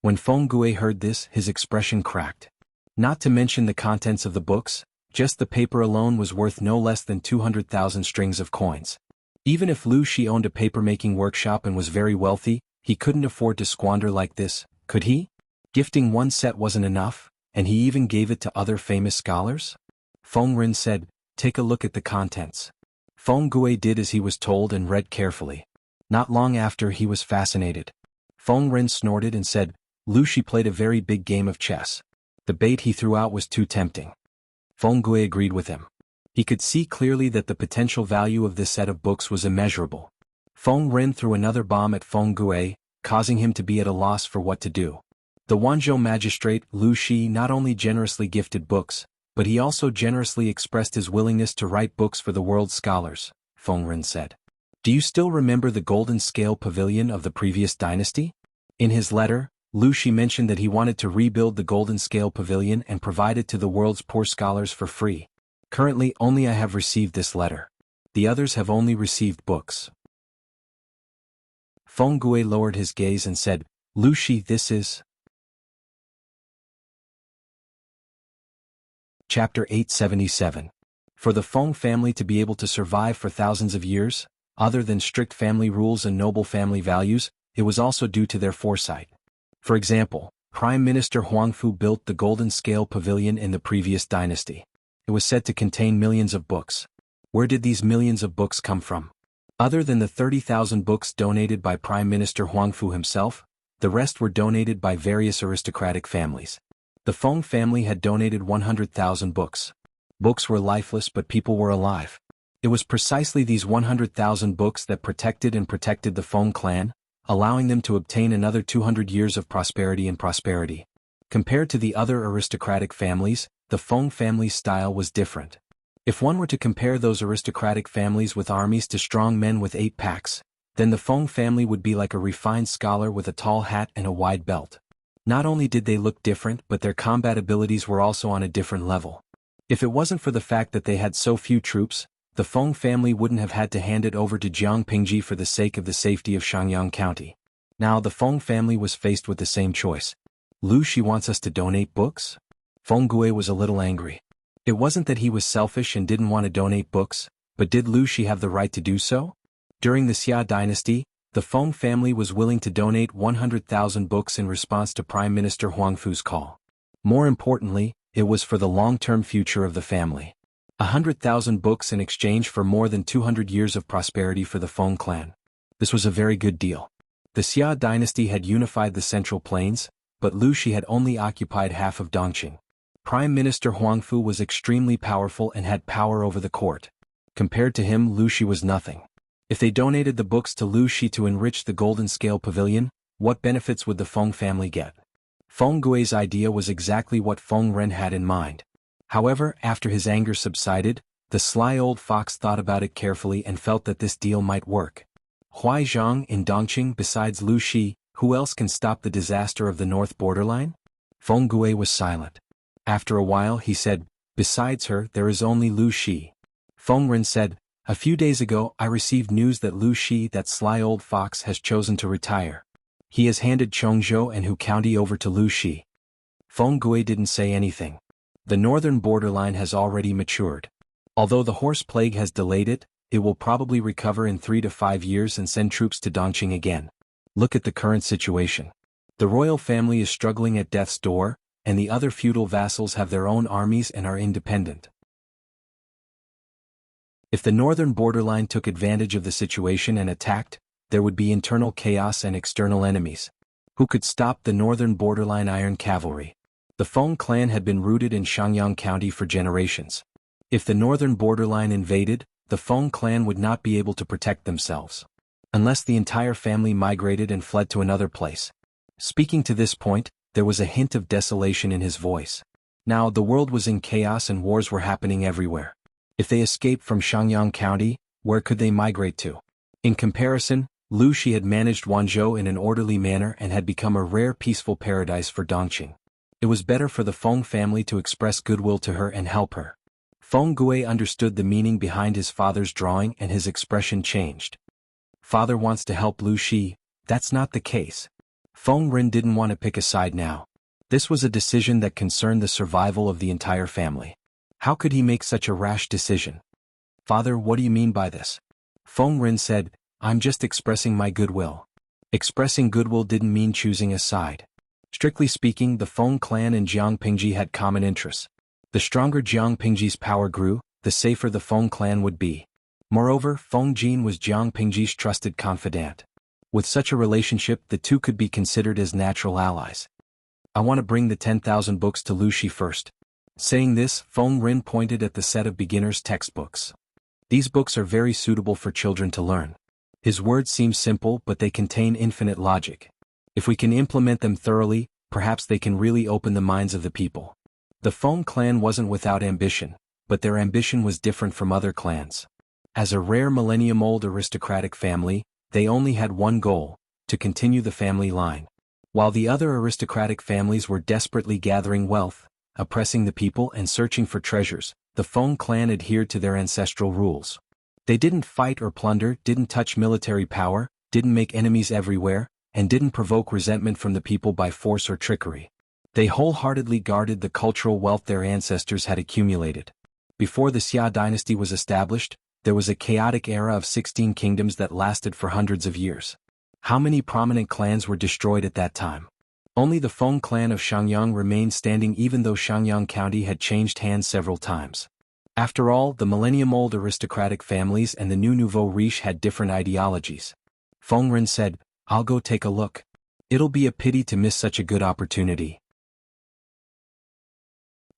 When Feng Gui heard this, his expression cracked. Not to mention the contents of the books, just the paper alone was worth no less than 200,000 strings of coins. Even if Lu Shi owned a paper-making workshop and was very wealthy, he couldn't afford to squander like this, could he? Gifting one set wasn't enough, and he even gave it to other famous scholars? Feng Ren said, "Take a look at the contents." Feng Gui did as he was told and read carefully. Not long after, he was fascinated. Feng Ren snorted and said, Lu Shi played a very big game of chess. The bait he threw out was too tempting. Feng Gui agreed with him. He could see clearly that the potential value of this set of books was immeasurable. Feng Ren threw another bomb at Feng Gui, causing him to be at a loss for what to do. The Wanzhou magistrate, Lu Shi, not only generously gifted books, but he also generously expressed his willingness to write books for the world's scholars, Feng Ren said. Do you still remember the golden scale pavilion of the previous dynasty? In his letter, Lu Shi mentioned that he wanted to rebuild the golden scale pavilion and provide it to the world's poor scholars for free. Currently, only I have received this letter. The others have only received books. Feng Gui lowered his gaze and said, Lu Shi, this is... Chapter 877. For the Feng family to be able to survive for thousands of years, other than strict family rules and noble family values, it was also due to their foresight. For example, Prime Minister Huangfu built the Golden Scale Pavilion in the previous dynasty. It was said to contain millions of books. Where did these millions of books come from? Other than the 30,000 books donated by Prime Minister Huangfu himself, the rest were donated by various aristocratic families. The Feng family had donated 100,000 books. Books were lifeless, but people were alive. It was precisely these 100,000 books that protected the Feng clan, allowing them to obtain another 200 years of prosperity and prosperity. Compared to the other aristocratic families, the Feng family's style was different. If one were to compare those aristocratic families with armies to strong men with 8 packs, then the Feng family would be like a refined scholar with a tall hat and a wide belt. Not only did they look different, but their combat abilities were also on a different level. If it wasn't for the fact that they had so few troops, the Feng family wouldn't have had to hand it over to Jiang Pingji for the sake of the safety of Shangyang County. Now the Feng family was faced with the same choice. Lu Shi wants us to donate books? Feng Gui was a little angry. It wasn't that he was selfish and didn't want to donate books, but did Lu Shi have the right to do so? During the Xia dynasty, the Feng family was willing to donate 100,000 books in response to Prime Minister Huangfu's call. More importantly, it was for the long-term future of the family. 100,000 books in exchange for more than 200 years of prosperity for the Feng clan. This was a very good deal. The Xia dynasty had unified the Central Plains, but Lu Shi had only occupied half of Dongqing. Prime Minister Huangfu was extremely powerful and had power over the court. Compared to him, Lu Shi was nothing. If they donated the books to Lu Shi to enrich the Golden Scale Pavilion, what benefits would the Feng family get? Feng Gui's idea was exactly what Feng Ren had in mind. However, after his anger subsided, the sly old fox thought about it carefully and felt that this deal might work. Huai Zhang in Dongqing, besides Lu Shi, who else can stop the disaster of the north borderline? Feng Gui was silent. After a while he said, besides her, there is only Lu Shi. Feng Ren said, a few days ago I received news that Lu Shi, that sly old fox, has chosen to retire. He has handed Chongzhou and Hu County over to Lu Shi. Feng Gui didn't say anything. The northern borderline has already matured. Although the horse plague has delayed it, it will probably recover in 3 to 5 years and send troops to Dongqing again. Look at the current situation. The royal family is struggling at death's door, and the other feudal vassals have their own armies and are independent. If the northern borderline took advantage of the situation and attacked, there would be internal chaos and external enemies. Who could stop the northern borderline iron cavalry? The Feng clan had been rooted in Shangyang County for generations. If the northern borderline invaded, the Feng clan would not be able to protect themselves. Unless the entire family migrated and fled to another place. Speaking to this point, there was a hint of desolation in his voice. Now the world was in chaos and wars were happening everywhere. If they escaped from Shangyang County, where could they migrate to? In comparison, Lu Shi had managed Wanzhou in an orderly manner and had become a rare peaceful paradise for Dongqing. It was better for the Feng family to express goodwill to her and help her. Feng Gui understood the meaning behind his father's drawing and his expression changed. Father wants to help Lu Shi, that's not the case. Feng Ren didn't want to pick a side now. This was a decision that concerned the survival of the entire family. How could he make such a rash decision? Father, what do you mean by this? Feng Ren said, I'm just expressing my goodwill. Expressing goodwill didn't mean choosing a side. Strictly speaking, the Feng clan and Jiang Pingji had common interests. The stronger Jiang Pingji's power grew, the safer the Feng clan would be. Moreover, Feng Jin was Jiang Pingji's trusted confidant. With such a relationship, the two could be considered as natural allies. I want to bring the 10,000 books to Luxi first. Saying this, Feng Rin pointed at the set of beginner's textbooks. These books are very suitable for children to learn. His words seem simple, but they contain infinite logic. If we can implement them thoroughly, perhaps they can really open the minds of the people. The Feng clan wasn't without ambition, but their ambition was different from other clans. As a rare millennium-old aristocratic family, they only had one goal: to continue the family line. While the other aristocratic families were desperately gathering wealth, oppressing the people and searching for treasures, the Feng clan adhered to their ancestral rules. They didn't fight or plunder, didn't touch military power, didn't make enemies everywhere, and didn't provoke resentment from the people by force or trickery. They wholeheartedly guarded the cultural wealth their ancestors had accumulated. Before the Xia dynasty was established, there was a chaotic era of 16 kingdoms that lasted for hundreds of years. How many prominent clans were destroyed at that time? Only the Feng clan of Shangyang remained standing, even though Shangyang County had changed hands several times. After all, the millennium-old aristocratic families and the new nouveau riche had different ideologies. Feng Rin said, "I'll go take a look. It'll be a pity to miss such a good opportunity."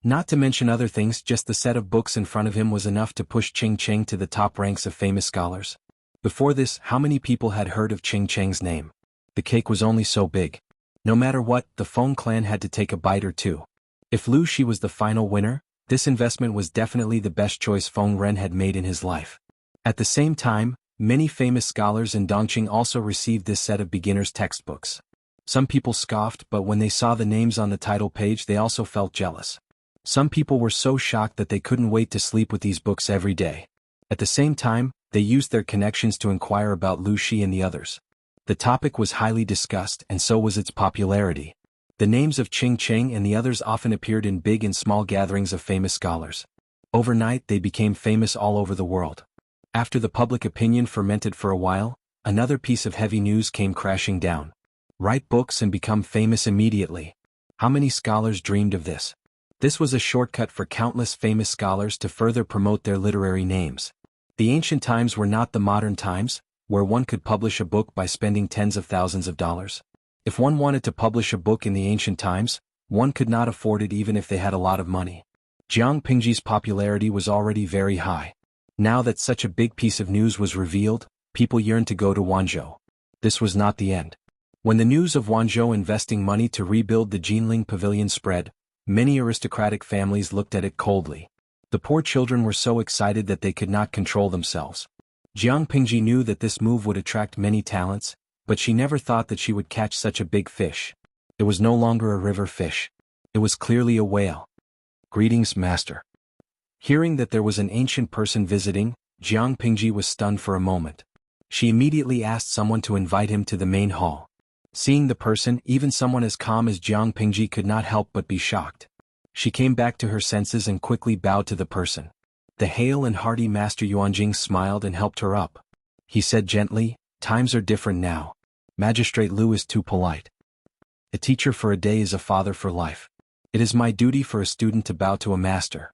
Not to mention other things, just the set of books in front of him was enough to push Qing Cheng to the top ranks of famous scholars. Before this, how many people had heard of Qing Cheng's name? The cake was only so big. No matter what, the Feng clan had to take a bite or two. If Lu Shi was the final winner, this investment was definitely the best choice Feng Ren had made in his life. At the same time, many famous scholars in Dongqing also received this set of beginner's textbooks. Some people scoffed, but when they saw the names on the title page, they also felt jealous. Some people were so shocked that they couldn't wait to sleep with these books every day. At the same time, they used their connections to inquire about Lu Shi and the others. The topic was highly discussed, and so was its popularity. The names of Qing Cheng and the others often appeared in big and small gatherings of famous scholars. Overnight, they became famous all over the world. After the public opinion fermented for a while, another piece of heavy news came crashing down. Write books and become famous immediately. How many scholars dreamed of this? This was a shortcut for countless famous scholars to further promote their literary names. The ancient times were not the modern times, where one could publish a book by spending tens of thousands of dollars. If one wanted to publish a book in the ancient times, one could not afford it even if they had a lot of money. Jiang Pingji's popularity was already very high. Now that such a big piece of news was revealed, people yearned to go to Wanzhou. This was not the end. When the news of Wanzhou investing money to rebuild the Jinling Pavilion spread, many aristocratic families looked at it coldly. The poor children were so excited that they could not control themselves. Jiang Pingji knew that this move would attract many talents, but she never thought that she would catch such a big fish. It was no longer a river fish. It was clearly a whale. "Greetings, master." Hearing that there was an ancient person visiting, Jiang Pingji was stunned for a moment. She immediately asked someone to invite him to the main hall. Seeing the person, even someone as calm as Jiang Pingji could not help but be shocked. She came back to her senses and quickly bowed to the person. The hale and hearty Master Yuanjing smiled and helped her up. He said gently, "Times are different now. Magistrate Lu is too polite. A teacher for a day is a father for life. It is my duty for a student to bow to a master."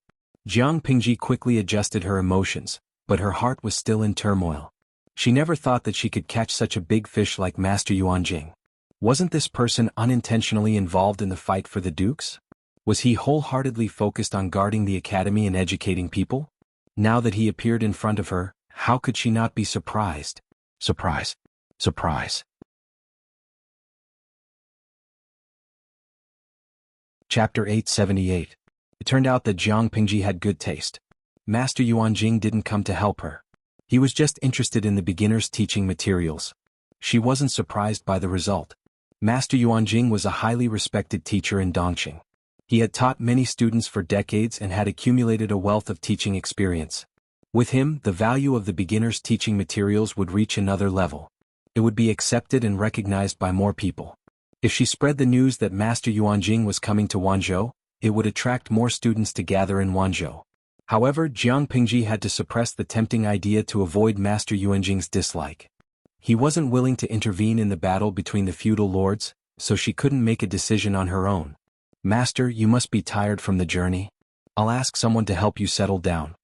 Jiang Pingji quickly adjusted her emotions, but her heart was still in turmoil. She never thought that she could catch such a big fish like Master Yuanjing. Wasn't this person unintentionally involved in the fight for the dukes? Was he wholeheartedly focused on guarding the academy and educating people? Now that he appeared in front of her, how could she not be surprised? Surprise. Surprise. Chapter 878. It turned out that Jiang Pingji had good taste. Master Yuanjing didn't come to help her. He was just interested in the beginner's teaching materials. She wasn't surprised by the result. Master Yuanjing was a highly respected teacher in Dongqing. He had taught many students for decades and had accumulated a wealth of teaching experience. With him, the value of the beginner's teaching materials would reach another level. It would be accepted and recognized by more people. If she spread the news that Master Yuanjing was coming to Wanzhou, it would attract more students to gather in Wanzhou. However, Jiang Pingji had to suppress the tempting idea to avoid Master Yuanjing's dislike. He wasn't willing to intervene in the battle between the feudal lords, so she couldn't make a decision on her own. "Master, you must be tired from the journey. I'll ask someone to help you settle down."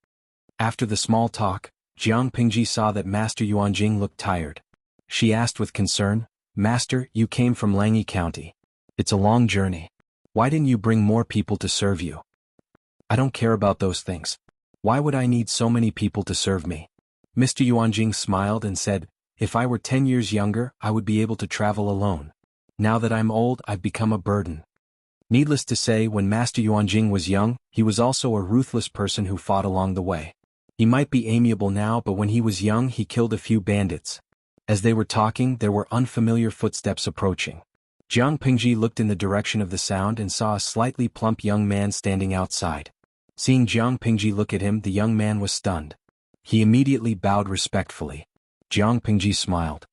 After the small talk, Jiang Pingji saw that Master Yuanjing looked tired. She asked with concern, "Master, you came from Langyi County. It's a long journey. Why didn't you bring more people to serve you?" "I don't care about those things. Why would I need so many people to serve me?" Mr. Yuanjing smiled and said, "If I were 10 years younger, I would be able to travel alone. Now that I'm old, I've become a burden." Needless to say, when Master Yuanjing was young, he was also a ruthless person who fought along the way. He might be amiable now, but when he was young, he killed a few bandits. As they were talking, there were unfamiliar footsteps approaching. Jiang Pingji looked in the direction of the sound and saw a slightly plump young man standing outside. Seeing Jiang Pingji look at him, the young man was stunned. He immediately bowed respectfully. Jiang Pingji smiled.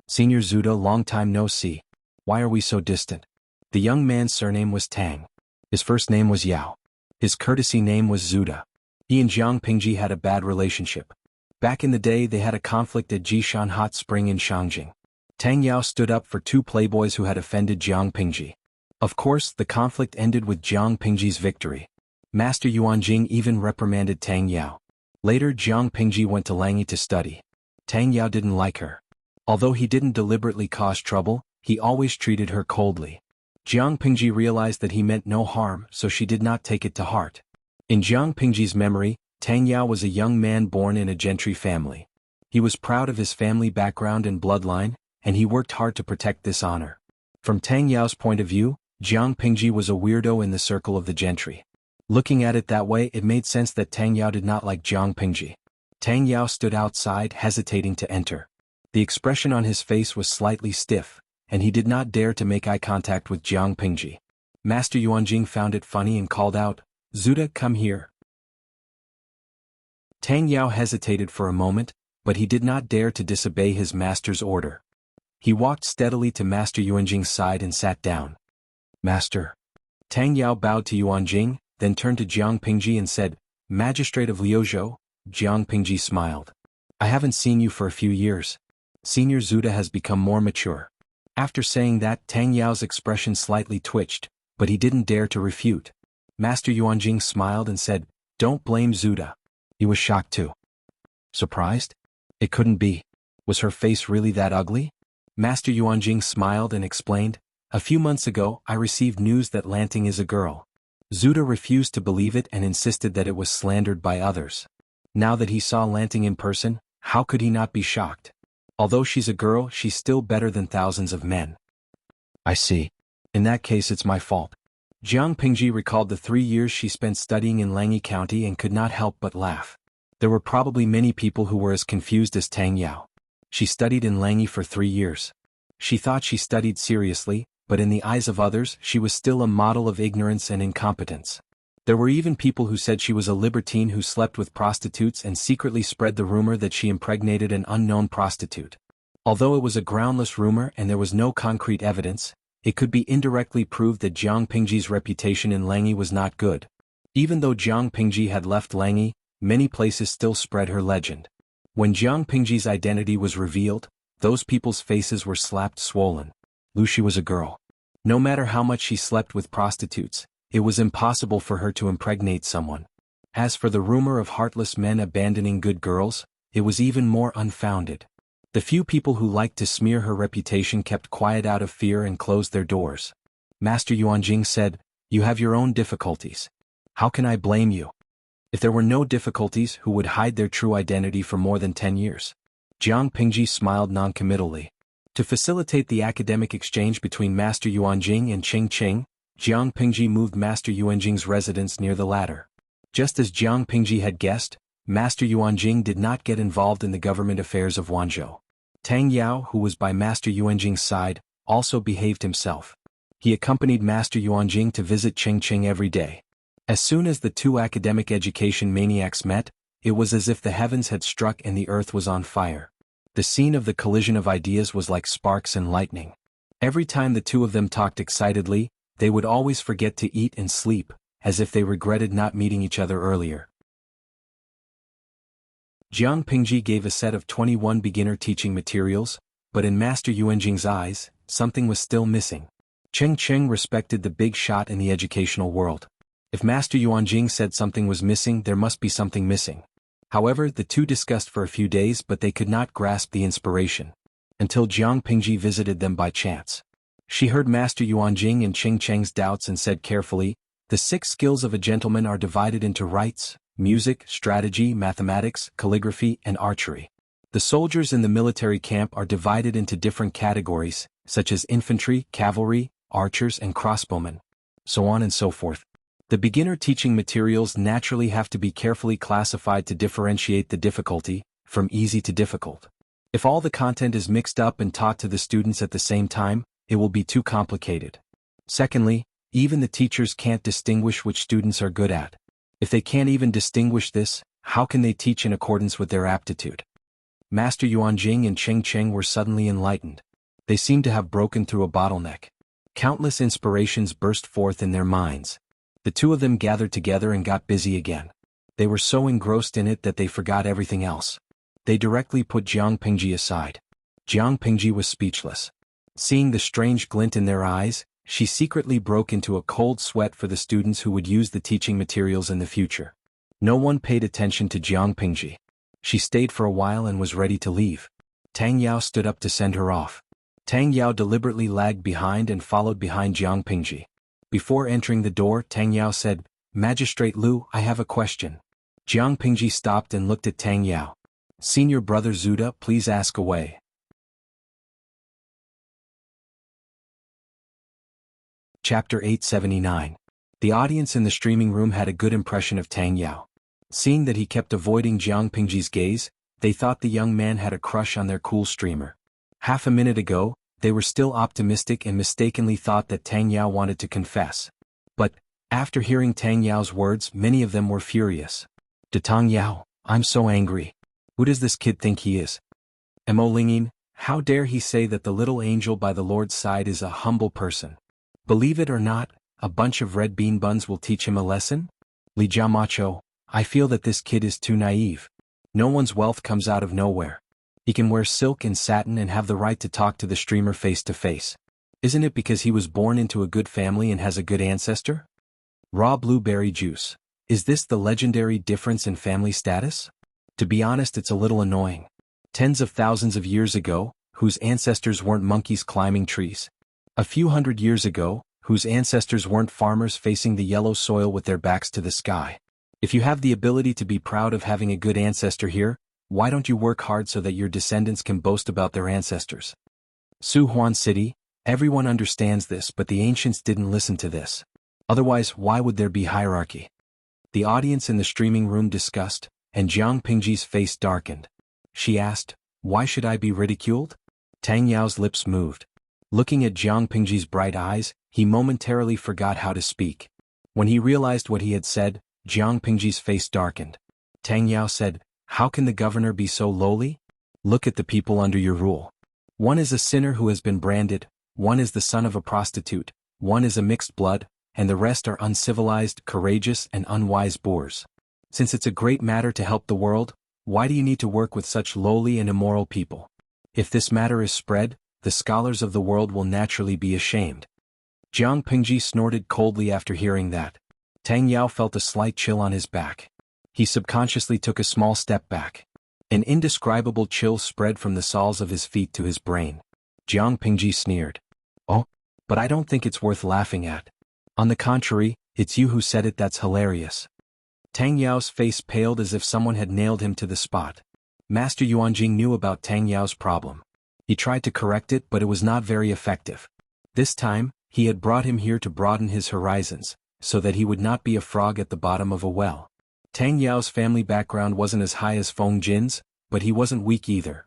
"Senior Zuda, long time no see. Why are we so distant?" The young man's surname was Tang. His first name was Yao. His courtesy name was Zuda. He and Jiang Pingji had a bad relationship. Back in the day, they had a conflict at Jishan Hot Spring in Shangjing. Tang Yao stood up for two playboys who had offended Jiang Pingji. Of course, the conflict ended with Jiang Pingji's victory. Master Yuanjing even reprimanded Tang Yao. Later, Jiang Pingji went to Langyi to study. Tang Yao didn't like her. Although he didn't deliberately cause trouble, he always treated her coldly. Jiang Pingji realized that he meant no harm, so she did not take it to heart. In Jiang Pingji's memory, Tang Yao was a young man born in a gentry family. He was proud of his family background and bloodline, and he worked hard to protect this honor. From Tang Yao's point of view, Jiang Pingji was a weirdo in the circle of the gentry. Looking at it that way, it made sense that Tang Yao did not like Jiang Pingji. Tang Yao stood outside, hesitating to enter. The expression on his face was slightly stiff, and he did not dare to make eye contact with Jiang Pingji. Master Yuanjing found it funny and called out, "Zuda, come here." Tang Yao hesitated for a moment, but he did not dare to disobey his master's order. He walked steadily to Master Yuanjing's side and sat down. "Master." Tang Yao bowed to Yuanjing, then turned to Jiang Pingji and said, "Magistrate of Liuzhou." Jiang Pingji smiled. "I haven't seen you for a few years. Senior Zuda has become more mature." After saying that, Tang Yao's expression slightly twitched, but he didn't dare to refute. Master Yuanjing smiled and said, "Don't blame Zuda." He was shocked too. Surprised? It couldn't be. Was her face really that ugly? Master Yuanjing smiled and explained, "A few months ago, I received news that Lanting is a girl." Zuda refused to believe it and insisted that it was slandered by others. Now that he saw Lanting in person, how could he not be shocked? Although she's a girl, she's still better than thousands of men. "I see. In that case, it's my fault." Jiang Pingji recalled the 3 years she spent studying in Langyi County and could not help but laugh. There were probably many people who were as confused as Tang Yao. She studied in Langyi for 3 years. She thought she studied seriously, but in the eyes of others, she was still a model of ignorance and incompetence. There were even people who said she was a libertine who slept with prostitutes and secretly spread the rumor that she impregnated an unknown prostitute. Although it was a groundless rumor and there was no concrete evidence, it could be indirectly proved that Jiang Pingji's reputation in Langyi was not good. Even though Jiang Pingji had left Langyi, many places still spread her legend. When Jiang Pingji's identity was revealed, those people's faces were slapped swollen. Lucy was a girl. No matter how much she slept with prostitutes, it was impossible for her to impregnate someone. As for the rumor of heartless men abandoning good girls, it was even more unfounded. The few people who liked to smear her reputation kept quiet out of fear and closed their doors. Master Yuanjing said, "You have your own difficulties. How can I blame you? If there were no difficulties, who would hide their true identity for more than 10 years? Jiang Pingji smiled noncommittally. To facilitate the academic exchange between Master Yuanjing and Qing Qing, Jiang Pingji moved Master Yuanjing's residence near the latter. Just as Jiang Pingji had guessed, Master Yuanjing did not get involved in the government affairs of Wanzhou. Tang Yao, who was by Master Yuanjing's side, also behaved himself. He accompanied Master Yuanjing to visit Qing Qing every day. As soon as the two academic education maniacs met, it was as if the heavens had struck and the earth was on fire. The scene of the collision of ideas was like sparks and lightning. Every time the two of them talked excitedly, they would always forget to eat and sleep, as if they regretted not meeting each other earlier. Jiang Pingji gave a set of 21 beginner teaching materials, but in Master Yuanjing's eyes, something was still missing. Qing Qing respected the big shot in the educational world. If Master Yuanjing said something was missing, there must be something missing. However, the two discussed for a few days, but they could not grasp the inspiration. Until Jiang Pingji visited them by chance. She heard Master Yuanjing and Qing Cheng's doubts and said carefully, "The 6 skills of a gentleman are divided into rites, music, strategy, mathematics, calligraphy, and archery. The soldiers in the military camp are divided into different categories, such as infantry, cavalry, archers, and crossbowmen, so on and so forth. The beginner teaching materials naturally have to be carefully classified to differentiate the difficulty from easy to difficult. If all the content is mixed up and taught to the students at the same time, it will be too complicated. Secondly, even the teachers can't distinguish which students are good at. If they can't even distinguish this, how can they teach in accordance with their aptitude?" Master Yuanjing and Qing Cheng were suddenly enlightened. They seemed to have broken through a bottleneck. Countless inspirations burst forth in their minds. The two of them gathered together and got busy again. They were so engrossed in it that they forgot everything else. They directly put Jiang Pingji aside. Jiang Pingji was speechless. Seeing the strange glint in their eyes, she secretly broke into a cold sweat for the students who would use the teaching materials in the future. No one paid attention to Jiang Pingji. She stayed for a while and was ready to leave. Tang Yao stood up to send her off. Tang Yao deliberately lagged behind and followed behind Jiang Pingji. Before entering the door, Tang Yao said, "Magistrate Lu, I have a question." Jiang Pingji stopped and looked at Tang Yao. "Senior brother Zuda, please ask away." Chapter 879. The audience in the streaming room had a good impression of Tang Yao. Seeing that he kept avoiding Jiang Pingji's gaze, they thought the young man had a crush on their cool streamer. Half a minute ago, they were still optimistic and mistakenly thought that Tang Yao wanted to confess. But, after hearing Tang Yao's words, many of them were furious. "Tang Yao, I'm so angry. Who does this kid think he is? Mo Lingyin, how dare he say that the little angel by the Lord's side is a humble person? Believe it or not, a bunch of red bean buns will teach him a lesson? Li Jiamacho, I feel that this kid is too naive. No one's wealth comes out of nowhere. He can wear silk and satin and have the right to talk to the streamer face to face. Isn't it because he was born into a good family and has a good ancestor? Raw blueberry juice. Is this the legendary difference in family status? To be honest, it's a little annoying. Tens of thousands of years ago, whose ancestors weren't monkeys climbing trees? A few hundred years ago, whose ancestors weren't farmers facing the yellow soil with their backs to the sky? If you have the ability to be proud of having a good ancestor here, why don't you work hard so that your descendants can boast about their ancestors? Su Huan City, everyone understands this, but the ancients didn't listen to this. Otherwise, why would there be hierarchy? The audience in the streaming room discussed, and Jiang Pingji's face darkened. She asked, "Why should I be ridiculed?" Tang Yao's lips moved. Looking at Jiang Pingji's bright eyes, he momentarily forgot how to speak. When he realized what he had said, Jiang Pingji's face darkened. Tang Yao said, "How can the governor be so lowly? Look at the people under your rule. One is a sinner who has been branded, one is the son of a prostitute, one is a mixed blood, and the rest are uncivilized, courageous, and unwise boors. Since it's a great matter to help the world, why do you need to work with such lowly and immoral people? If this matter is spread, the scholars of the world will naturally be ashamed." Jiang Pingji snorted coldly after hearing that. Tang Yao felt a slight chill on his back. He subconsciously took a small step back. An indescribable chill spread from the soles of his feet to his brain. Jiang Pingji sneered. "Oh, but I don't think it's worth laughing at. On the contrary, it's you who said it that's hilarious." Tang Yao's face paled as if someone had nailed him to the spot. Master Yuanjing knew about Tang Yao's problem. He tried to correct it, but it was not very effective. This time, he had brought him here to broaden his horizons, so that he would not be a frog at the bottom of a well. Tang Yao's family background wasn't as high as Feng Jin's, but he wasn't weak either.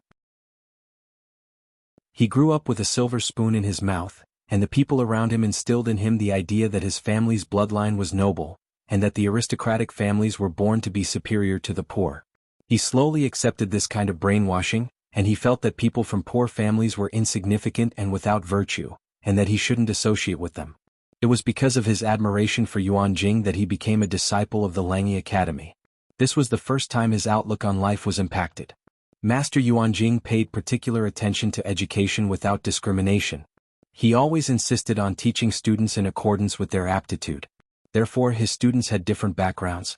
He grew up with a silver spoon in his mouth, and the people around him instilled in him the idea that his family's bloodline was noble, and that the aristocratic families were born to be superior to the poor. He slowly accepted this kind of brainwashing, and he felt that people from poor families were insignificant and without virtue, and that he shouldn't associate with them. It was because of his admiration for Yuanjing that he became a disciple of the Langyi Academy. This was the first time his outlook on life was impacted. Master Yuanjing paid particular attention to education without discrimination. He always insisted on teaching students in accordance with their aptitude. Therefore, his students had different backgrounds.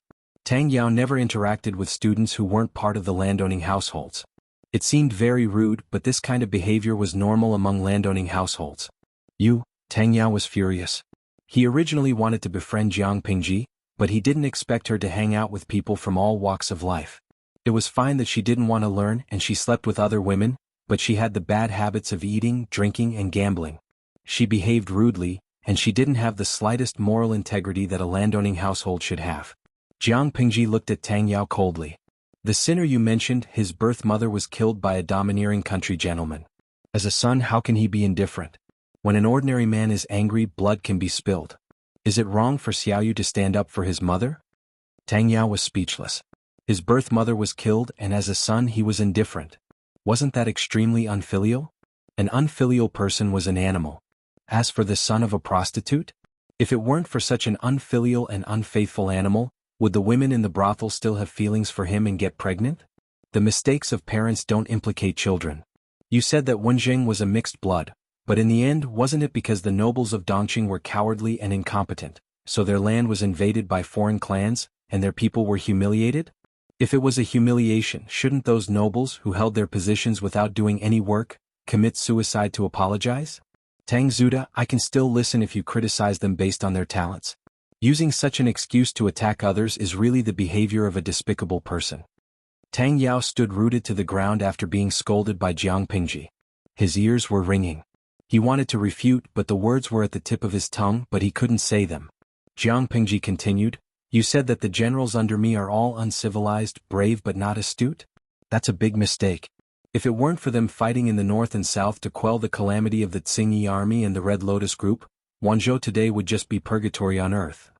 Tang Yao never interacted with students who weren't part of the landowning households. It seemed very rude, but this kind of behavior was normal among landowning households. Tang Yao was furious. He originally wanted to befriend Jiang Pingji, but he didn't expect her to hang out with people from all walks of life. It was fine that she didn't want to learn and she slept with other women, but she had the bad habits of eating, drinking, and gambling. She behaved rudely, and she didn't have the slightest moral integrity that a landowning household should have. Jiang Pingji looked at Tang Yao coldly. The sinner you mentioned, his birth mother was killed by a domineering country gentleman. As a son, how can he be indifferent? When an ordinary man is angry, blood can be spilled. Is it wrong for Xiaoyu to stand up for his mother? Tang Yao was speechless. His birth mother was killed, and as a son he was indifferent. Wasn't that extremely unfilial? An unfilial person was an animal. As for the son of a prostitute? If it weren't for such an unfilial and unfaithful animal, would the women in the brothel still have feelings for him and get pregnant? The mistakes of parents don't implicate children. You said that Wenjing was a mixed blood, but in the end wasn't it because the nobles of Dongqing were cowardly and incompetent, so their land was invaded by foreign clans, and their people were humiliated? If it was a humiliation, shouldn't those nobles who held their positions without doing any work commit suicide to apologize? Tang Zuda, I can still listen if you criticize them based on their talents. Using such an excuse to attack others is really the behavior of a despicable person. Tang Yao stood rooted to the ground after being scolded by Jiang Pingji. His ears were ringing. He wanted to refute, but the words were at the tip of his tongue, but he couldn't say them. Jiang Pingji continued, You said that the generals under me are all uncivilized, brave but not astute? That's a big mistake. If it weren't for them fighting in the north and south to quell the calamity of the Tsingyi army and the Red Lotus group, Wanzhou today would just be purgatory on earth.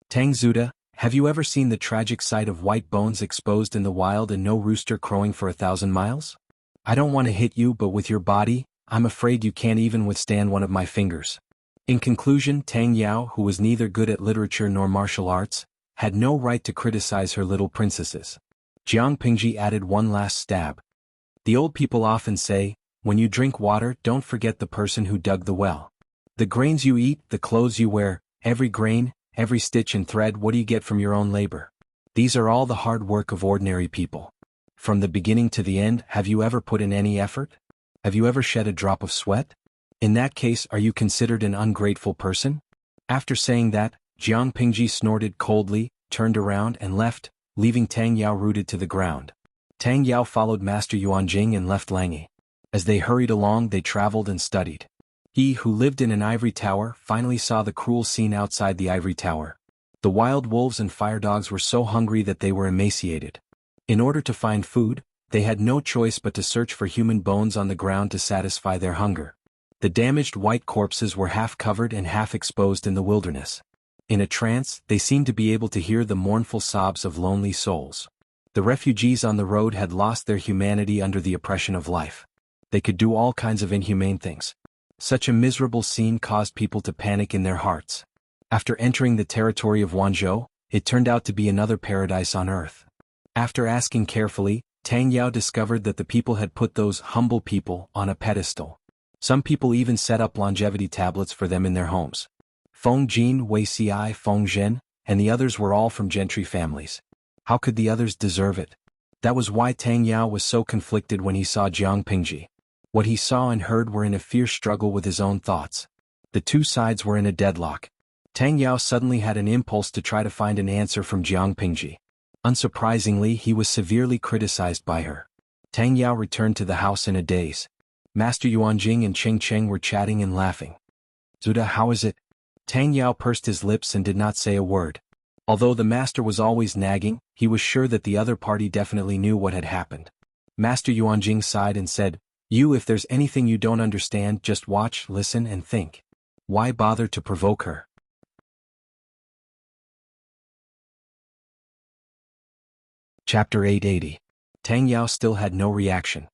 Tang Zuda, have you ever seen the tragic sight of white bones exposed in the wild and no rooster crowing for 1,000 miles? I don't want to hit you, but with your body, I'm afraid you can't even withstand one of my fingers. In conclusion, Tang Yao, who was neither good at literature nor martial arts, had no right to criticize her little princesses. Jiang Pingji added one last stab. The old people often say, when you drink water, don't forget the person who dug the well. The grains you eat, the clothes you wear, every grain, every stitch and thread, what do you get from your own labor? These are all the hard work of ordinary people. From the beginning to the end, have you ever put in any effort? Have you ever shed a drop of sweat? In that case, are you considered an ungrateful person? After saying that, Jiang Pingji snorted coldly, turned around and left, leaving Tang Yao rooted to the ground. Tang Yao followed Master Yuanjing and left Langi. As they hurried along, they traveled and studied. He who lived in an ivory tower finally saw the cruel scene outside the ivory tower. The wild wolves and fire dogs were so hungry that they were emaciated. In order to find food, they had no choice but to search for human bones on the ground to satisfy their hunger. The damaged white corpses were half covered and half exposed in the wilderness. In a trance, they seemed to be able to hear the mournful sobs of lonely souls. The refugees on the road had lost their humanity under the oppression of life. They could do all kinds of inhumane things. Such a miserable scene caused people to panic in their hearts. After entering the territory of Wanzhou, it turned out to be another paradise on earth. After asking carefully, Tang Yao discovered that the people had put those humble people on a pedestal. Some people even set up longevity tablets for them in their homes. Feng Jin, Wei Xiai, Feng Zhen, and the others were all from gentry families. How could the others deserve it? That was why Tang Yao was so conflicted when he saw Jiang Pingji. What he saw and heard were in a fierce struggle with his own thoughts. The two sides were in a deadlock. Tang Yao suddenly had an impulse to try to find an answer from Jiang Pingji. Unsurprisingly, he was severely criticized by her. Tang Yao returned to the house in a daze. Master Yuanjing and Cheng Cheng were chatting and laughing. Zuda, how is it? Tang Yao pursed his lips and did not say a word. Although the master was always nagging, he was sure that the other party definitely knew what had happened. Master Yuanjing sighed and said, if there's anything you don't understand, just watch, listen and think. Why bother to provoke her? Chapter 880. Tang Yao still had no reaction.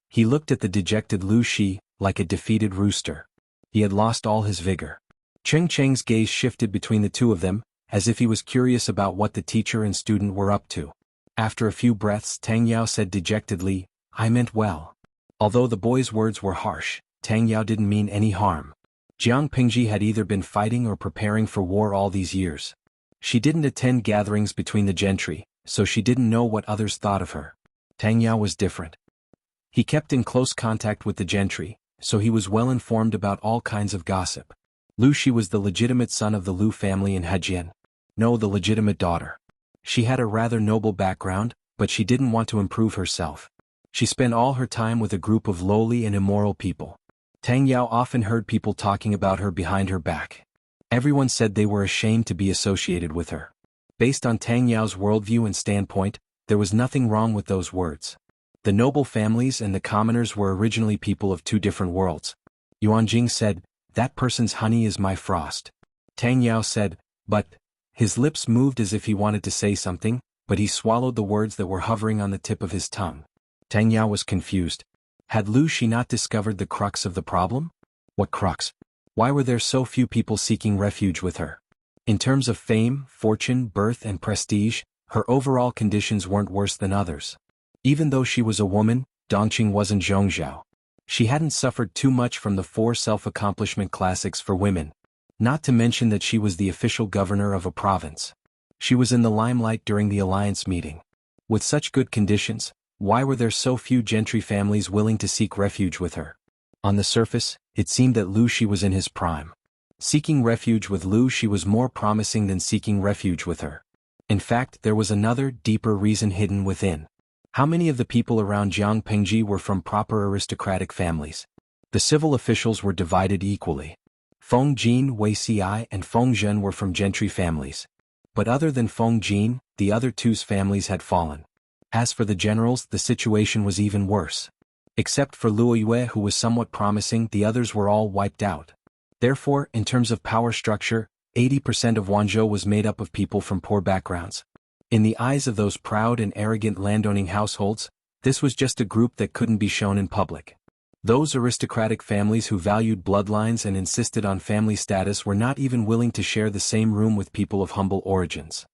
He looked at the dejected Lu Shi, like a defeated rooster. He had lost all his vigor. Cheng Cheng's gaze shifted between the two of them, as if he was curious about what the teacher and student were up to. After a few breaths, Tang Yao said dejectedly, I meant well. Although the boy's words were harsh, Tang Yao didn't mean any harm. Jiang Pingji had either been fighting or preparing for war all these years. She didn't attend gatherings between the gentry, so she didn't know what others thought of her. Tang Yao was different. He kept in close contact with the gentry, so he was well informed about all kinds of gossip. Lu Shi was the legitimate son of the Lu family in Hejian. No, the legitimate daughter. She had a rather noble background, but she didn't want to improve herself. She spent all her time with a group of lowly and immoral people. Tang Yao often heard people talking about her behind her back. Everyone said they were ashamed to be associated with her. Based on Tang Yao's worldview and standpoint, there was nothing wrong with those words. The noble families and the commoners were originally people of two different worlds. Yuan Jing said, "That person's honey is my frost." Tang Yao said, "But..." His lips moved as if he wanted to say something, but he swallowed the words that were hovering on the tip of his tongue. Tang Yao was confused. Had Lu Shi not discovered the crux of the problem? What crux? Why were there so few people seeking refuge with her? In terms of fame, fortune, birth and prestige, her overall conditions weren't worse than others. Even though she was a woman, Dongqing wasn't Zhongzhao. She hadn't suffered too much from the 4 self-accomplishment classics for women. Not to mention that she was the official governor of a province. She was in the limelight during the alliance meeting. With such good conditions, why were there so few gentry families willing to seek refuge with her? On the surface, it seemed that Lu Shi was in his prime. Seeking refuge with Lu Shi was more promising than seeking refuge with her. In fact, there was another, deeper reason hidden within. How many of the people around Jiang Pengji were from proper aristocratic families? The civil officials were divided equally. Feng Jin, Wei Xi and Feng Zhen were from gentry families. But other than Feng Jin, the other two's families had fallen. As for the generals, the situation was even worse. Except for Luo Yue, who was somewhat promising, the others were all wiped out. Therefore, in terms of power structure, 80% of Wanzhou was made up of people from poor backgrounds. In the eyes of those proud and arrogant landowning households, this was just a group that couldn't be shown in public. Those aristocratic families who valued bloodlines and insisted on family status were not even willing to share the same room with people of humble origins.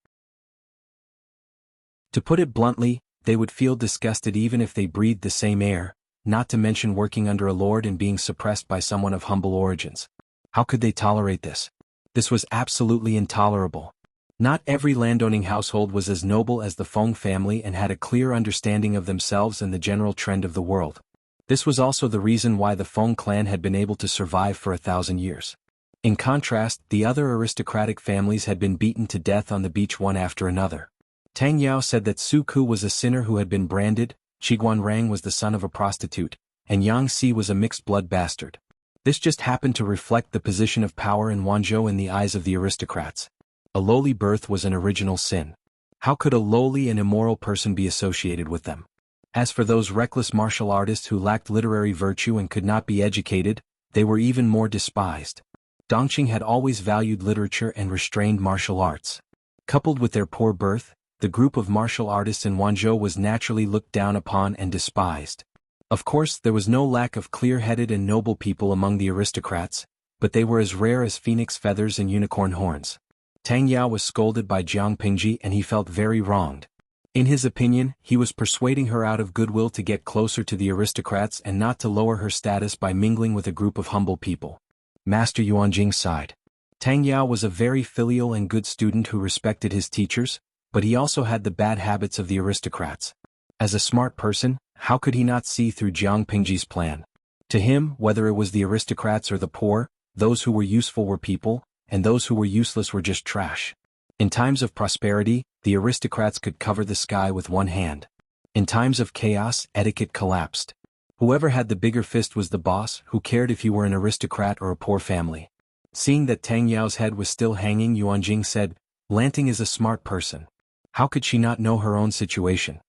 To put it bluntly, they would feel disgusted even if they breathed the same air, not to mention working under a lord and being suppressed by someone of humble origins. How could they tolerate this? This was absolutely intolerable. Not every landowning household was as noble as the Feng family and had a clear understanding of themselves and the general trend of the world. This was also the reason why the Feng clan had been able to survive for 1,000 years. In contrast, the other aristocratic families had been beaten to death on the beach one after another. Tang Yao said that Su Ku was a sinner who had been branded, Qiguan Rang was the son of a prostitute, and Yang Si was a mixed-blood bastard. This just happened to reflect the position of power in Wanzhou in the eyes of the aristocrats. A lowly birth was an original sin. How could a lowly and immoral person be associated with them? As for those reckless martial artists who lacked literary virtue and could not be educated, they were even more despised. Dongqing had always valued literature and restrained martial arts. Coupled with their poor birth, the group of martial artists in Wanzhou was naturally looked down upon and despised. Of course, there was no lack of clear-headed and noble people among the aristocrats, but they were as rare as phoenix feathers and unicorn horns. Tang Yao was scolded by Jiang Pingji and he felt very wronged. In his opinion, he was persuading her out of goodwill to get closer to the aristocrats and not to lower her status by mingling with a group of humble people. Master Yuanjing sighed. Tang Yao was a very filial and good student who respected his teachers, but he also had the bad habits of the aristocrats. As a smart person, how could he not see through Jiang Pingji's plan? To him, whether it was the aristocrats or the poor, those who were useful were people, and those who were useless were just trash. In times of prosperity, the aristocrats could cover the sky with one hand. In times of chaos, etiquette collapsed. Whoever had the bigger fist was the boss, who cared if you were an aristocrat or a poor family. Seeing that Tang Yao's head was still hanging, Yuanjing said, "Lanting is a smart person. How could she not know her own situation?"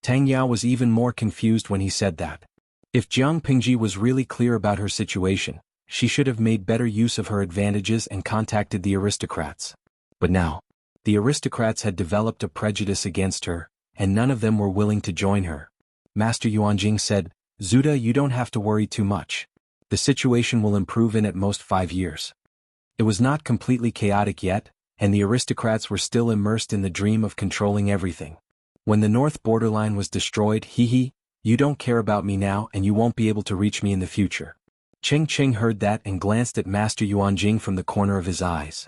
Tang Yao was even more confused when he said that. If Jiang Pingji was really clear about her situation, she should have made better use of her advantages and contacted the aristocrats. But now, the aristocrats had developed a prejudice against her, and none of them were willing to join her. Master Yuanjing said, "Zuda, you don't have to worry too much. The situation will improve in at most 5 years." It was not completely chaotic yet, and the aristocrats were still immersed in the dream of controlling everything. When the north borderline was destroyed, you don't care about me now and you won't be able to reach me in the future. Cheng Cheng heard that and glanced at Master Yuanjing from the corner of his eyes.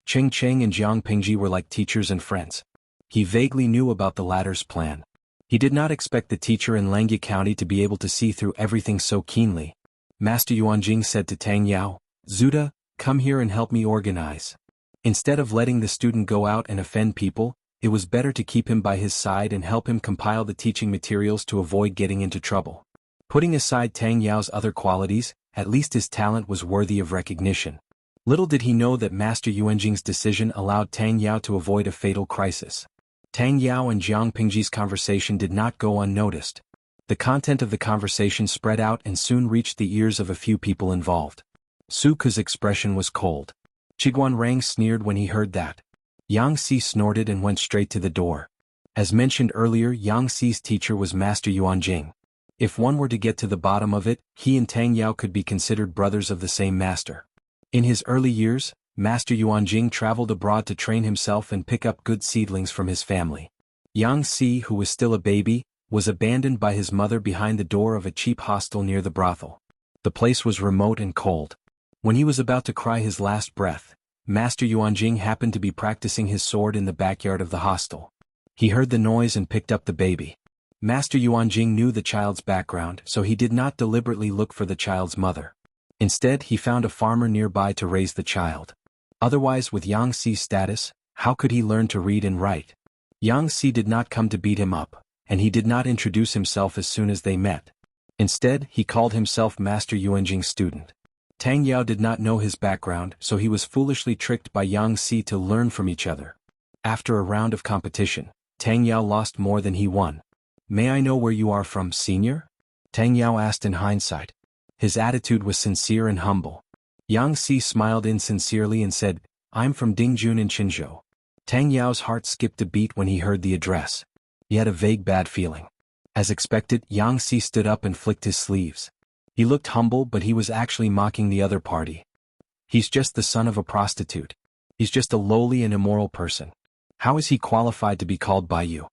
Cheng Cheng and Jiang Pingji were like teachers and friends. He vaguely knew about the latter's plan. He did not expect the teacher in Langya County to be able to see through everything so keenly. Master Yuanjing said to Tang Yao, "Zuda, come here and help me organize." Instead of letting the student go out and offend people, it was better to keep him by his side and help him compile the teaching materials to avoid getting into trouble. Putting aside Tang Yao's other qualities, at least his talent was worthy of recognition. Little did he know that Master Yuanjing's decision allowed Tang Yao to avoid a fatal crisis. Tang Yao and Jiang Pingji's conversation did not go unnoticed. The content of the conversation spread out and soon reached the ears of a few people involved. Su Ke's expression was cold. Chiguan Rang sneered when he heard that. Yang Si snorted and went straight to the door. As mentioned earlier, Yang Si's teacher was Master Yuanjing. If one were to get to the bottom of it, he and Tang Yao could be considered brothers of the same master. In his early years, Master Yuanjing traveled abroad to train himself and pick up good seedlings from his family. Yang Si, who was still a baby, was abandoned by his mother behind the door of a cheap hostel near the brothel. The place was remote and cold. When he was about to cry his last breath, Master Yuanjing happened to be practicing his sword in the backyard of the hostel. He heard the noise and picked up the baby. Master Yuanjing knew the child's background, so he did not deliberately look for the child's mother. Instead, he found a farmer nearby to raise the child. Otherwise, with Yang Si's status, how could he learn to read and write? Yang Si did not come to beat him up, and he did not introduce himself as soon as they met. Instead, he called himself Master Yuanjing's student. Tang Yao did not know his background, so he was foolishly tricked by Yang Si to learn from each other. After a round of competition, Tang Yao lost more than he won. "May I know where you are from, senior?" Tang Yao asked in hindsight. His attitude was sincere and humble. Yang Si smiled insincerely and said, "I'm from Dingjun in Qinzhou." Tang Yao's heart skipped a beat when he heard the address. He had a vague bad feeling. As expected, Yang Si stood up and flicked his sleeves. He looked humble, but he was actually mocking the other party. "He's just the son of a prostitute. He's just a lowly and immoral person. How is he qualified to be called by you?"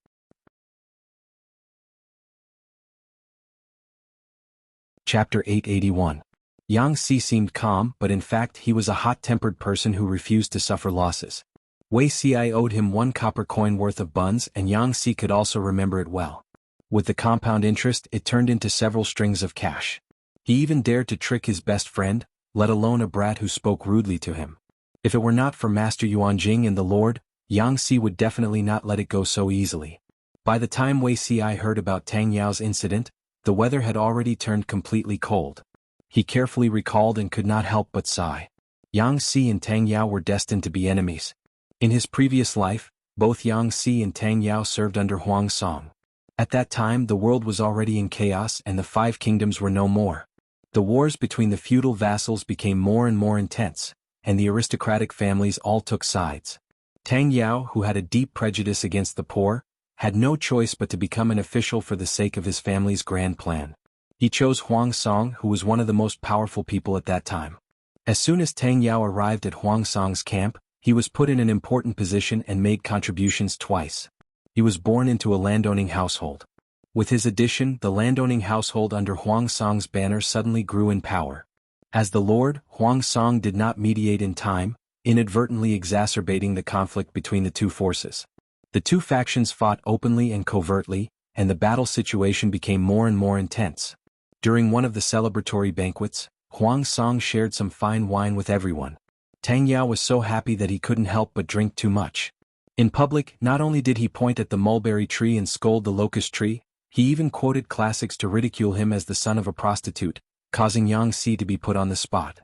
Chapter 881. Yang Si seemed calm, but in fact he was a hot-tempered person who refused to suffer losses. Wei Si owed him 1 copper coin worth of buns, and Yang Si could also remember it well. With the compound interest, it turned into several strings of cash. He even dared to trick his best friend, let alone a brat who spoke rudely to him. If it were not for Master Yuanjing and the Lord, Yang Si would definitely not let it go so easily. By the time Wei Si heard about Tang Yao's incident, the weather had already turned completely cold. He carefully recalled and could not help but sigh. Yang Si and Tang Yao were destined to be enemies. In his previous life, both Yang Si and Tang Yao served under Huang Song. At that time the world was already in chaos and the 5 kingdoms were no more. The wars between the feudal vassals became more and more intense, and the aristocratic families all took sides. Tang Yao, who had a deep prejudice against the poor, had no choice but to become an official for the sake of his family's grand plan. He chose Huang Song, who was one of the most powerful people at that time. As soon as Tang Yao arrived at Huang Song's camp, he was put in an important position and made contributions twice. He was born into a landowning household. With his addition, the landowning household under Huang Song's banner suddenly grew in power. As the lord, Huang Song did not mediate in time, inadvertently exacerbating the conflict between the two forces. The two factions fought openly and covertly, and the battle situation became more and more intense. During one of the celebratory banquets, Huang Song shared some fine wine with everyone. Tang Yao was so happy that he couldn't help but drink too much. In public, not only did he point at the mulberry tree and scold the locust tree, he even quoted classics to ridicule him as the son of a prostitute, causing Yang Si to be put on the spot.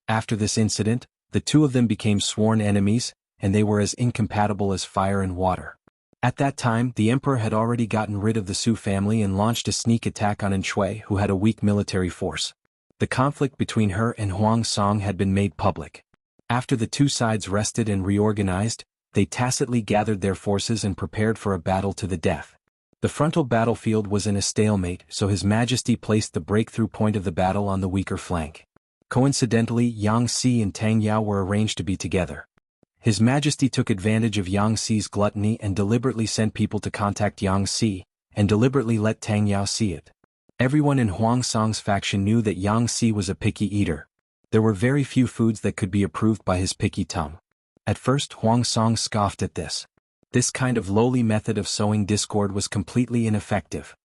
After this incident, the two of them became sworn enemies, and they were as incompatible as fire and water. At that time, the emperor had already gotten rid of the Su family and launched a sneak attack on Anshui, who had a weak military force. The conflict between her and Huang Song had been made public. After the two sides rested and reorganized, they tacitly gathered their forces and prepared for a battle to the death. The frontal battlefield was in a stalemate, so His Majesty placed the breakthrough point of the battle on the weaker flank. Coincidentally, Yang Si and Tang Yao were arranged to be together. His Majesty took advantage of Yang Si's gluttony and deliberately sent people to contact Yang Si, and deliberately let Tang Yao see it. Everyone in Huang Song's faction knew that Yang Si was a picky eater. There were very few foods that could be approved by his picky tongue. At first Huang Song scoffed at this. This kind of lowly method of sowing discord was completely ineffective.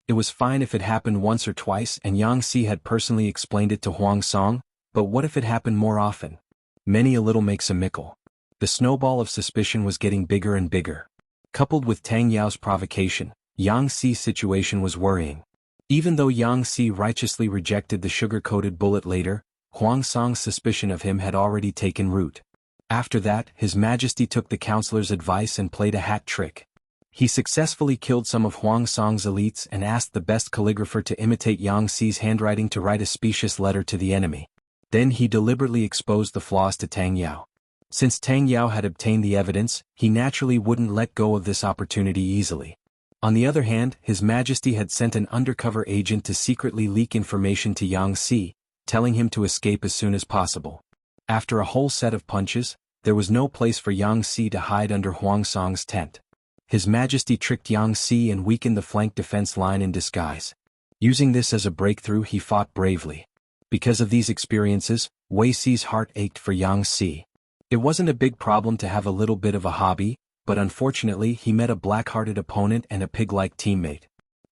It was fine if it happened once or twice and Yang Si had personally explained it to Huang Song, but what if it happened more often? Many a little makes a mickle. The snowball of suspicion was getting bigger and bigger. Coupled with Tang Yao's provocation, Yang Si's situation was worrying. Even though Yang Si righteously rejected the sugar-coated bullet later, Huang Song's suspicion of him had already taken root. After that, His Majesty took the counselor's advice and played a hat trick. He successfully killed some of Huang Song's elites and asked the best calligrapher to imitate Yang Si's handwriting to write a specious letter to the enemy. Then he deliberately exposed the flaws to Tang Yao. Since Tang Yao had obtained the evidence, he naturally wouldn't let go of this opportunity easily. On the other hand, His Majesty had sent an undercover agent to secretly leak information to Yang Si, telling him to escape as soon as possible. After a whole set of punches, there was no place for Yang Si to hide under Huang Song's tent. His Majesty tricked Yang Si and weakened the flank defense line in disguise. Using this as a breakthrough, he fought bravely. Because of these experiences, Wei Si's heart ached for Yang Si. It wasn't a big problem to have a little bit of a hobby, but unfortunately he met a black-hearted opponent and a pig-like teammate.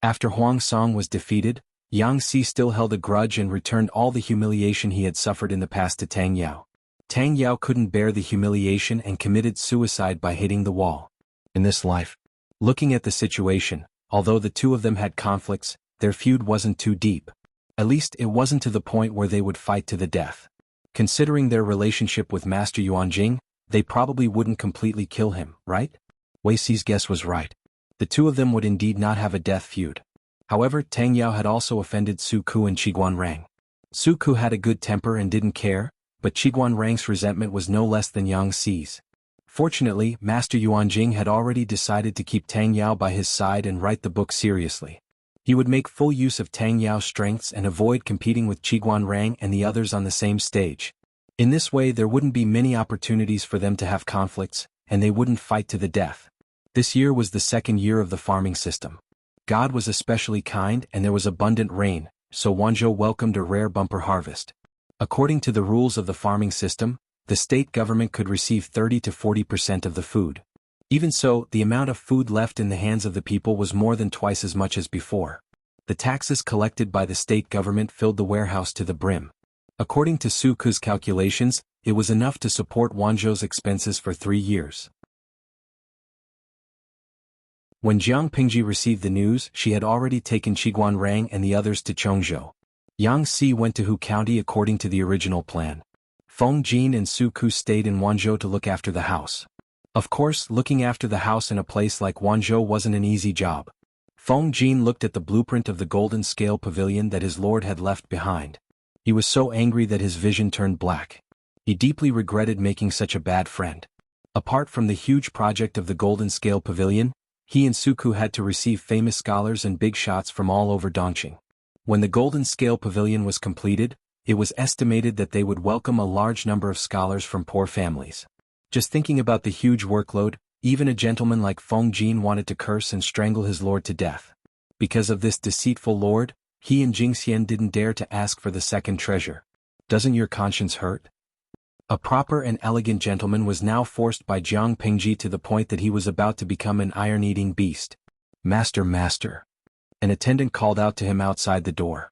After Huang Song was defeated, Yang Si still held a grudge and returned all the humiliation he had suffered in the past to Tang Yao. Tang Yao couldn't bear the humiliation and committed suicide by hitting the wall. In this life, looking at the situation, although the two of them had conflicts, their feud wasn't too deep. At least it wasn't to the point where they would fight to the death. Considering their relationship with Master Yuanjing, they probably wouldn't completely kill him, right? Wei Si's guess was right. The two of them would indeed not have a death feud. However, Tang Yao had also offended Su Ku and Qiguan Rang. Su Ku had a good temper and didn't care, but Qiguan Rang's resentment was no less than Yang Si's. Fortunately, Master Yuanjing had already decided to keep Tang Yao by his side and write the book seriously. He would make full use of Tang Yao's strengths and avoid competing with Qiguan Rang and the others on the same stage. In this way there wouldn't be many opportunities for them to have conflicts, and they wouldn't fight to the death. This year was the second year of the farming system. God was especially kind and there was abundant rain, so Wanzhou welcomed a rare bumper harvest. According to the rules of the farming system, the state government could receive 30 to 40% of the food. Even so, the amount of food left in the hands of the people was more than twice as much as before. The taxes collected by the state government filled the warehouse to the brim. According to Su Ku's calculations, it was enough to support Wanzhou's expenses for 3 years. When Jiang Pingji received the news, she had already taken Qiguan Rang and the others to Chongzhou. Yang Si went to Hu County according to the original plan. Feng Jin and Su Ku stayed in Wanzhou to look after the house. Of course, looking after the house in a place like Wanzhou wasn't an easy job. Feng Jin looked at the blueprint of the golden scale pavilion that his lord had left behind. He was so angry that his vision turned black. He deeply regretted making such a bad friend. Apart from the huge project of the golden scale pavilion, he and Su Ku had to receive famous scholars and big shots from all over Dongqing. When the golden scale pavilion was completed, it was estimated that they would welcome a large number of scholars from poor families. Just thinking about the huge workload, even a gentleman like Feng Jin wanted to curse and strangle his lord to death. Because of this deceitful lord, he and Jingxian didn't dare to ask for the second treasure. Doesn't your conscience hurt? A proper and elegant gentleman was now forced by Jiang Pingji to the point that he was about to become an iron-eating beast. Master, master. An attendant called out to him outside the door.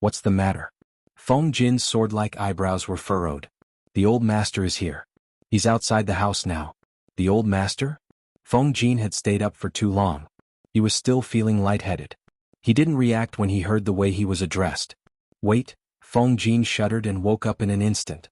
What's the matter? Feng Jin's sword-like eyebrows were furrowed. The old master is here. He's outside the house now. The old master? Feng Jin had stayed up for too long. He was still feeling lightheaded. He didn't react when he heard the way he was addressed. Wait, Feng Jin shuddered and woke up in an instant.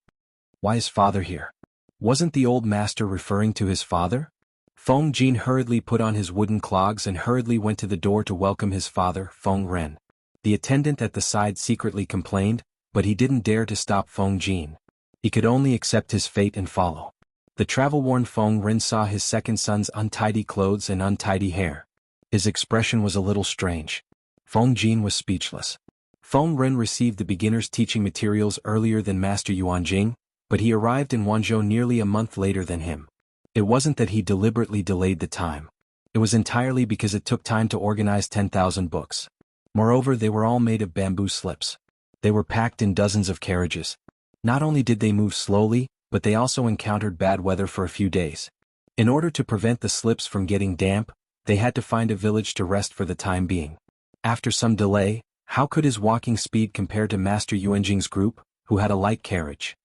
Why is father here? Wasn't the old master referring to his father? Feng Jin hurriedly put on his wooden clogs and hurriedly went to the door to welcome his father, Feng Ren. The attendant at the side secretly complained, but he didn't dare to stop Feng Jin. He could only accept his fate and follow. The travel-worn Feng Ren saw his second son's untidy clothes and untidy hair. His expression was a little strange. Feng Jin was speechless. Feng Ren received the beginner's teaching materials earlier than Master Yuanjing, but he arrived in Wanzhou nearly a month later than him. It wasn't that he deliberately delayed the time. It was entirely because it took time to organize 10,000 books. Moreover, they were all made of bamboo slips. They were packed in dozens of carriages. Not only did they move slowly, but they also encountered bad weather for a few days. In order to prevent the slips from getting damp, they had to find a village to rest for the time being. After some delay, how could his walking speed compare to Master Yuanjing's group, who had a light carriage?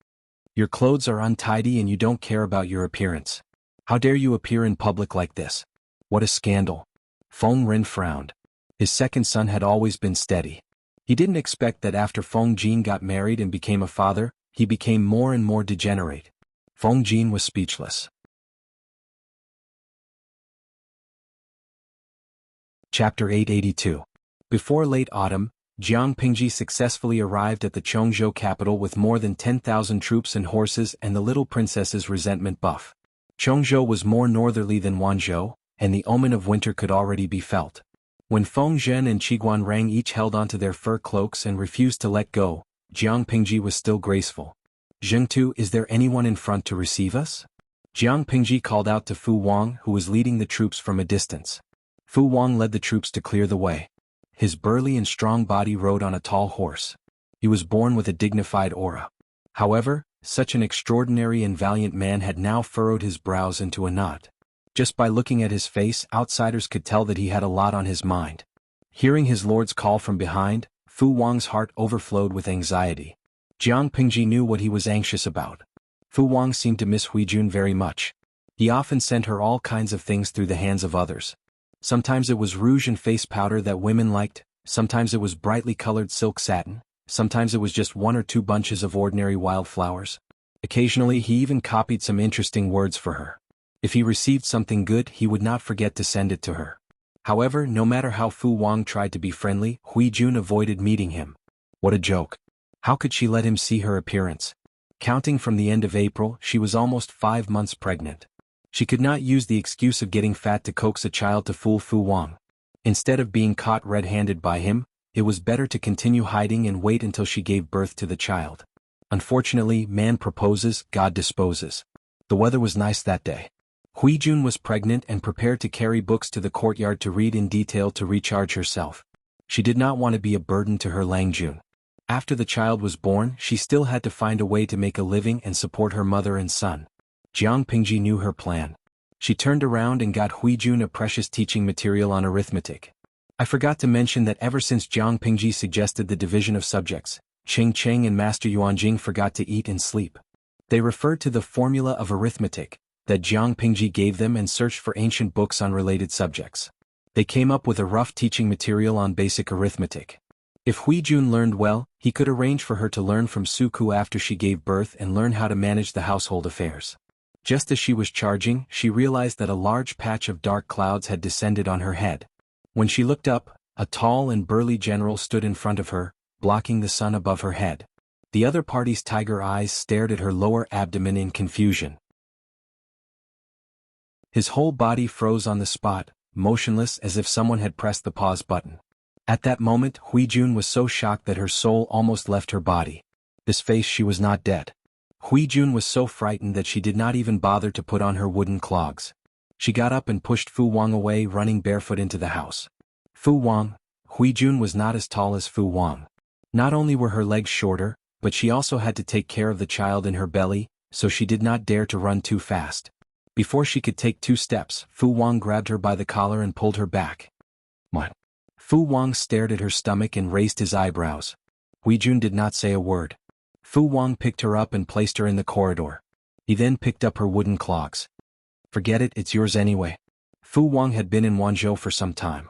Your clothes are untidy and you don't care about your appearance. How dare you appear in public like this? What a scandal. Feng Ren frowned. His second son had always been steady. He didn't expect that after Feng Jin got married and became a father, he became more and more degenerate. Feng Jin was speechless. Chapter 882. Before late autumn, Jiang Pingji successfully arrived at the Chongzhou capital with more than 10,000 troops and horses and the little princess's resentment buff. Chongzhou was more northerly than Wanzhou, and the omen of winter could already be felt. When Feng Zhen and Qiguan Rang each held onto their fur cloaks and refused to let go, Jiang Pingji was still graceful. "Zhengtu, is there anyone in front to receive us?" Jiang Pingji called out to Fu Wang, who was leading the troops from a distance. Fu Wang led the troops to clear the way. His burly and strong body rode on a tall horse. He was born with a dignified aura. However, such an extraordinary and valiant man had now furrowed his brows into a knot. Just by looking at his face, outsiders could tell that he had a lot on his mind. Hearing his lord's call from behind, Fu Wang's heart overflowed with anxiety. Jiang Pingji knew what he was anxious about. Fu Wang seemed to miss Huijun very much. He often sent her all kinds of things through the hands of others. Sometimes it was rouge and face powder that women liked, sometimes it was brightly colored silk satin, sometimes it was just one or two bunches of ordinary wildflowers. Occasionally he even copied some interesting words for her. If he received something good, he would not forget to send it to her. However, no matter how Fu Wang tried to be friendly, Huijun avoided meeting him. What a joke. How could she let him see her appearance? Counting from the end of April, she was almost 5 months pregnant. She could not use the excuse of getting fat to coax a child to fool Fu Wang. Instead of being caught red-handed by him, it was better to continue hiding and wait until she gave birth to the child. Unfortunately, man proposes, God disposes. The weather was nice that day. Huijun was pregnant and prepared to carry books to the courtyard to read in detail to recharge herself. She did not want to be a burden to her Langjun. After the child was born, she still had to find a way to make a living and support her mother and son. Jiang Pingji knew her plan. She turned around and got Huijun a precious teaching material on arithmetic. I forgot to mention that ever since Jiang Pingji suggested the division of subjects, Ching Cheng and Master Yuanjing forgot to eat and sleep. They referred to the formula of arithmetic that Jiang Pingji gave them and searched for ancient books on related subjects. They came up with a rough teaching material on basic arithmetic. If Huijun learned well, he could arrange for her to learn from Suku after she gave birth and learn how to manage the household affairs. Just as she was charging, she realized that a large patch of dark clouds had descended on her head. When she looked up, a tall and burly general stood in front of her, blocking the sun above her head. The other party's tiger eyes stared at her lower abdomen in confusion. His whole body froze on the spot, motionless as if someone had pressed the pause button. At that moment, Huijun was so shocked that her soul almost left her body. This face, she was not dead. Huijun was so frightened that she did not even bother to put on her wooden clogs. She got up and pushed Fu Wang away, running barefoot into the house. Fu Wang. Huijun was not as tall as Fu Wang. Not only were her legs shorter, but she also had to take care of the child in her belly, so she did not dare to run too fast. Before she could take 2 steps, Fu Wang grabbed her by the collar and pulled her back. What? Fu Wang stared at her stomach and raised his eyebrows. Huijun did not say a word. Fu Wang picked her up and placed her in the corridor. He then picked up her wooden clogs. Forget it, it's yours anyway. Fu Wang had been in Wanzhou for some time.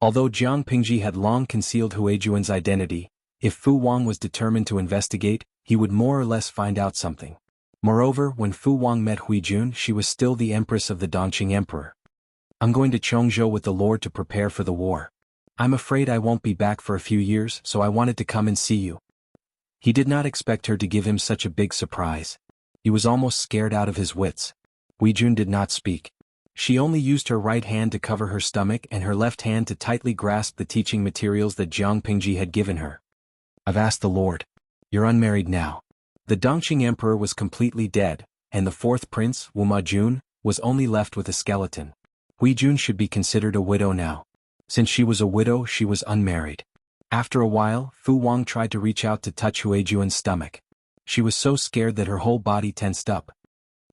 Although Jiang Pingji had long concealed Huijuan's identity, if Fu Wang was determined to investigate, he would more or less find out something. Moreover, when Fu Wang met Huijun, she was still the Empress of the Dongqing Emperor. I'm going to Chongzhou with the Lord to prepare for the war. I'm afraid I won't be back for a few years, so I wanted to come and see you. He did not expect her to give him such a big surprise. He was almost scared out of his wits. Huijun did not speak. She only used her right hand to cover her stomach and her left hand to tightly grasp the teaching materials that Jiang Pingji had given her. I've asked the Lord. You're unmarried now. The Dongqing Emperor was completely dead, and the 4th prince, Wu Majun, was only left with a skeleton. Huijun should be considered a widow now. Since she was a widow, she was unmarried. After a while, Fu Wang tried to reach out to touch Huijuan's stomach. She was so scared that her whole body tensed up.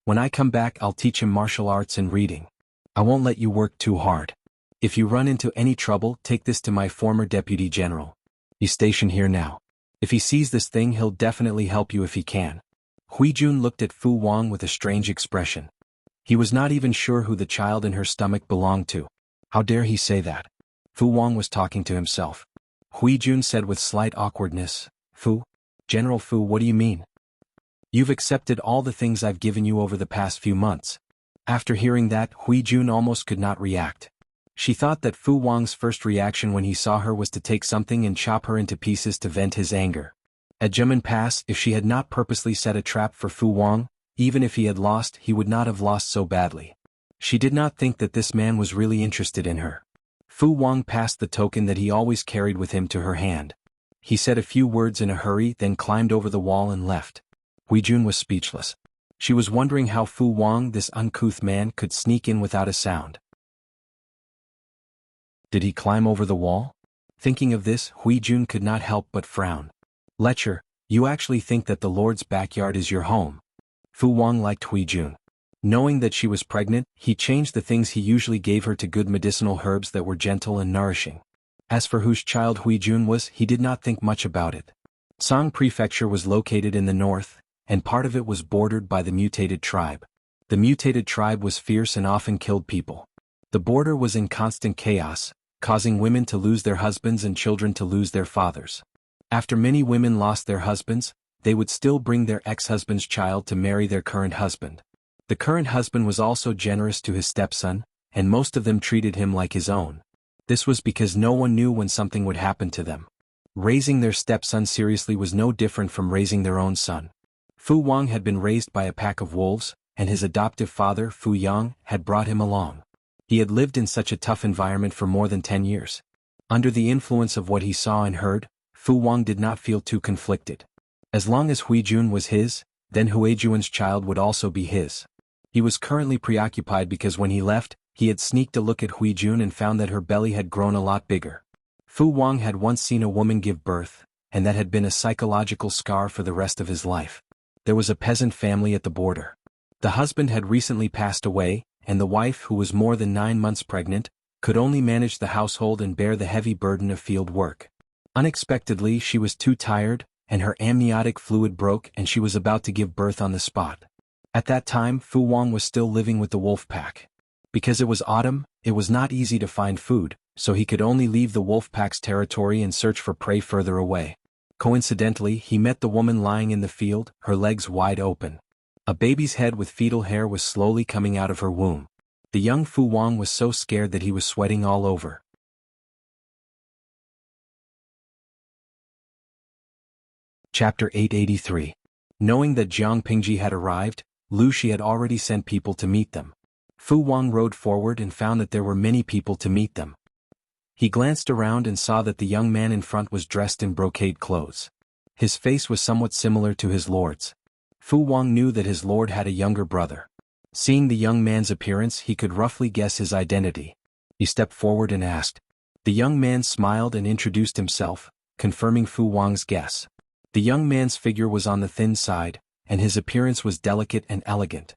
"When I come back, I'll teach him martial arts and reading. I won't let you work too hard. If you run into any trouble, take this to my former deputy general. He's stationed here now. If he sees this thing, he'll definitely help you if he can." Huijun looked at Fu Wang with a strange expression. He was not even sure who the child in her stomach belonged to. How dare he say that? Fu Wang was talking to himself. Huijun said with slight awkwardness, General Fu, what do you mean? You've accepted all the things I've given you over the past few months." After hearing that, Huijun almost could not react. She thought that Fu Wang's first reaction when he saw her was to take something and chop her into pieces to vent his anger. At Jimen Pass, if she had not purposely set a trap for Fu Wang, even if he had lost, he would not have lost so badly. She did not think that this man was really interested in her. Fu Wang passed the token that he always carried with him to her hand. He said a few words in a hurry, then climbed over the wall and left. Huijun was speechless. She was wondering how Fu Wang, this uncouth man, could sneak in without a sound. Did he climb over the wall? Thinking of this, Huijun could not help but frown. "Lecher, you actually think that the Lord's backyard is your home?" Fu Wang liked Huijun. Knowing that she was pregnant, he changed the things he usually gave her to good medicinal herbs that were gentle and nourishing. As for whose child Huijun was, he did not think much about it. Song Prefecture was located in the north, and part of it was bordered by the mutated tribe. The mutated tribe was fierce and often killed people. The border was in constant chaos, causing women to lose their husbands and children to lose their fathers. After many women lost their husbands, they would still bring their ex-husband's child to marry their current husband. The current husband was also generous to his stepson, and most of them treated him like his own. This was because no one knew when something would happen to them. Raising their stepson seriously was no different from raising their own son. Fu Wang had been raised by a pack of wolves, and his adoptive father, Fu Yang, had brought him along. He had lived in such a tough environment for more than 10 years. Under the influence of what he saw and heard, Fu Wang did not feel too conflicted. As long as Huijun was his, then Huijun's child would also be his. He was currently preoccupied because when he left, he had sneaked a look at Huijun and found that her belly had grown a lot bigger. Fu Wang had once seen a woman give birth, and that had been a psychological scar for the rest of his life. There was a peasant family at the border. The husband had recently passed away, and the wife, who was more than 9 months pregnant, could only manage the household and bear the heavy burden of field work. Unexpectedly, she was too tired, and her amniotic fluid broke and she was about to give birth on the spot. At that time, Fu Wang was still living with the wolf pack. Because it was autumn, it was not easy to find food, so he could only leave the wolf pack's territory and search for prey further away. Coincidentally, he met the woman lying in the field, her legs wide open. A baby's head with fetal hair was slowly coming out of her womb. The young Fu Wang was so scared that he was sweating all over. Chapter 883. Knowing that Jiang Pingji had arrived, Lu Shi had already sent people to meet them. Fu Wang rode forward and found that there were many people to meet them. He glanced around and saw that the young man in front was dressed in brocade clothes. His face was somewhat similar to his lord's. Fu Wang knew that his lord had a younger brother. Seeing the young man's appearance, he could roughly guess his identity. He stepped forward and asked. The young man smiled and introduced himself, confirming Fu Wang's guess. The young man's figure was on the thin side, and his appearance was delicate and elegant.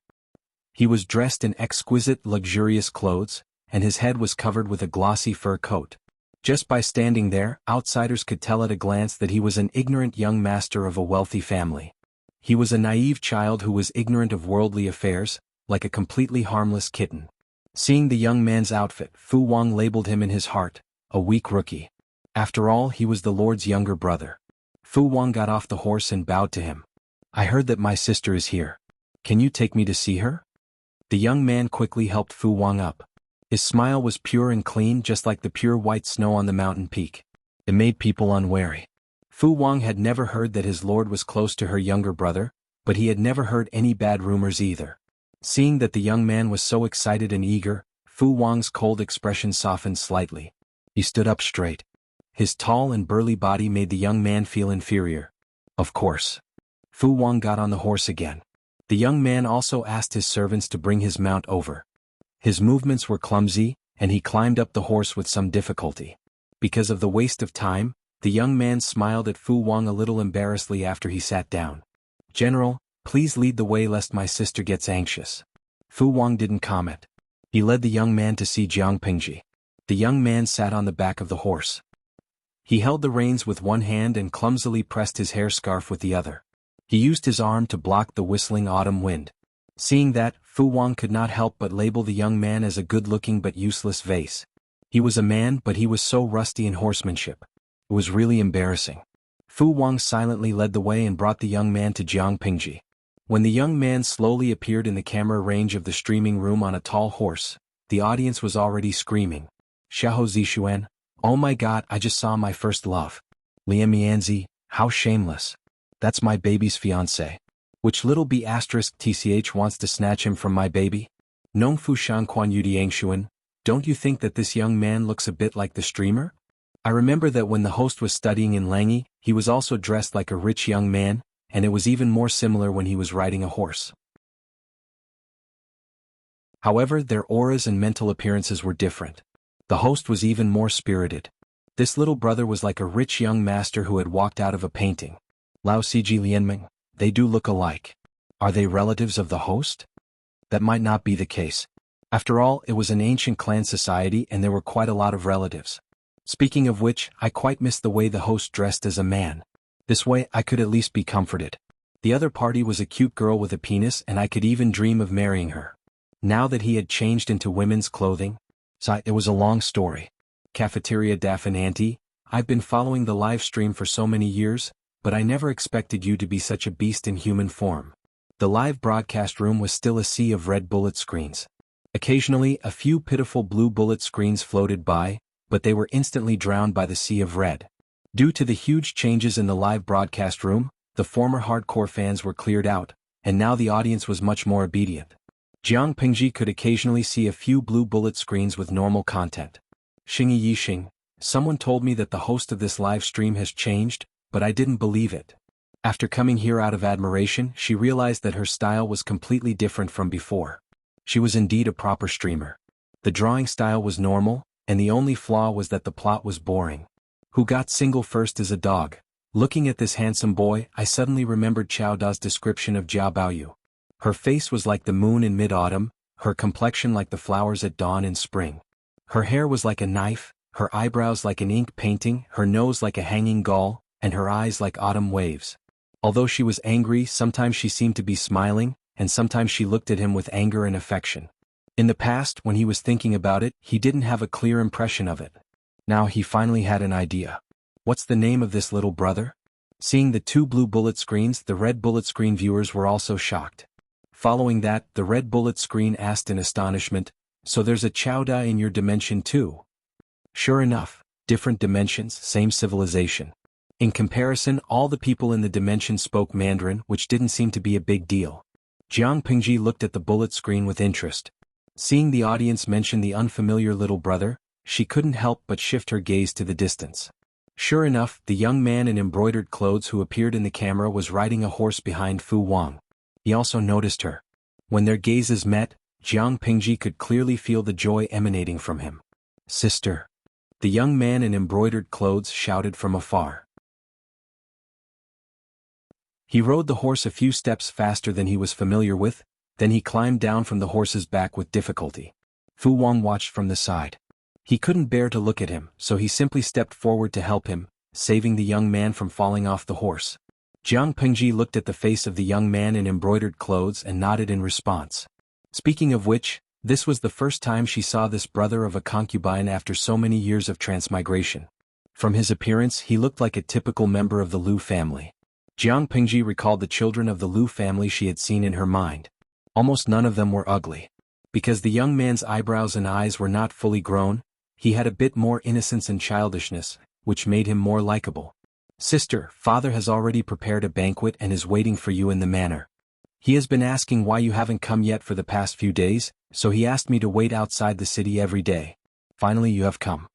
He was dressed in exquisite, luxurious clothes, and his head was covered with a glossy fur coat. Just by standing there, outsiders could tell at a glance that he was an ignorant young master of a wealthy family. He was a naive child who was ignorant of worldly affairs, like a completely harmless kitten. Seeing the young man's outfit, Fu Wang labeled him in his heart, a weak rookie. After all, he was the lord's younger brother. Fu Wang got off the horse and bowed to him. I heard that my sister is here. Can you take me to see her? The young man quickly helped Fu Wang up. His smile was pure and clean, just like the pure white snow on the mountain peak. It made people unwary. Fu Wang had never heard that his lord was close to her younger brother, but he had never heard any bad rumors either. Seeing that the young man was so excited and eager, Fu Wang's cold expression softened slightly. He stood up straight. His tall and burly body made the young man feel inferior. Of course. Fu Wang got on the horse again. The young man also asked his servants to bring his mount over. His movements were clumsy, and he climbed up the horse with some difficulty. Because of the waste of time, the young man smiled at Fu Wang a little embarrassedly after he sat down. General, please lead the way lest my sister gets anxious. Fu Wang didn't comment. He led the young man to see Jiang Pingji. The young man sat on the back of the horse. He held the reins with one hand and clumsily pressed his hair scarf with the other. He used his arm to block the whistling autumn wind. Seeing that, Fu Wang could not help but label the young man as a good-looking but useless vase. He was a man, but he was so rusty in horsemanship. It was really embarrassing. Fu Wang silently led the way and brought the young man to Jiang Pingji. When the young man slowly appeared in the camera range of the streaming room on a tall horse, the audience was already screaming. Xiahou Zixuan, oh my god, I just saw my first love. Liam Mianzi, how shameless. That's my baby's fiancé. Which little b** tch wants to snatch him from my baby? Nongfu Shan Quan Yudiangshuan, don't you think that this young man looks a bit like the streamer? I remember that when the host was studying in Langyi, he was also dressed like a rich young man, and it was even more similar when he was riding a horse. However, their auras and mental appearances were different. The host was even more spirited. This little brother was like a rich young master who had walked out of a painting. Lao Siji Lianming, they do look alike. Are they relatives of the host? That might not be the case. After all, it was an ancient clan society and there were quite a lot of relatives. Speaking of which, I quite missed the way the host dressed as a man. This way I could at least be comforted. The other party was a cute girl with a penis and I could even dream of marrying her. Now that he had changed into women's clothing, it was a long story. Cafeteria Daffin Auntie, I've been following the live stream for so many years, but I never expected you to be such a beast in human form. The live broadcast room was still a sea of red bullet screens. Occasionally, a few pitiful blue bullet screens floated by, but they were instantly drowned by the sea of red. Due to the huge changes in the live broadcast room, the former hardcore fans were cleared out, and now the audience was much more obedient. Jiang Pingji could occasionally see a few blue bullet screens with normal content. Xingyi Yixing, someone told me that the host of this live stream has changed, but I didn't believe it. After coming here out of admiration, she realized that her style was completely different from before. She was indeed a proper streamer. The drawing style was normal, and the only flaw was that the plot was boring. Who got single first is a dog. Looking at this handsome boy, I suddenly remembered Chao Da's description of Jia Baoyu. Her face was like the moon in mid-autumn, her complexion like the flowers at dawn in spring. Her hair was like a knife, her eyebrows like an ink painting, her nose like a hanging gull, and her eyes like autumn waves. Although she was angry, sometimes she seemed to be smiling, and sometimes she looked at him with anger and affection. In the past, when he was thinking about it, he didn't have a clear impression of it. Now he finally had an idea. What's the name of this little brother? Seeing the two blue bullet screens, the red bullet screen viewers were also shocked. Following that, the red bullet screen asked in astonishment, so there's a Chao Da in your dimension too? Sure enough, different dimensions, same civilization. In comparison, all the people in the dimension spoke Mandarin, which didn't seem to be a big deal. Jiang Pingji looked at the bullet screen with interest. Seeing the audience mention the unfamiliar little brother, she couldn't help but shift her gaze to the distance. Sure enough, the young man in embroidered clothes who appeared in the camera was riding a horse behind Fu Wang. He also noticed her. When their gazes met, Jiang Pingji could clearly feel the joy emanating from him. Sister. The young man in embroidered clothes shouted from afar. He rode the horse a few steps faster than he was familiar with, then he climbed down from the horse's back with difficulty. Fu Wang watched from the side. He couldn't bear to look at him, so he simply stepped forward to help him, saving the young man from falling off the horse. Jiang Pingji looked at the face of the young man in embroidered clothes and nodded in response. Speaking of which, this was the first time she saw this brother of a concubine after so many years of transmigration. From his appearance, he looked like a typical member of the Liu family. Jiang Pingji recalled the children of the Liu family she had seen in her mind. Almost none of them were ugly. Because the young man's eyebrows and eyes were not fully grown, he had a bit more innocence and childishness, which made him more likable. Sister, father has already prepared a banquet and is waiting for you in the manor. He has been asking why you haven't come yet for the past few days, so he asked me to wait outside the city every day. Finally you have come.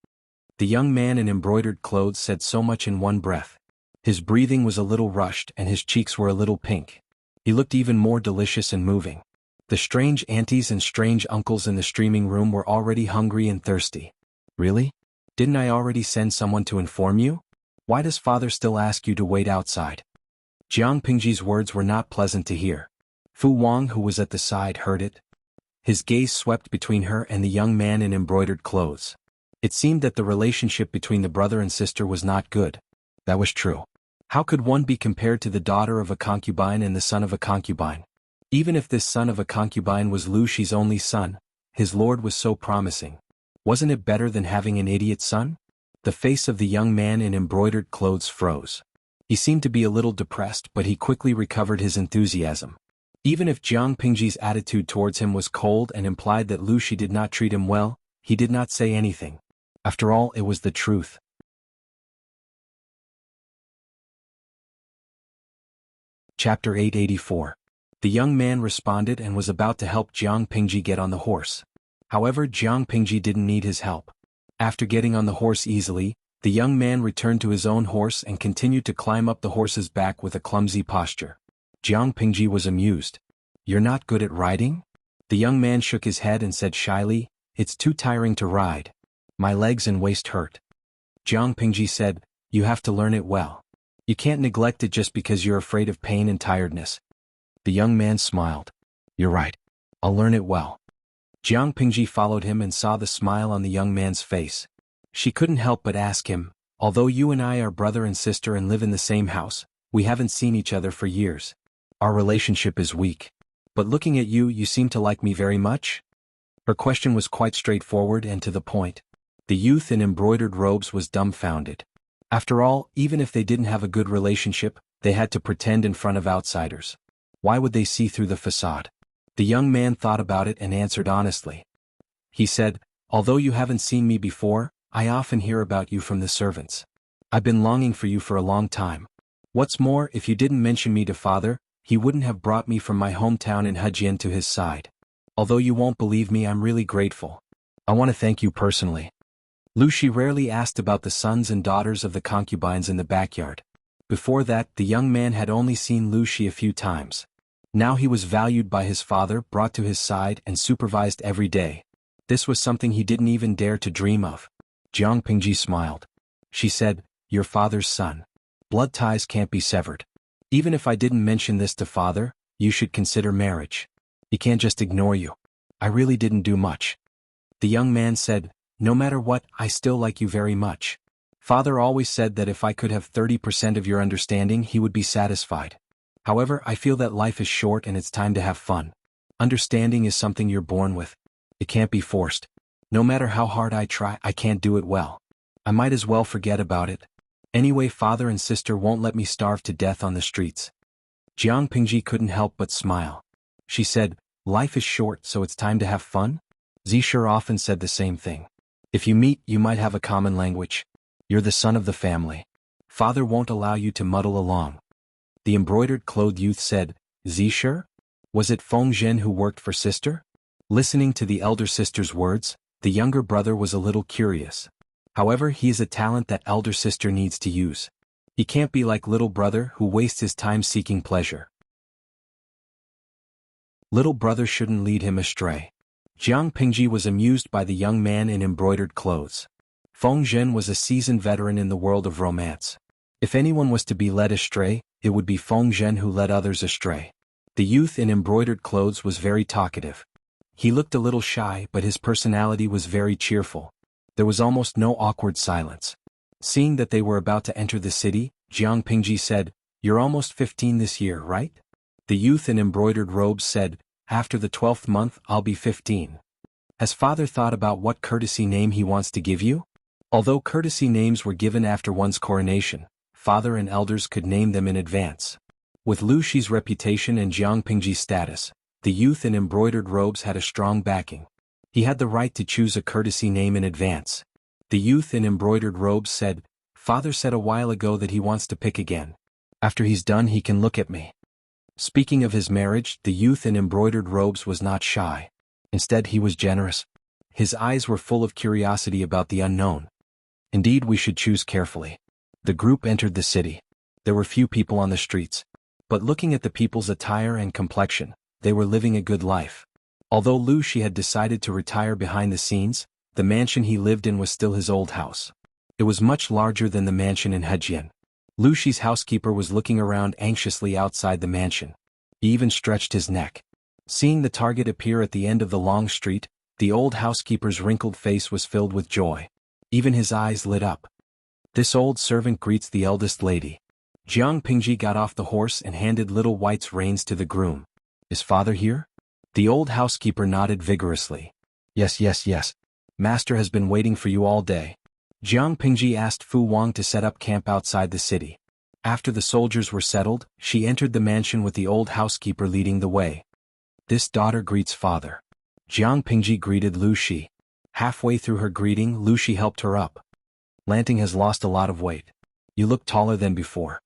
The young man in embroidered clothes said so much in one breath. His breathing was a little rushed and his cheeks were a little pink. He looked even more delicious and moving. The strange aunties and strange uncles in the streaming room were already hungry and thirsty. Really? Didn't I already send someone to inform you? Why does father still ask you to wait outside? Jiang Pingji's words were not pleasant to hear. Fu Wang, who was at the side, heard it. His gaze swept between her and the young man in embroidered clothes. It seemed that the relationship between the brother and sister was not good. That was true. How could one be compared to the daughter of a concubine and the son of a concubine? Even if this son of a concubine was Lu Shi's only son, his lord was so promising. Wasn't it better than having an idiot son? The face of the young man in embroidered clothes froze. He seemed to be a little depressed, but he quickly recovered his enthusiasm. Even if Jiang Pingji's attitude towards him was cold and implied that Lu Shi did not treat him well, he did not say anything. After all, it was the truth. Chapter 884. The young man responded and was about to help Jiang Pingji get on the horse. However, Jiang Pingji didn't need his help. After getting on the horse easily, the young man returned to his own horse and continued to climb up the horse's back with a clumsy posture. Jiang Pingji was amused. "You're not good at riding?" The young man shook his head and said shyly, "It's too tiring to ride. My legs and waist hurt." Jiang Pingji said, "You have to learn it well. You can't neglect it just because you're afraid of pain and tiredness." The young man smiled. "You're right. I'll learn it well." Jiang Pingji followed him and saw the smile on the young man's face. She couldn't help but ask him, "Although you and I are brother and sister and live in the same house, we haven't seen each other for years. Our relationship is weak. But looking at you, you seem to like me very much?" Her question was quite straightforward and to the point. The youth in embroidered robes was dumbfounded. After all, even if they didn't have a good relationship, they had to pretend in front of outsiders. Why would they see through the facade? The young man thought about it and answered honestly. He said, "Although you haven't seen me before, I often hear about you from the servants. I've been longing for you for a long time. What's more, if you didn't mention me to father, he wouldn't have brought me from my hometown in Hejian to his side. Although you won't believe me, I'm really grateful. I want to thank you personally." Lu Shi rarely asked about the sons and daughters of the concubines in the backyard. Before that, the young man had only seen Lu Shi a few times. Now he was valued by his father, brought to his side and supervised every day. This was something he didn't even dare to dream of. Jiang Pingji smiled. She said, "Your father's son. Blood ties can't be severed. Even if I didn't mention this to father, you should consider marriage. He can't just ignore you. I really didn't do much." The young man said, "No matter what, I still like you very much. Father always said that if I could have 30% of your understanding, he would be satisfied. However, I feel that life is short and it's time to have fun. Understanding is something you're born with. It can't be forced. No matter how hard I try, I can't do it well. I might as well forget about it. Anyway, father and sister won't let me starve to death on the streets." Jiang Pingji couldn't help but smile. She said, "Life is short, so it's time to have fun?" Zisher often said the same thing. "If you meet, you might have a common language. You're the son of the family. Father won't allow you to muddle along." The embroidered-clothed youth said, "Zisher? Was it Feng Zhen who worked for sister?" Listening to the elder sister's words, the younger brother was a little curious. However, he is a talent that elder sister needs to use. He can't be like little brother who wastes his time seeking pleasure. Little brother shouldn't lead him astray. Jiang Pingji was amused by the young man in embroidered clothes. Feng Zhen was a seasoned veteran in the world of romance. If anyone was to be led astray, it would be Feng Zhen who led others astray. The youth in embroidered clothes was very talkative. He looked a little shy, but his personality was very cheerful. There was almost no awkward silence. Seeing that they were about to enter the city, Jiang Pingji said, "You're almost 15 this year, right?" The youth in embroidered robes said, "After the 12th month, I'll be 15. Has father thought about what courtesy name he wants to give you?" Although courtesy names were given after one's coronation, father and elders could name them in advance. With Lu Shi's reputation and Jiang Pingji's status, the youth in embroidered robes had a strong backing. He had the right to choose a courtesy name in advance. The youth in embroidered robes said, "Father said a while ago that he wants to pick again. After he's done, he can look at me." Speaking of his marriage, the youth in embroidered robes was not shy. Instead, he was generous. His eyes were full of curiosity about the unknown. "Indeed, we should choose carefully." The group entered the city. There were few people on the streets. But looking at the people's attire and complexion, they were living a good life. Although Lu Shi had decided to retire behind the scenes, the mansion he lived in was still his old house. It was much larger than the mansion in Hejian. Lu Shi's housekeeper was looking around anxiously outside the mansion. He even stretched his neck. Seeing the target appear at the end of the long street, the old housekeeper's wrinkled face was filled with joy. Even his eyes lit up. This old servant greets the eldest lady. Jiang Pingji got off the horse and handed little White's reins to the groom. Is father here? The old housekeeper nodded vigorously. Yes, yes, yes. Master has been waiting for you all day. Jiang Pingji asked Fu Wang to set up camp outside the city. After the soldiers were settled, she entered the mansion with the old housekeeper leading the way. This daughter greets father. Jiang Pingji greeted Lu Shi. Halfway through her greeting, Lu Shi helped her up. Lanting has lost a lot of weight. You look taller than before.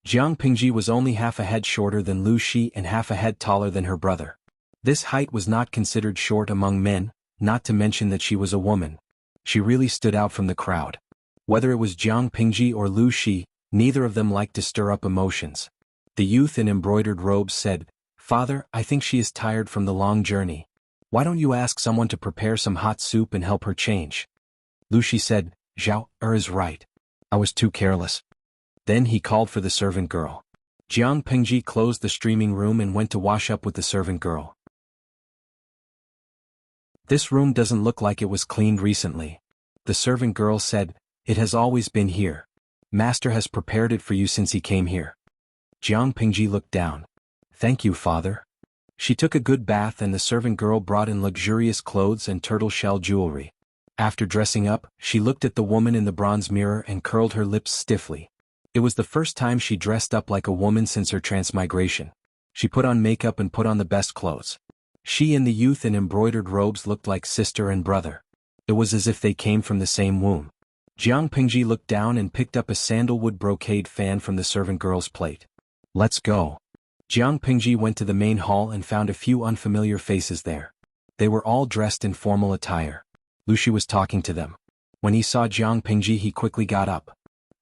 Jiang Pingji was only half a head shorter than Lu Shi and half a head taller than her brother. This height was not considered short among men, not to mention that she was a woman. She really stood out from the crowd. Whether it was Jiang Pingji or Lu Shi, neither of them liked to stir up emotions. The youth in embroidered robes said, "Father, I think she is tired from the long journey. Why don't you ask someone to prepare some hot soup and help her change?" Lu Shi said, "Zhao is right. I was too careless." Then he called for the servant girl. Jiang Pingji closed the streaming room and went to wash up with the servant girl. This room doesn't look like it was cleaned recently. The servant girl said, "It has always been here. Master has prepared it for you since he came here." Jiang Pingji looked down. "Thank you, father." She took a good bath and the servant girl brought in luxurious clothes and turtle shell jewelry. After dressing up, she looked at the woman in the bronze mirror and curled her lips stiffly. It was the first time she dressed up like a woman since her transmigration. She put on makeup and put on the best clothes. She and the youth in embroidered robes looked like sister and brother. It was as if they came from the same womb. Jiang Pingji looked down and picked up a sandalwood brocade fan from the servant girl's plate. "Let's go." Jiang Pingji went to the main hall and found a few unfamiliar faces there. They were all dressed in formal attire. Lu Shi was talking to them. When he saw Jiang Pingji, he quickly got up.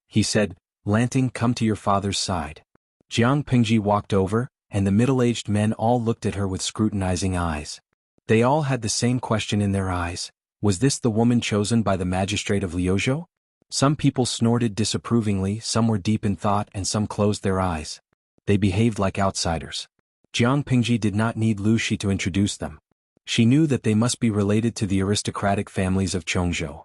He said, "Lanting, come to your father's side." Jiang Pingji walked over, and the middle-aged men all looked at her with scrutinizing eyes. They all had the same question in their eyes. Was this the woman chosen by the magistrate of Liuzhou? Some people snorted disapprovingly, some were deep in thought, and some closed their eyes. They behaved like outsiders. Jiang Pingji did not need Lu Shi to introduce them. She knew that they must be related to the aristocratic families of Chongzhou.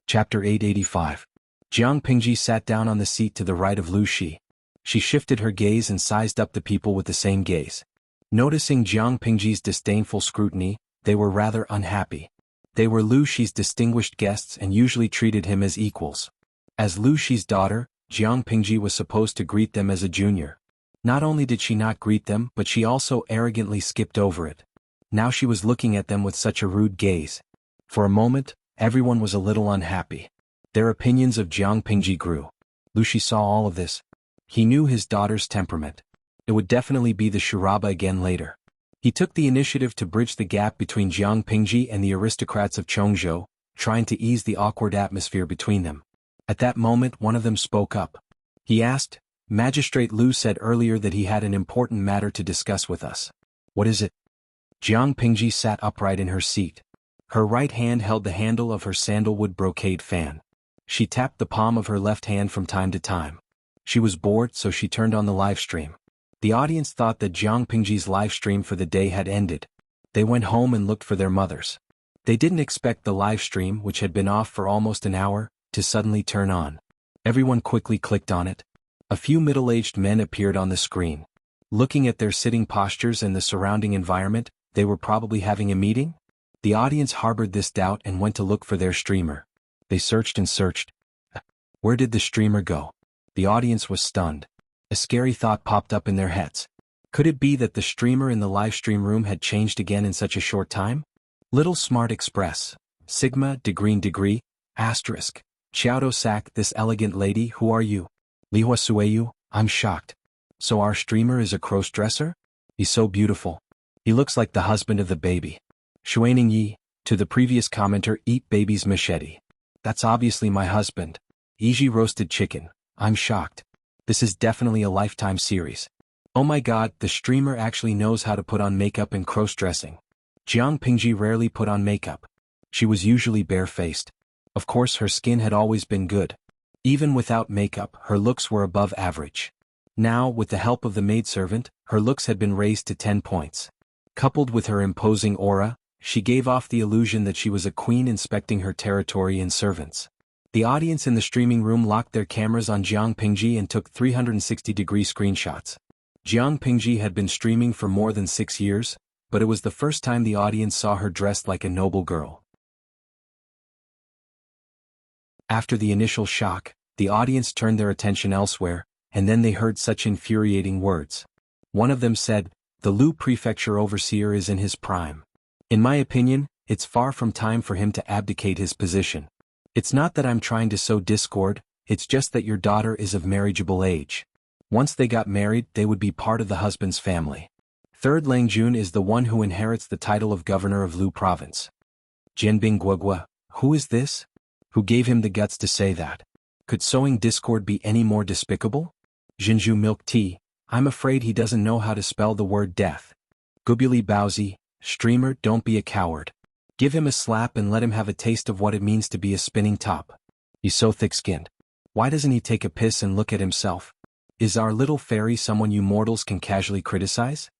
Chapter 885. Jiang Pingji sat down on the seat to the right of Lu Shi. She shifted her gaze and sized up the people with the same gaze. Noticing Jiang Pingji's disdainful scrutiny, they were rather unhappy. They were Lu Shi's distinguished guests and usually treated him as equals. As Lu Shi's daughter, Jiang Pingji was supposed to greet them as a junior. Not only did she not greet them, but she also arrogantly skipped over it. Now she was looking at them with such a rude gaze. For a moment, everyone was a little unhappy. Their opinions of Jiang Pingji grew. Lu Shi saw all of this. He knew his daughter's temperament. It would definitely be the charaba again later. He took the initiative to bridge the gap between Jiang Pingji and the aristocrats of Chongzhou, trying to ease the awkward atmosphere between them. At that moment, one of them spoke up. He asked, "Magistrate Lu said earlier that he had an important matter to discuss with us. What is it?" Jiang Pingji sat upright in her seat. Her right hand held the handle of her sandalwood brocade fan. She tapped the palm of her left hand from time to time. She was bored, so she turned on the live stream. The audience thought that Jiang Pingji's live stream for the day had ended. They went home and looked for their mothers. They didn't expect the live stream, which had been off for almost an hour, to suddenly turn on. Everyone quickly clicked on it. A few middle-aged men appeared on the screen. Looking at their sitting postures and the surrounding environment, they were probably having a meeting? The audience harbored this doubt and went to look for their streamer. They searched and searched. Where did the streamer go? The audience was stunned. A scary thought popped up in their heads. Could it be that the streamer in the live stream room had changed again in such a short time? Little Smart Express. Sigma, degree, asterisk. Xiaodo Sac, this elegant lady, who are you? Lihua Sueyu, I'm shocked. So our streamer is a cross-dresser? He's so beautiful. He looks like the husband of the baby. Shuaning Yi, to the previous commenter, eat baby's machete. That's obviously my husband. Iji roasted chicken. I'm shocked. This is definitely a lifetime series. Oh my god, the streamer actually knows how to put on makeup and cross-dressing. Jiang Pingji rarely put on makeup. She was usually bare-faced. Of course her skin had always been good. Even without makeup, her looks were above average. Now, with the help of the maidservant, her looks had been raised to 10 points. Coupled with her imposing aura, she gave off the illusion that she was a queen inspecting her territory and servants. The audience in the streaming room locked their cameras on Jiang Pingji and took 360-degree screenshots. Jiang Pingji had been streaming for more than 6 years, but it was the first time the audience saw her dressed like a noble girl. After the initial shock, the audience turned their attention elsewhere, and then they heard such infuriating words. One of them said, "The Lu Prefecture overseer is in his prime. In my opinion, it's far from time for him to abdicate his position. It's not that I'm trying to sow discord, it's just that your daughter is of marriageable age. Once they got married, they would be part of the husband's family. Third Langjun is the one who inherits the title of governor of Lu province." Jianbing Guogua, who is this? Who gave him the guts to say that? Could sowing discord be any more despicable? Jinju Milk Tea, I'm afraid he doesn't know how to spell the word death. Gubuli Baozi, streamer, don't be a coward. Give him a slap and let him have a taste of what it means to be a spinning top. He's so thick-skinned. Why doesn't he take a piss and look at himself? Is our little fairy someone you mortals can casually criticize?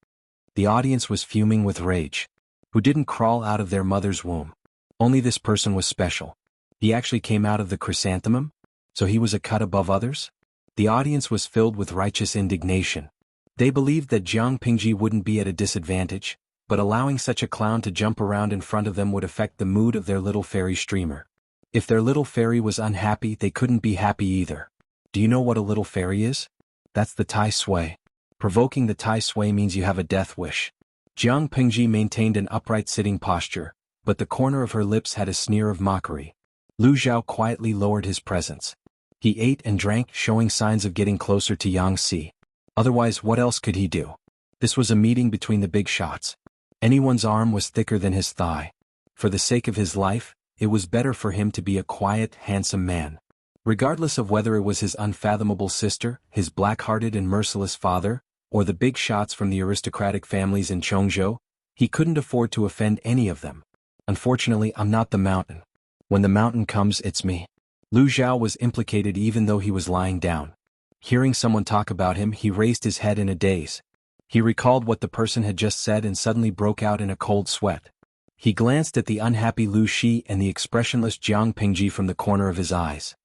The audience was fuming with rage. Who didn't crawl out of their mother's womb? Only this person was special. He actually came out of the chrysanthemum? So he was a cut above others? The audience was filled with righteous indignation. They believed that Jiang Pingji wouldn't be at a disadvantage, but allowing such a clown to jump around in front of them would affect the mood of their little fairy streamer. If their little fairy was unhappy, they couldn't be happy either. Do you know what a little fairy is? That's the Tai Sui. Provoking the Tai Sui means you have a death wish. Jiang Pingji maintained an upright sitting posture, but the corner of her lips had a sneer of mockery. Lu Zhao quietly lowered his presence. He ate and drank, showing signs of getting closer to Yang Si. Otherwise, what else could he do? This was a meeting between the big shots. Anyone's arm was thicker than his thigh. For the sake of his life, it was better for him to be a quiet, handsome man. Regardless of whether it was his unfathomable sister, his black-hearted and merciless father, or the big shots from the aristocratic families in Chongzhou, he couldn't afford to offend any of them. Unfortunately, I'm not the mountain. When the mountain comes, it's me. Lu Zhao was implicated even though he was lying down. Hearing someone talk about him, he raised his head in a daze. He recalled what the person had just said and suddenly broke out in a cold sweat. He glanced at the unhappy Lu Shi and the expressionless Jiang Pingji from the corner of his eyes.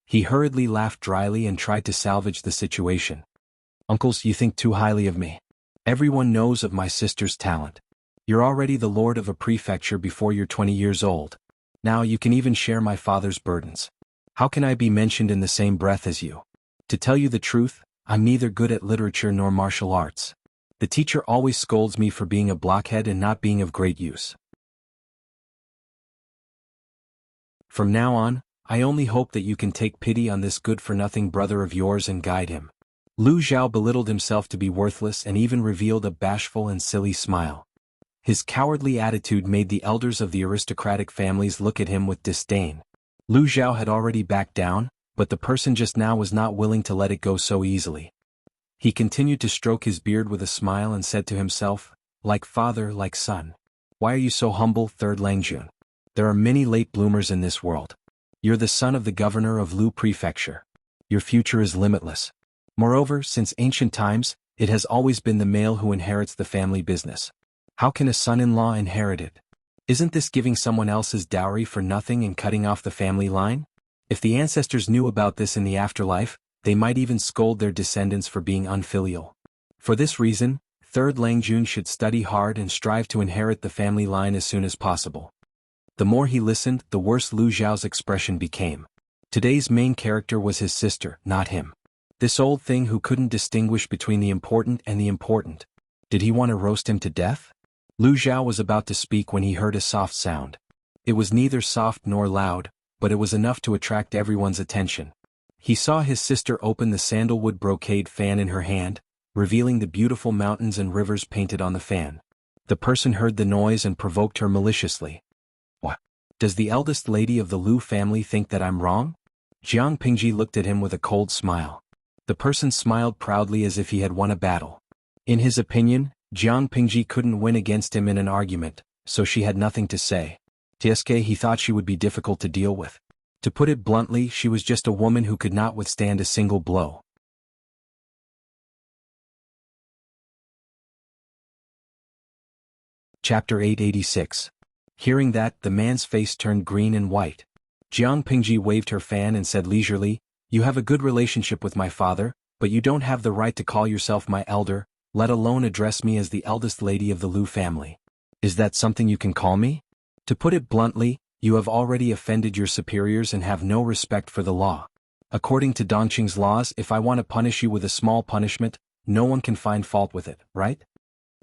He hurriedly laughed dryly and tried to salvage the situation. "Uncles, you think too highly of me. Everyone knows of my sister's talent. You're already the lord of a prefecture before you're 20 years old. Now you can even share my father's burdens. How can I be mentioned in the same breath as you? To tell you the truth, I'm neither good at literature nor martial arts. The teacher always scolds me for being a blockhead and not being of great use. From now on, I only hope that you can take pity on this good-for-nothing brother of yours and guide him." Lu Zhao belittled himself to be worthless and even revealed a bashful and silly smile. His cowardly attitude made the elders of the aristocratic families look at him with disdain. Lu Zhao had already backed down, but the person just now was not willing to let it go so easily. He continued to stroke his beard with a smile and said to himself, "Like father, like son. Why are you so humble, Third Langjun? There are many late bloomers in this world. You're the son of the governor of Lu Prefecture. Your future is limitless. Moreover, since ancient times, it has always been the male who inherits the family business. How can a son-in-law inherit it? Isn't this giving someone else's dowry for nothing and cutting off the family line? If the ancestors knew about this in the afterlife, they might even scold their descendants for being unfilial. For this reason, Third Langjun should study hard and strive to inherit the family line as soon as possible." The more he listened, the worse Lu Zhao's expression became. Today's main character was his sister, not him. This old thing who couldn't distinguish between the important and the important. Did he want to roast him to death? Lu Zhao was about to speak when he heard a soft sound. It was neither soft nor loud, but it was enough to attract everyone's attention. He saw his sister open the sandalwood brocade fan in her hand, revealing the beautiful mountains and rivers painted on the fan. The person heard the noise and provoked her maliciously. "What? Does the eldest lady of the Lu family think that I'm wrong?" Jiang Pingji looked at him with a cold smile. The person smiled proudly as if he had won a battle. In his opinion, Jiang Pingji couldn't win against him in an argument, so she had nothing to say. Tsk, he thought she would be difficult to deal with. To put it bluntly, she was just a woman who could not withstand a single blow. Chapter 886. Hearing that, the man's face turned green and white. Jiang Pingji waved her fan and said leisurely, "You have a good relationship with my father, but you don't have the right to call yourself my elder, let alone address me as the eldest lady of the Lu family. Is that something you can call me? To put it bluntly, you have already offended your superiors and have no respect for the law. According to Dongqing's laws, if I want to punish you with a small punishment, no one can find fault with it, right?"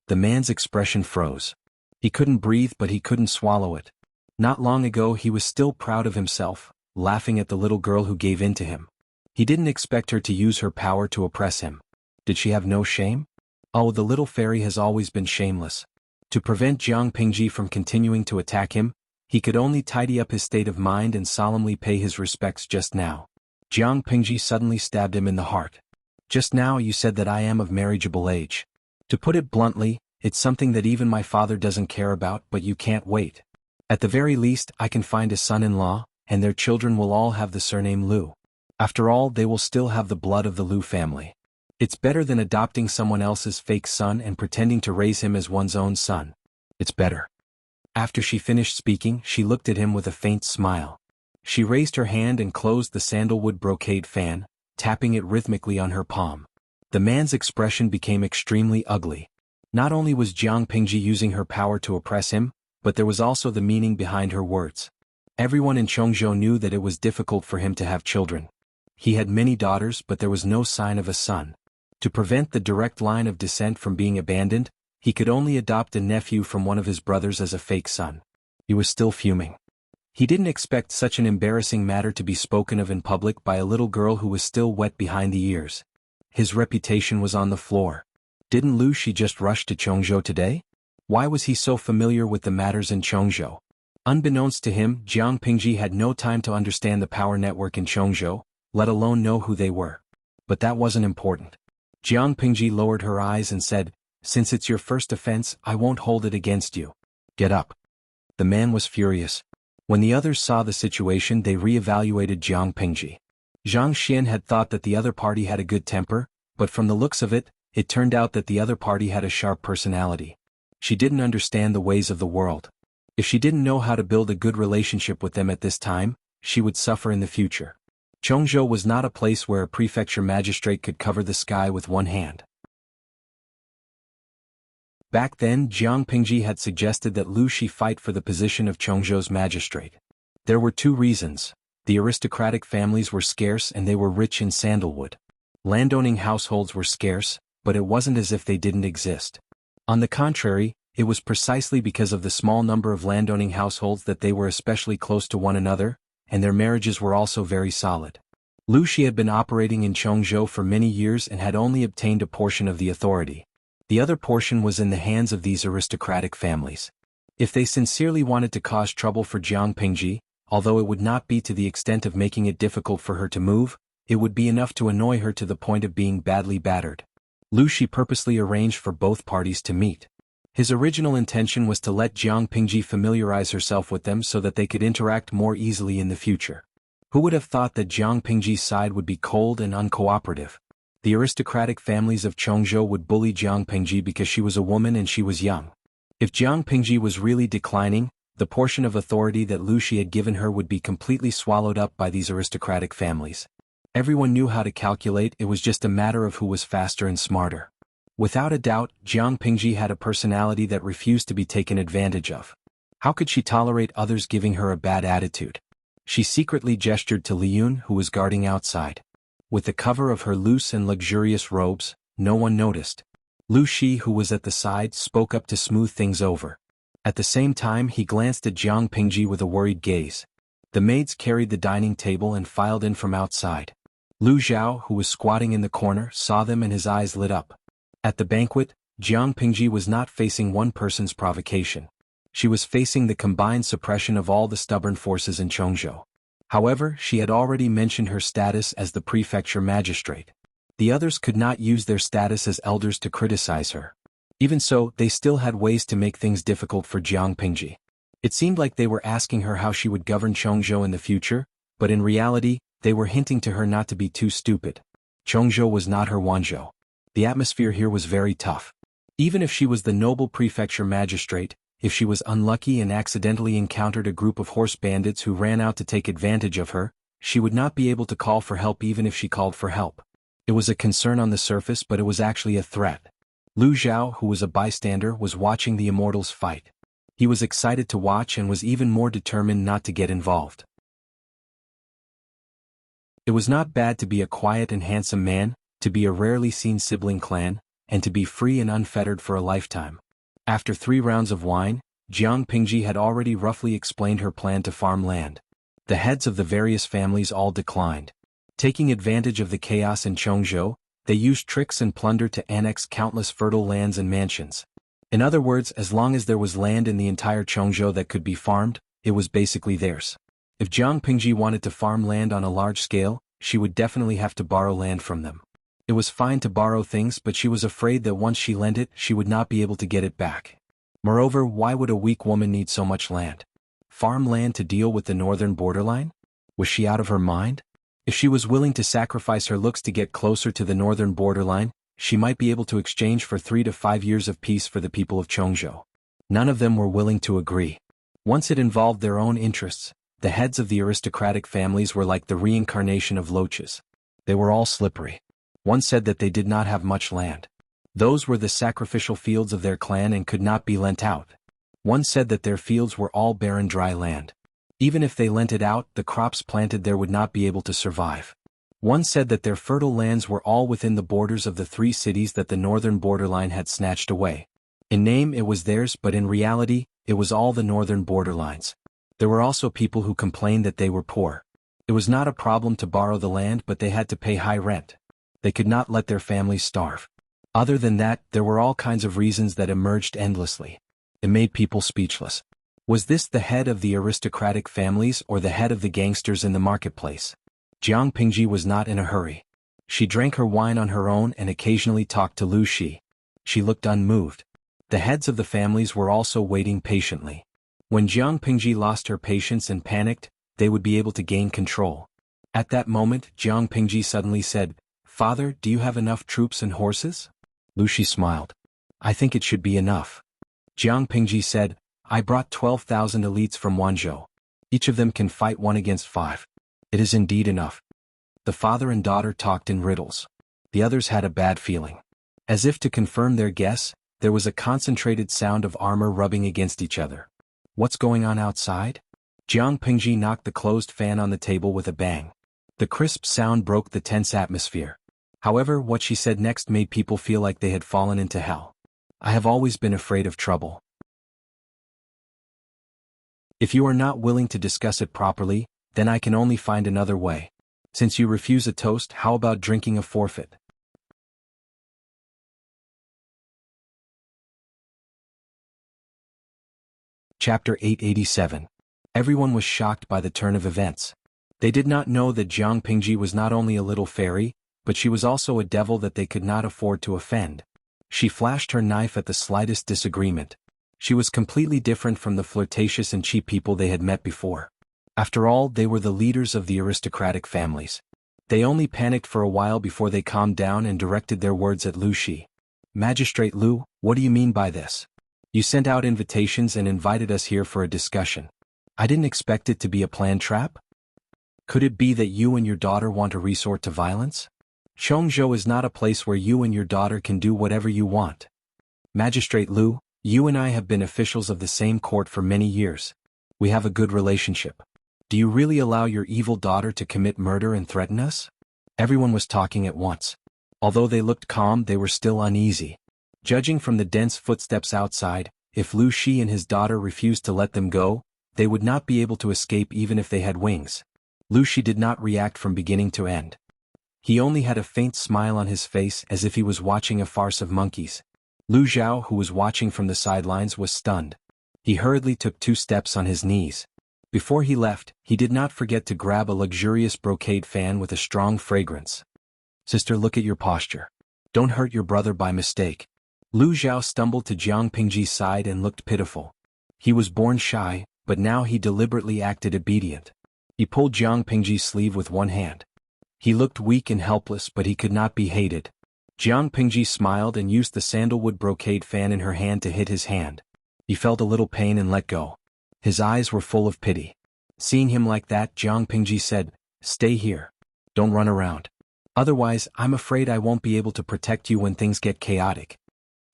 The man's expression froze. He couldn't breathe, but he couldn't swallow it. Not long ago he was still proud of himself, laughing at the little girl who gave in to him. He didn't expect her to use her power to oppress him. Did she have no shame? Oh, the little fairy has always been shameless. To prevent Jiang Pingji from continuing to attack him, he could only tidy up his state of mind and solemnly pay his respects just now. Jiang Pingji suddenly stabbed him in the heart. "Just now you said that I am of marriageable age. To put it bluntly, it's something that even my father doesn't care about, but you can't wait. At the very least, I can find a son-in-law, and their children will all have the surname Lu. After all, they will still have the blood of the Lu family. It's better than adopting someone else's fake son and pretending to raise him as one's own son. It's better." After she finished speaking, she looked at him with a faint smile. She raised her hand and closed the sandalwood brocade fan, tapping it rhythmically on her palm. The man's expression became extremely ugly. Not only was Jiang Pingji using her power to oppress him, but there was also the meaning behind her words. Everyone in Chongzhou knew that it was difficult for him to have children. He had many daughters, but there was no sign of a son. To prevent the direct line of descent from being abandoned, he could only adopt a nephew from one of his brothers as a fake son. He was still fuming. He didn't expect such an embarrassing matter to be spoken of in public by a little girl who was still wet behind the ears. His reputation was on the floor. Didn't Lu Shi just rush to Chongzhou today? Why was he so familiar with the matters in Chongzhou? Unbeknownst to him, Jiang Pingji had no time to understand the power network in Chongzhou, let alone know who they were. But that wasn't important. Jiang Pingji lowered her eyes and said, "Since it's your first offense, I won't hold it against you. Get up." The man was furious. When the others saw the situation, they re-evaluated Jiang Pingji. Zhang Xian had thought that the other party had a good temper, but from the looks of it, it turned out that the other party had a sharp personality. She didn't understand the ways of the world. If she didn't know how to build a good relationship with them at this time, she would suffer in the future. Chongzhou was not a place where a prefecture magistrate could cover the sky with one hand. Back then, Jiang Pingji had suggested that Lu Shi fight for the position of Chongzhou's magistrate. There were two reasons. The aristocratic families were scarce and they were rich in sandalwood. Landowning households were scarce, but it wasn't as if they didn't exist. On the contrary, it was precisely because of the small number of landowning households that they were especially close to one another, and their marriages were also very solid. Lu Shi had been operating in Chongzhou for many years and had only obtained a portion of the authority. The other portion was in the hands of these aristocratic families. If they sincerely wanted to cause trouble for Jiang Pingji, although it would not be to the extent of making it difficult for her to move, it would be enough to annoy her to the point of being badly battered. Lu Shi purposely arranged for both parties to meet. His original intention was to let Jiang Pingji familiarize herself with them so that they could interact more easily in the future. Who would have thought that Jiang Pingji's side would be cold and uncooperative? The aristocratic families of Chongzhou would bully Jiang Pingji because she was a woman and she was young. If Jiang Pingji was really declining, the portion of authority that Lu Shi had given her would be completely swallowed up by these aristocratic families. Everyone knew how to calculate, it was just a matter of who was faster and smarter. Without a doubt, Jiang Pingji had a personality that refused to be taken advantage of. How could she tolerate others giving her a bad attitude? She secretly gestured to Liyun, who was guarding outside. With the cover of her loose and luxurious robes, no one noticed. Lu Shi, who was at the side, spoke up to smooth things over. At the same time, he glanced at Jiang Pingji with a worried gaze. The maids carried the dining table and filed in from outside. Lu Zhao, who was squatting in the corner, saw them and his eyes lit up. At the banquet, Jiang Pingji was not facing one person's provocation. She was facing the combined suppression of all the stubborn forces in Chongzhou. However, she had already mentioned her status as the prefecture magistrate. The others could not use their status as elders to criticize her. Even so, they still had ways to make things difficult for Jiang Pingji. It seemed like they were asking her how she would govern Chongzhou in the future, but in reality, they were hinting to her not to be too stupid. Chongzhou was not her Wanzhou. The atmosphere here was very tough. Even if she was the noble prefecture magistrate, if she was unlucky and accidentally encountered a group of horse bandits who ran out to take advantage of her, she would not be able to call for help even if she called for help. It was a concern on the surface, but it was actually a threat. Lu Zhao, who was a bystander, was watching the immortals fight. He was excited to watch and was even more determined not to get involved. It was not bad to be a quiet and handsome man, to be a rarely seen sibling clan, and to be free and unfettered for a lifetime. After 3 rounds of wine, Jiang Pingji had already roughly explained her plan to farm land. The heads of the various families all declined. Taking advantage of the chaos in Chongzhou, they used tricks and plunder to annex countless fertile lands and mansions. In other words, as long as there was land in the entire Chongzhou that could be farmed, it was basically theirs. If Jiang Pingji wanted to farm land on a large scale, she would definitely have to borrow land from them. It was fine to borrow things, but she was afraid that once she lent it, she would not be able to get it back. Moreover, why would a weak woman need so much land? Farm land to deal with the northern borderline? Was she out of her mind? If she was willing to sacrifice her looks to get closer to the northern borderline, she might be able to exchange for 3 to 5 years of peace for the people of Chongzhou. None of them were willing to agree. Once it involved their own interests, the heads of the aristocratic families were like the reincarnation of loaches. They were all slippery. One said that they did not have much land. Those were the sacrificial fields of their clan and could not be lent out. One said that their fields were all barren dry land. Even if they lent it out, the crops planted there would not be able to survive. One said that their fertile lands were all within the borders of the 3 cities that the northern borderline had snatched away. In name it was theirs, but in reality, it was all the northern borderlines. There were also people who complained that they were poor. It was not a problem to borrow the land, but they had to pay high rent. They could not let their families starve. Other than that, there were all kinds of reasons that emerged endlessly. It made people speechless. Was this the head of the aristocratic families or the head of the gangsters in the marketplace? Jiang Pingji was not in a hurry. She drank her wine on her own and occasionally talked to Lu Shi. She looked unmoved. The heads of the families were also waiting patiently. When Jiang Pingji lost her patience and panicked, they would be able to gain control. At that moment, Jiang Pingji suddenly said, "Father, do you have enough troops and horses?" Lu Shi smiled. "I think it should be enough." Jiang Pingji said, "I brought 12,000 elites from Wanzhou. Each of them can fight 1 against 5. It is indeed enough." The father and daughter talked in riddles. The others had a bad feeling. As if to confirm their guess, there was a concentrated sound of armor rubbing against each other. What's going on outside? Jiang Pingji knocked the closed fan on the table with a bang. The crisp sound broke the tense atmosphere. However, what she said next made people feel like they had fallen into hell. "I have always been afraid of trouble. If you are not willing to discuss it properly, then I can only find another way. Since you refuse a toast, how about drinking a forfeit?" Chapter 887. Everyone was shocked by the turn of events. They did not know that Jiang Pingji was not only a little fairy, but she was also a devil that they could not afford to offend. She flashed her knife at the slightest disagreement. She was completely different from the flirtatious and cheap people they had met before. After all, they were the leaders of the aristocratic families. They only panicked for a while before they calmed down and directed their words at Lu Shi. "Magistrate Lu, what do you mean by this? You sent out invitations and invited us here for a discussion. I didn't expect it to be a planned trap. Could it be that you and your daughter want to resort to violence? Chongzhou is not a place where you and your daughter can do whatever you want. Magistrate Lu, you and I have been officials of the same court for many years. We have a good relationship. Do you really allow your evil daughter to commit murder and threaten us?" Everyone was talking at once. Although they looked calm, they were still uneasy. Judging from the dense footsteps outside, if Lu Shi and his daughter refused to let them go, they would not be able to escape even if they had wings. Lu Shi did not react from beginning to end. He only had a faint smile on his face as if he was watching a farce of monkeys. Lu Zhao, who was watching from the sidelines, was stunned. He hurriedly took 2 steps on his knees. Before he left, he did not forget to grab a luxurious brocade fan with a strong fragrance. "Sister, look at your posture. Don't hurt your brother by mistake." Lu Zhao stumbled to Jiang Pingji's side and looked pitiful. He was born shy, but now he deliberately acted obedient. He pulled Jiang Pingji's sleeve with one hand. He looked weak and helpless, but he could not be hated. Jiang Pingji smiled and used the sandalwood brocade fan in her hand to hit his hand. He felt a little pain and let go. His eyes were full of pity. Seeing him like that, Jiang Pingji said, "Stay here. Don't run around. Otherwise, I'm afraid I won't be able to protect you when things get chaotic."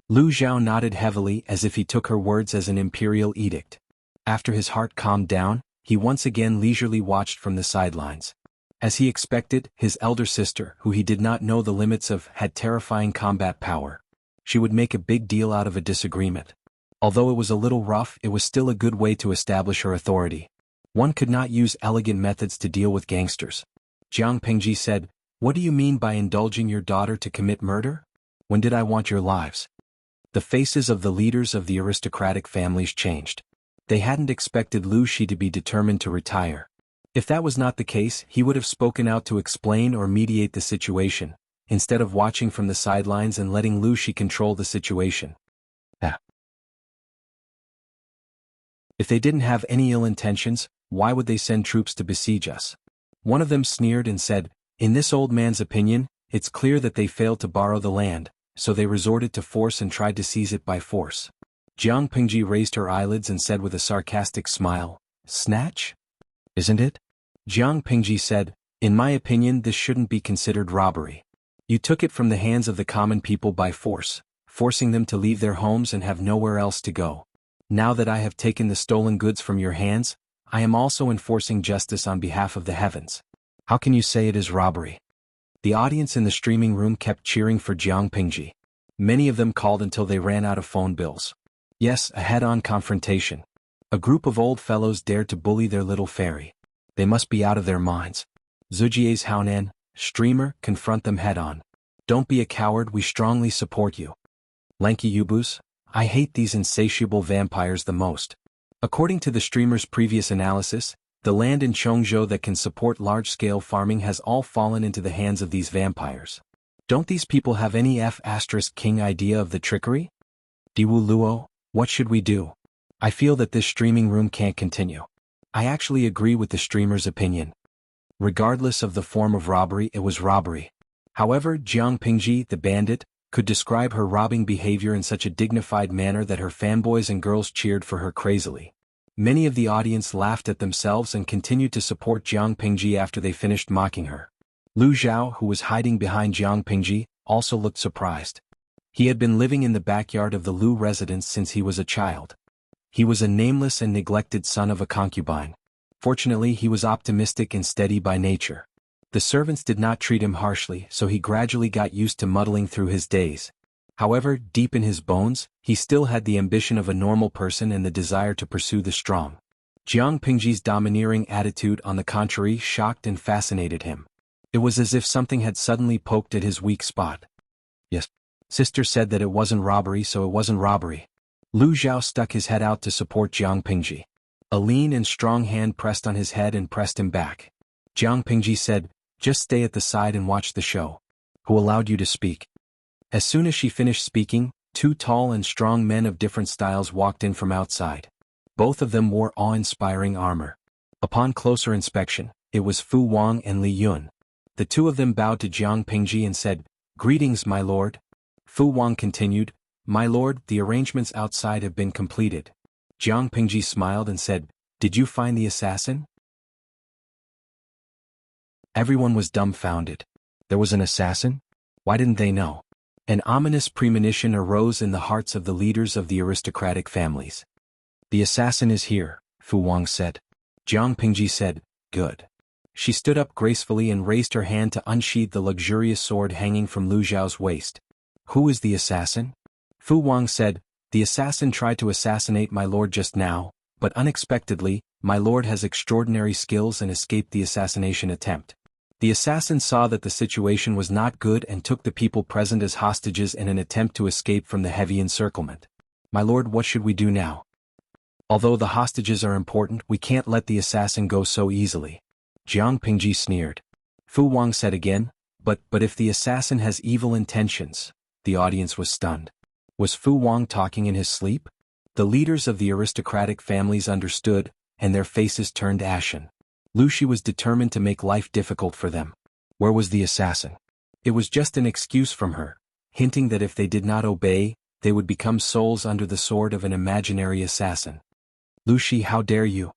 Lu Zhao nodded heavily as if he took her words as an imperial edict. After his heart calmed down, he once again leisurely watched from the sidelines. As he expected, his elder sister, who he did not know the limits of, had terrifying combat power. She would make a big deal out of a disagreement. Although it was a little rough, it was still a good way to establish her authority. One could not use elegant methods to deal with gangsters. Jiang Pingji said, "What do you mean by indulging your daughter to commit murder? When did I want your lives?" The faces of the leaders of the aristocratic families changed. They hadn't expected Lu Shi to be determined to retire. If that was not the case, he would have spoken out to explain or mediate the situation, instead of watching from the sidelines and letting Lu Shi control the situation. If they didn't have any ill intentions, why would they send troops to besiege us? One of them sneered and said, "In this old man's opinion, it's clear that they failed to borrow the land, so they resorted to force and tried to seize it by force." Jiang Pingji raised her eyelids and said with a sarcastic smile, "Snatch? Isn't it?" Jiang Pingji said, "In my opinion, this shouldn't be considered robbery. You took it from the hands of the common people by force, forcing them to leave their homes and have nowhere else to go. Now that I have taken the stolen goods from your hands, I am also enforcing justice on behalf of the heavens. How can you say it is robbery?" The audience in the streaming room kept cheering for Jiang Pingji. Many of them called until they ran out of phone bills. Yes, a head-on confrontation. A group of old fellows dared to bully their little fairy. They must be out of their minds. Zujie's Haonan, streamer, confront them head-on. Don't be a coward, we strongly support you. Lanky Yubus, I hate these insatiable vampires the most. According to the streamer's previous analysis, the land in Chongzhou that can support large-scale farming has all fallen into the hands of these vampires. Don't these people have any F***king idea of the trickery? Diwu Luo, what should we do? I feel that this streaming room can't continue. I actually agree with the streamer's opinion. Regardless of the form of robbery, it was robbery. However, Jiang Pingji, the bandit, could describe her robbing behavior in such a dignified manner that her fanboys and girls cheered for her crazily. Many of the audience laughed at themselves and continued to support Jiang Pingji after they finished mocking her. Lu Zhao, who was hiding behind Jiang Pingji, also looked surprised. He had been living in the backyard of the Lu residence since he was a child. He was a nameless and neglected son of a concubine. Fortunately, he was optimistic and steady by nature. The servants did not treat him harshly, so he gradually got used to muddling through his days. However, deep in his bones, he still had the ambition of a normal person and the desire to pursue the strong. Jiang Pingji's domineering attitude, on the contrary, shocked and fascinated him. It was as if something had suddenly poked at his weak spot. Yes, sister said that it wasn't robbery, so it wasn't robbery. Lu Zhao stuck his head out to support Jiang Pingji. A lean and strong hand pressed on his head and pressed him back. Jiang Pingji said, "Just stay at the side and watch the show." Who allowed you to speak? As soon as she finished speaking, two tall and strong men of different styles walked in from outside. Both of them wore awe-inspiring armor. Upon closer inspection, it was Fu Wang and Li Yun. The two of them bowed to Jiang Pingji and said, "Greetings, my lord." Fu Wang continued, "My lord, the arrangements outside have been completed." Jiang Pingji smiled and said, "Did you find the assassin?" Everyone was dumbfounded. There was an assassin? Why didn't they know? An ominous premonition arose in the hearts of the leaders of the aristocratic families. "The assassin is here," Fu Wang said. Jiang Pingji said, "Good." She stood up gracefully and raised her hand to unsheathe the luxurious sword hanging from Lu Zhao's waist. "Who is the assassin?" Fu Wang said, "The assassin tried to assassinate my lord just now, but unexpectedly, my lord has extraordinary skills and escaped the assassination attempt." The assassin saw that the situation was not good and took the people present as hostages in an attempt to escape from the heavy encirclement. "My lord, what should we do now? Although the hostages are important, we can't let the assassin go so easily." Jiang Pingji sneered. Fu Wang said again, But if the assassin has evil intentions." The audience was stunned. Was Fu Wang talking in his sleep? The leaders of the aristocratic families understood, and their faces turned ashen. Lu Shi was determined to make life difficult for them. Where was the assassin? It was just an excuse from her, hinting that if they did not obey, they would become souls under the sword of an imaginary assassin. Lu Shi, how dare you?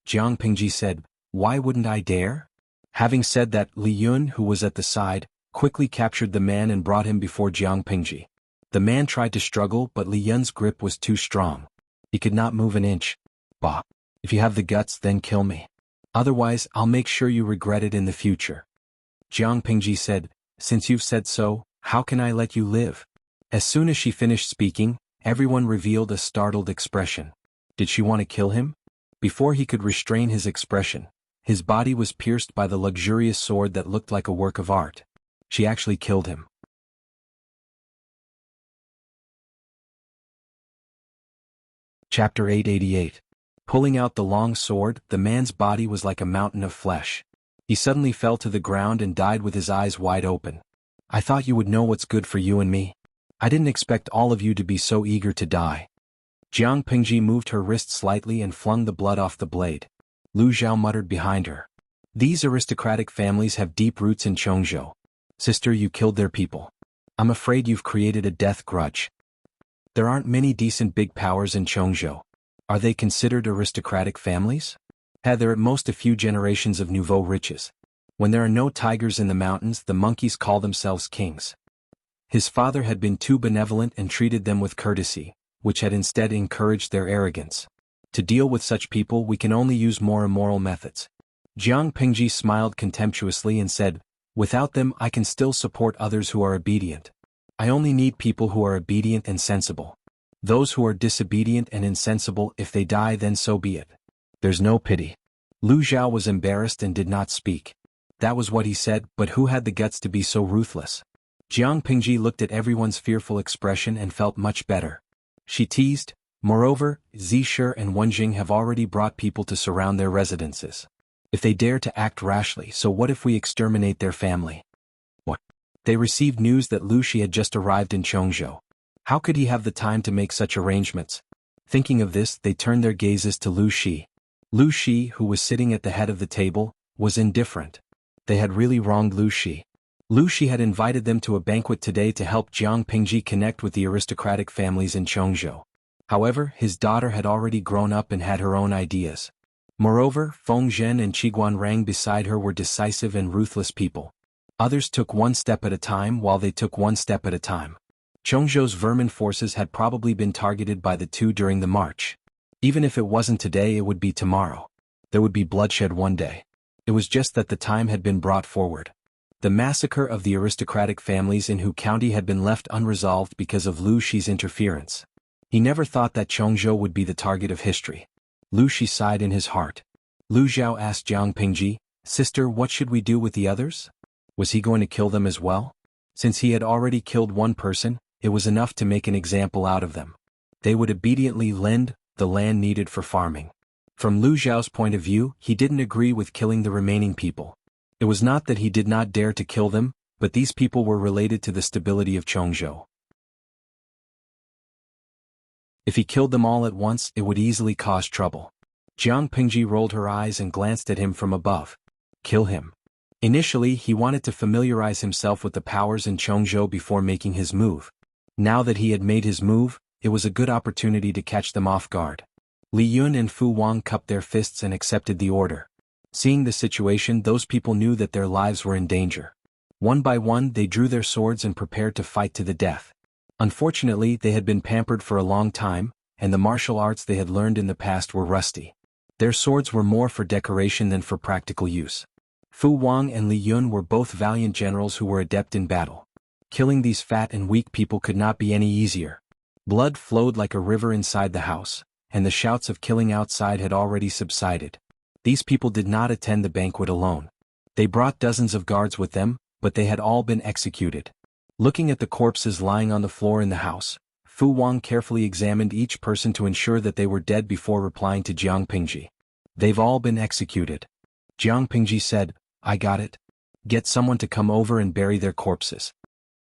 Jiang Pingji said, why wouldn't I dare? Having said that, Li Yun, who was at the side, quickly captured the man and brought him before Jiang Pingji. The man tried to struggle, but Li Yun's grip was too strong. He could not move an inch. Bah! If you have the guts, then kill me. Otherwise, I'll make sure you regret it in the future. Jiang Pingji said, since you've said so, how can I let you live? As soon as she finished speaking, everyone revealed a startled expression. Did she want to kill him? Before he could restrain his expression, his body was pierced by the luxurious sword that looked like a work of art. She actually killed him. Chapter 888. Pulling out the long sword, the man's body was like a mountain of flesh. He suddenly fell to the ground and died with his eyes wide open. I thought you would know what's good for you and me. I didn't expect all of you to be so eager to die. Jiang Pingji moved her wrist slightly and flung the blood off the blade. Lu Zhao muttered behind her. These aristocratic families have deep roots in Chongzhou. Sister, you killed their people. I'm afraid you've created a death grudge. There aren't many decent big powers in Chongzhou. Are they considered aristocratic families? They're at most a few generations of nouveau riches. When there are no tigers in the mountains, the monkeys call themselves kings. His father had been too benevolent and treated them with courtesy, which had instead encouraged their arrogance. To deal with such people, we can only use more immoral methods. Jiang Pingji smiled contemptuously and said, without them I can still support others who are obedient. I only need people who are obedient and sensible. Those who are disobedient and insensible, if they die, then so be it. There's no pity. Lu Zhao was embarrassed and did not speak. That was what he said, but who had the guts to be so ruthless? Jiang Pingji looked at everyone's fearful expression and felt much better. She teased, moreover, Zishir and Wenjing have already brought people to surround their residences. If they dare to act rashly, so what if we exterminate their family? What? They received news that Lu Shi had just arrived in Chongzhou. How could he have the time to make such arrangements? Thinking of this, they turned their gazes to Lu Shi. Lu Shi, who was sitting at the head of the table, was indifferent. They had really wronged Lu Shi. Lu Shi had invited them to a banquet today to help Jiang Pingji connect with the aristocratic families in Chongzhou. However, his daughter had already grown up and had her own ideas. Moreover, Feng Zhen and Qiguan Rang beside her were decisive and ruthless people. Others took one step at a time while they took one step at a time. Chongzhou's vermin forces had probably been targeted by the two during the march. Even if it wasn't today, it would be tomorrow. There would be bloodshed one day. It was just that the time had been brought forward. The massacre of the aristocratic families in Hu County had been left unresolved because of Lu Shi's interference. He never thought that Chongzhou would be the target of history. Lu Shi sighed in his heart. Lu Zhao asked Jiang Pingji, sister, what should we do with the others? Was he going to kill them as well? Since he had already killed one person, it was enough to make an example out of them. They would obediently lend the land needed for farming. From Lu Zhao's point of view, he didn't agree with killing the remaining people. It was not that he did not dare to kill them, but these people were related to the stability of Chongzhou. If he killed them all at once, it would easily cause trouble. Jiang Pingji rolled her eyes and glanced at him from above. Kill him. Initially, he wanted to familiarize himself with the powers in Chongzhou before making his move. Now that he had made his move, it was a good opportunity to catch them off guard. Li Yun and Fu Wang cupped their fists and accepted the order. Seeing the situation, those people knew that their lives were in danger. One by one, they drew their swords and prepared to fight to the death. Unfortunately, they had been pampered for a long time, and the martial arts they had learned in the past were rusty. Their swords were more for decoration than for practical use. Fu Wang and Li Yun were both valiant generals who were adept in battle. Killing these fat and weak people could not be any easier. Blood flowed like a river inside the house, and the shouts of killing outside had already subsided. These people did not attend the banquet alone. They brought dozens of guards with them, but they had all been executed. Looking at the corpses lying on the floor in the house, Fu Wang carefully examined each person to ensure that they were dead before replying to Jiang Pingji. They've all been executed. Jiang Pingji said, I got it. Get someone to come over and bury their corpses.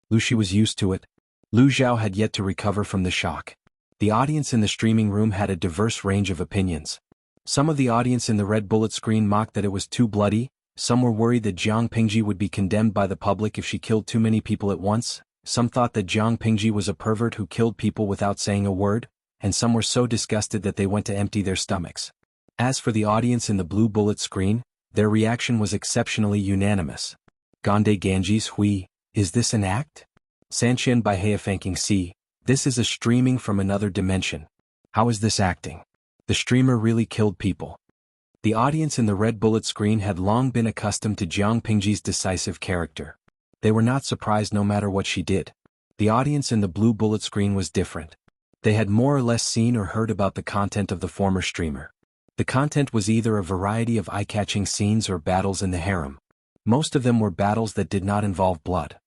Lu Shi was used to it. Lu Zhao had yet to recover from the shock. The audience in the streaming room had a diverse range of opinions. Some of the audience in the red bullet screen mocked that it was too bloody, some were worried that Jiang Pingji would be condemned by the public if she killed too many people at once, some thought that Jiang Pingji was a pervert who killed people without saying a word, and some were so disgusted that they went to empty their stomachs. As for the audience in the blue bullet screen, their reaction was exceptionally unanimous. Gande Ganges Hui, is this an act? Sanqian by Heifangking Si, this is a streaming from another dimension. How is this acting? The streamer really killed people. The audience in the red bullet screen had long been accustomed to Jiang Pingji's decisive character. They were not surprised no matter what she did. The audience in the blue bullet screen was different. They had more or less seen or heard about the content of the former streamer. The content was either a variety of eye-catching scenes or battles in the harem. Most of them were battles that did not involve blood.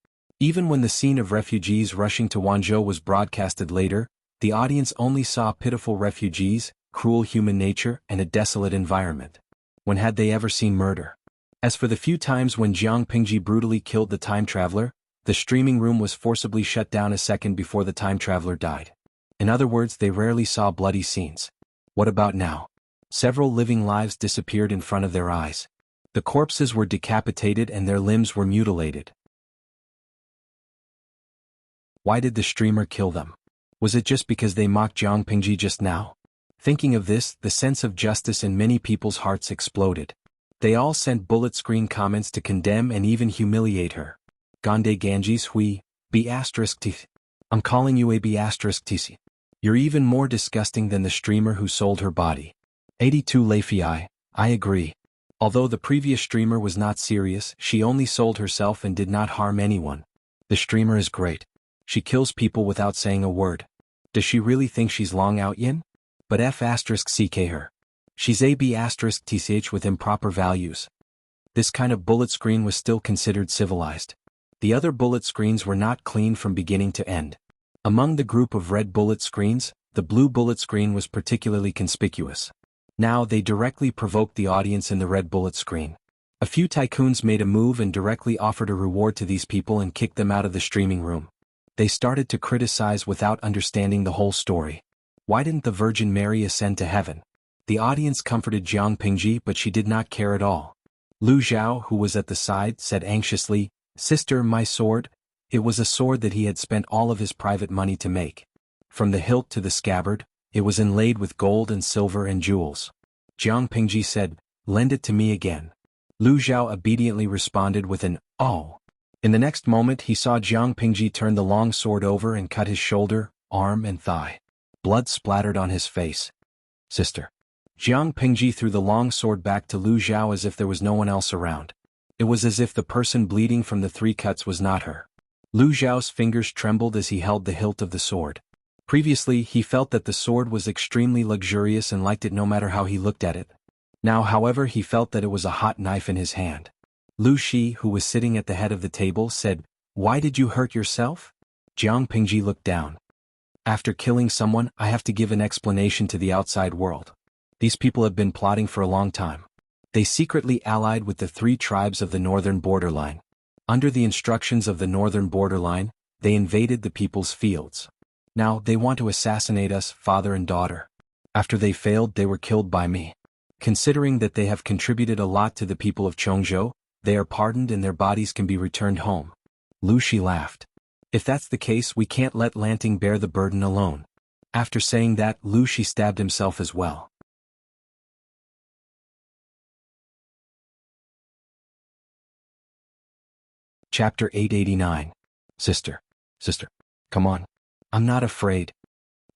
Even when the scene of refugees rushing to Wanzhou was broadcasted later, the audience only saw pitiful refugees, cruel human nature, and a desolate environment. When had they ever seen murder? As for the few times when Jiang Pingji brutally killed the time traveler, the streaming room was forcibly shut down a second before the time traveler died. In other words, they rarely saw bloody scenes. What about now? Several living lives disappeared in front of their eyes. The corpses were decapitated and their limbs were mutilated. Why did the streamer kill them? Was it just because they mocked Jiang Pingji just now? Thinking of this, the sense of justice in many people's hearts exploded. They all sent bullet screen comments to condemn and even humiliate her. Gande Ganges Hui, B*T. I'm calling you a B*T. You're even more disgusting than the streamer who sold her body. 82 Leifei, I agree. Although the previous streamer was not serious, she only sold herself and did not harm anyone. The streamer is great. She kills people without saying a word. Does she really think she's Long Out Yin? But F***ck her. She's a B***th with improper values. This kind of bullet screen was still considered civilized. The other bullet screens were not clean from beginning to end. Among the group of red bullet screens, the blue bullet screen was particularly conspicuous. Now they directly provoked the audience in the red bullet screen. A few tycoons made a move and directly offered a reward to these people and kicked them out of the streaming room. They started to criticize without understanding the whole story. Why didn't the Virgin Mary ascend to heaven? The audience comforted Jiang Pingji, but she did not care at all. Lu Zhao, who was at the side, said anxiously, "Sister, my sword?" It was a sword that he had spent all of his private money to make. From the hilt to the scabbard, it was inlaid with gold and silver and jewels. Jiang Pingji said, "Lend it to me again." Lu Zhao obediently responded with an, "Oh." In the next moment he saw Jiang Pingji turn the long sword over and cut his shoulder, arm and thigh. Blood splattered on his face. "Sister." Jiang Pingji threw the long sword back to Lu Zhao as if there was no one else around. It was as if the person bleeding from the 3 cuts was not her. Lu Zhao's fingers trembled as he held the hilt of the sword. Previously he felt that the sword was extremely luxurious and liked it no matter how he looked at it. Now however he felt that it was a hot knife in his hand. Lu Shi, who was sitting at the head of the table, said, "Why did you hurt yourself?" Jiang Pingji looked down. "After killing someone, I have to give an explanation to the outside world. These people have been plotting for a long time. They secretly allied with the 3 tribes of the northern borderline. Under the instructions of the northern borderline, they invaded the people's fields. Now they want to assassinate us, father and daughter. After they failed, they were killed by me. Considering that they have contributed a lot to the people of Chongzhou, they are pardoned and their bodies can be returned home." Lu Shi laughed. "If that's the case, we can't let Lanting bear the burden alone." After saying that, Lu Shi stabbed himself as well. Chapter 889. Sister. Sister. Come on. I'm not afraid.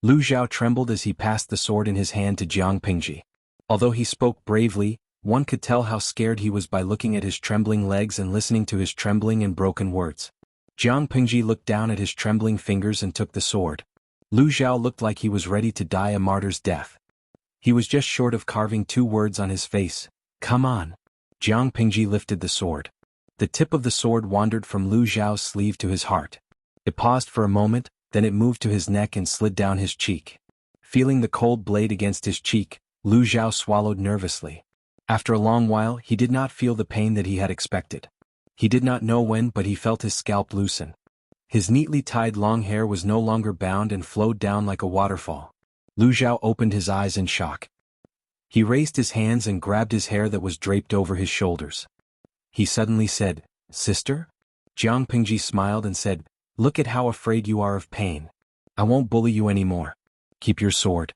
Lu Zhao trembled as he passed the sword in his hand to Jiang Pingji. Although he spoke bravely, one could tell how scared he was by looking at his trembling legs and listening to his trembling and broken words. Jiang Pingji looked down at his trembling fingers and took the sword. Lu Zhao looked like he was ready to die a martyr's death. He was just short of carving 2 words on his face. "Come on." Jiang Pingji lifted the sword. The tip of the sword wandered from Lu Zhao's sleeve to his heart. It paused for a moment, then it moved to his neck and slid down his cheek. Feeling the cold blade against his cheek, Lu Zhao swallowed nervously. After a long while he did not feel the pain that he had expected. He did not know when, but he felt his scalp loosen. His neatly tied long hair was no longer bound and flowed down like a waterfall. Lu Zhao opened his eyes in shock. He raised his hands and grabbed his hair that was draped over his shoulders. He suddenly said, "Sister?" Jiang Pingji smiled and said, "Look at how afraid you are of pain. I won't bully you anymore. Keep your sword."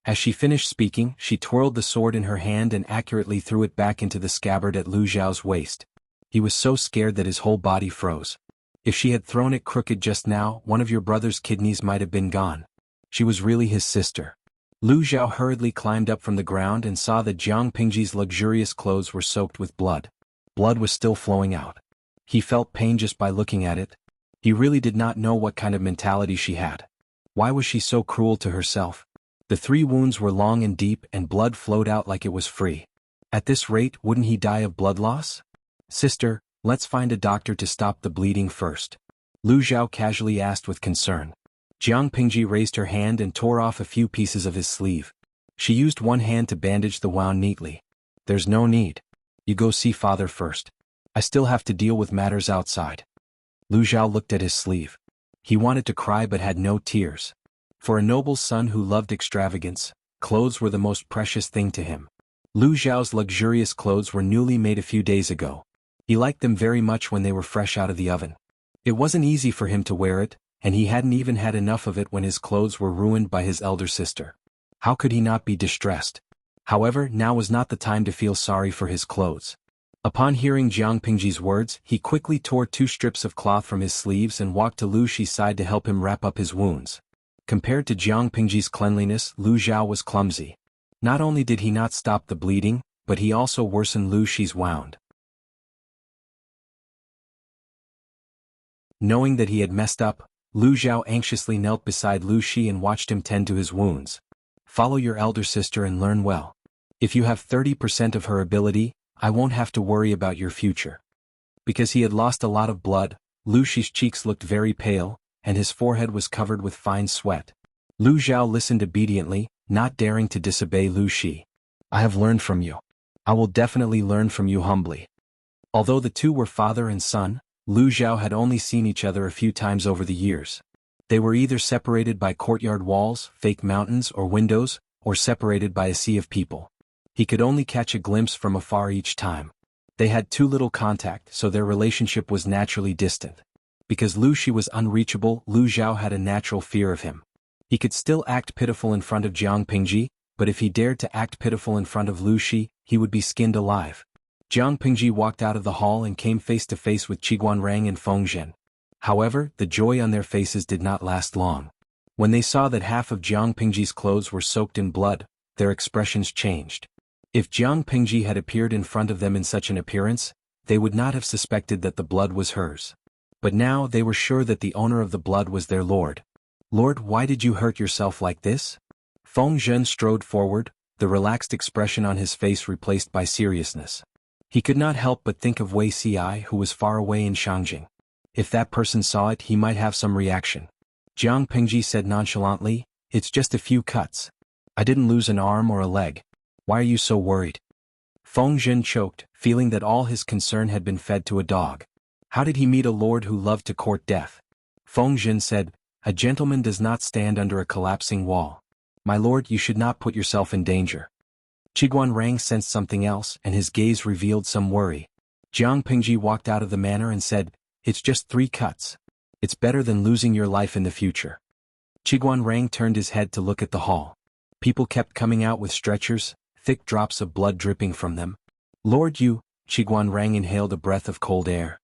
As she finished speaking, she twirled the sword in her hand and accurately threw it back into the scabbard at Lu Zhao's waist. He was so scared that his whole body froze. If she had thrown it crooked just now, one of your brother's kidneys might have been gone. She was really his sister. Lu Zhao hurriedly climbed up from the ground and saw that Jiang Pingji's luxurious clothes were soaked with blood. Blood was still flowing out. He felt pain just by looking at it. He really did not know what kind of mentality she had. Why was she so cruel to herself? The 3 wounds were long and deep and blood flowed out like it was free. At this rate, wouldn't he die of blood loss? "Sister, let's find a doctor to stop the bleeding first," Lu Zhao casually asked with concern. Jiang Pingji raised her hand and tore off a few pieces of his sleeve. She used one hand to bandage the wound neatly. "There's no need. You go see father first. I still have to deal with matters outside." Lu Zhao looked at his sleeve. He wanted to cry but had no tears. For a noble son who loved extravagance, clothes were the most precious thing to him. Lu Zhao's luxurious clothes were newly made a few days ago. He liked them very much when they were fresh out of the oven. It wasn't easy for him to wear it, and he hadn't even had enough of it when his clothes were ruined by his elder sister. How could he not be distressed? However, now was not the time to feel sorry for his clothes. Upon hearing Jiang Pingji's words, he quickly tore 2 strips of cloth from his sleeves and walked to Lu Shi's side to help him wrap up his wounds. Compared to Jiang Pingji's cleanliness, Lu Zhao was clumsy. Not only did he not stop the bleeding, but he also worsened Lu Shi's wound. Knowing that he had messed up, Lu Zhao anxiously knelt beside Lu Shi and watched him tend to his wounds. "Follow your elder sister and learn well. If you have 30% of her ability, I won't have to worry about your future." Because he had lost a lot of blood, Lu Shi's cheeks looked very pale, and his forehead was covered with fine sweat. Lu Zhao listened obediently, not daring to disobey Lu Shi. "I have learned from you. I will definitely learn from you humbly." Although the two were father and son, Lu Zhao had only seen each other a few times over the years. They were either separated by courtyard walls, fake mountains or windows, or separated by a sea of people. He could only catch a glimpse from afar each time. They had too little contact, so their relationship was naturally distant. Because Lu Shi was unreachable, Lu Zhao had a natural fear of him. He could still act pitiful in front of Jiang Pingji, but if he dared to act pitiful in front of Lu Shi, he would be skinned alive. Jiang Pingji walked out of the hall and came face to face with Qiguanrang and Feng Zhen. However, the joy on their faces did not last long. When they saw that half of Jiang Pingji's clothes were soaked in blood, their expressions changed. If Jiang Pingji had appeared in front of them in such an appearance, they would not have suspected that the blood was hers. But now they were sure that the owner of the blood was their lord. "Lord, why did you hurt yourself like this?" Feng Zhen strode forward, the relaxed expression on his face replaced by seriousness. He could not help but think of Wei Ci, who was far away in Shangjing. If that person saw it, he might have some reaction. Jiang Pingji said nonchalantly, "It's just a few cuts. I didn't lose an arm or a leg. Why are you so worried?" Feng Zhen choked, feeling that all his concern had been fed to a dog. How did he meet a lord who loved to court death? Feng Zhen said, "A gentleman does not stand under a collapsing wall. My lord, you should not put yourself in danger." Qiguanrang sensed something else, and his gaze revealed some worry. Jiang Pingji walked out of the manor and said, "It's just 3 cuts. It's better than losing your life in the future." Qiguanrang turned his head to look at the hall. People kept coming out with stretchers, thick drops of blood dripping from them. "Lord, you," Qiguanrang inhaled a breath of cold air.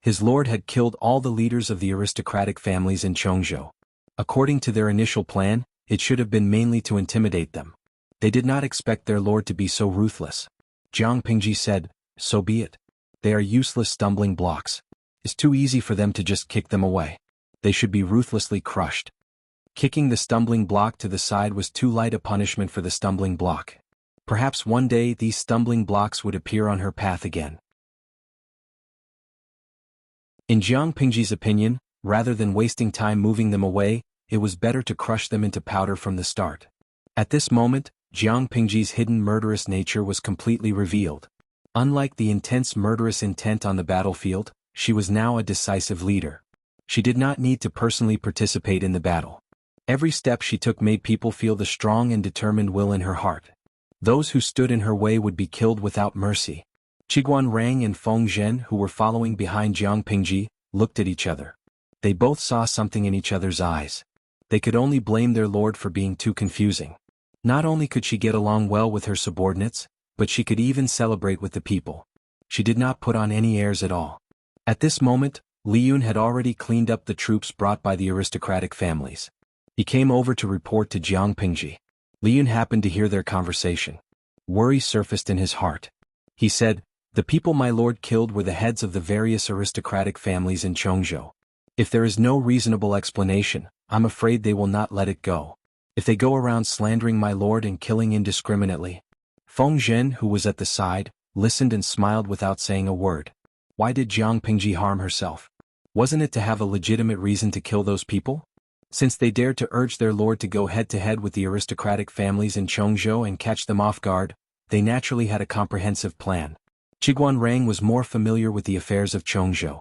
His lord had killed all the leaders of the aristocratic families in Chongzhou. According to their initial plan, it should have been mainly to intimidate them. They did not expect their lord to be so ruthless. Jiang Pingji said, "So be it. They are useless stumbling blocks. It's too easy for them to just kick them away. They should be ruthlessly crushed." Kicking the stumbling block to the side was too light a punishment for the stumbling block. Perhaps one day these stumbling blocks would appear on her path again. In Jiang Pingji's opinion, rather than wasting time moving them away, it was better to crush them into powder from the start. At this moment, Jiang Pingji's hidden murderous nature was completely revealed. Unlike the intense murderous intent on the battlefield, she was now a decisive leader. She did not need to personally participate in the battle. Every step she took made people feel the strong and determined will in her heart. Those who stood in her way would be killed without mercy. Qiguan Rang and Feng Zhen, who were following behind Jiang Pingji, looked at each other. They both saw something in each other's eyes. They could only blame their lord for being too confusing. Not only could she get along well with her subordinates, but she could even celebrate with the people. She did not put on any airs at all. At this moment, Li Yun had already cleaned up the troops brought by the aristocratic families. He came over to report to Jiang Pingji. Li Yun happened to hear their conversation. Worry surfaced in his heart. He said, "The people my lord killed were the heads of the various aristocratic families in Chongzhou. If there is no reasonable explanation, I'm afraid they will not let it go. If they go around slandering my lord and killing indiscriminately." Feng Zhen, who was at the side, listened and smiled without saying a word. Why did Jiang Pingji harm herself? Wasn't it to have a legitimate reason to kill those people? Since they dared to urge their lord to go head-to-head with the aristocratic families in Chongzhou and catch them off guard, they naturally had a comprehensive plan. Qiguan Rang was more familiar with the affairs of Chongzhou.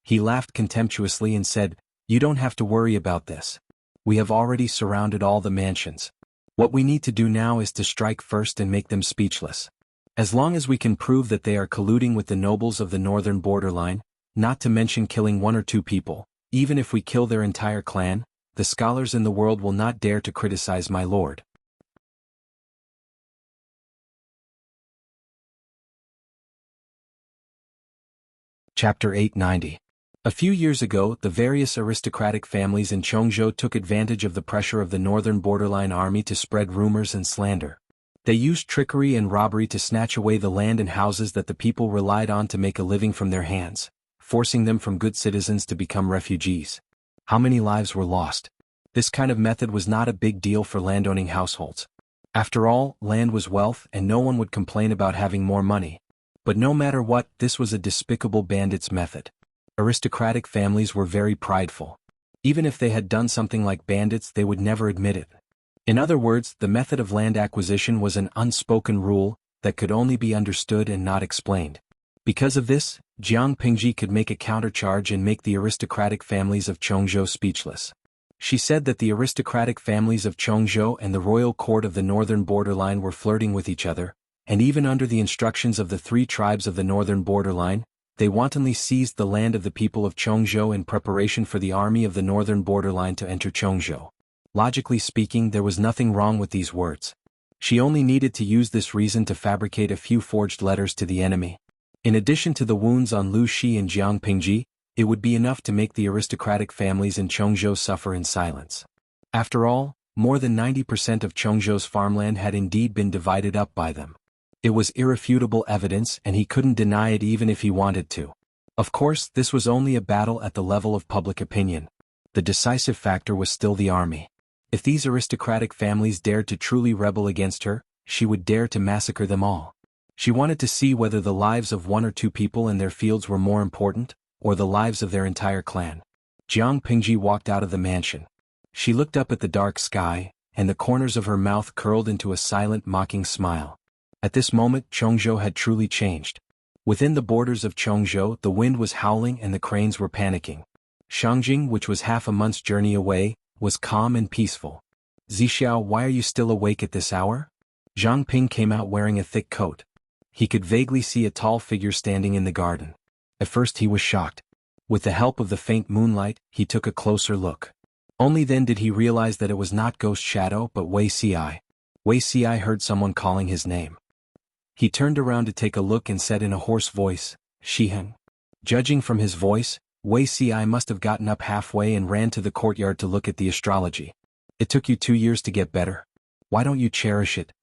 He laughed contemptuously and said, "You don't have to worry about this. We have already surrounded all the mansions. What we need to do now is to strike first and make them speechless. As long as we can prove that they are colluding with the nobles of the northern borderline, not to mention killing one or two people, even if we kill their entire clan, the scholars in the world will not dare to criticize my lord." Chapter 890. A few years ago, the various aristocratic families in Chongzhou took advantage of the pressure of the northern borderline army to spread rumors and slander. They used trickery and robbery to snatch away the land and houses that the people relied on to make a living from their hands, forcing them from good citizens to become refugees. How many lives were lost? This kind of method was not a big deal for landowning households. After all, land was wealth and no one would complain about having more money. But no matter what, this was a despicable bandits' method. Aristocratic families were very prideful. Even if they had done something like bandits, they would never admit it. In other words, the method of land acquisition was an unspoken rule that could only be understood and not explained. Because of this, Jiang Pingji could make a countercharge and make the aristocratic families of Chongzhou speechless. She said that the aristocratic families of Chongzhou and the royal court of the northern borderline were flirting with each other, and even under the instructions of the three tribes of the northern borderline, they wantonly seized the land of the people of Chongzhou in preparation for the army of the northern borderline to enter Chongzhou. Logically speaking, there was nothing wrong with these words. She only needed to use this reason to fabricate a few forged letters to the enemy. In addition to the wounds on Lu Shi and Jiang Pingji, it would be enough to make the aristocratic families in Chongzhou suffer in silence. After all, more than 90% of Chongzhou's farmland had indeed been divided up by them. It was irrefutable evidence and he couldn't deny it even if he wanted to. Of course, this was only a battle at the level of public opinion. The decisive factor was still the army. If these aristocratic families dared to truly rebel against her, she would dare to massacre them all. She wanted to see whether the lives of one or two people in their fields were more important, or the lives of their entire clan. Jiang Pingji walked out of the mansion. She looked up at the dark sky, and the corners of her mouth curled into a silent mocking smile. At this moment, Chongzhou had truly changed. Within the borders of Chongzhou, the wind was howling and the cranes were panicking. Shangjing, which was half a month's journey away, was calm and peaceful. "Zixiao, why are you still awake at this hour?" Zhang Ping came out wearing a thick coat. He could vaguely see a tall figure standing in the garden. At first he was shocked. With the help of the faint moonlight, he took a closer look. Only then did he realize that it was not Ghost Shadow but Wei Ci. Wei Ci heard someone calling his name. He turned around to take a look and said in a hoarse voice, "Shiheng." Judging from his voice, Wei Ci must have gotten up halfway and ran to the courtyard to look at the astrology. "It took you 2 years to get better. Why don't you cherish it?"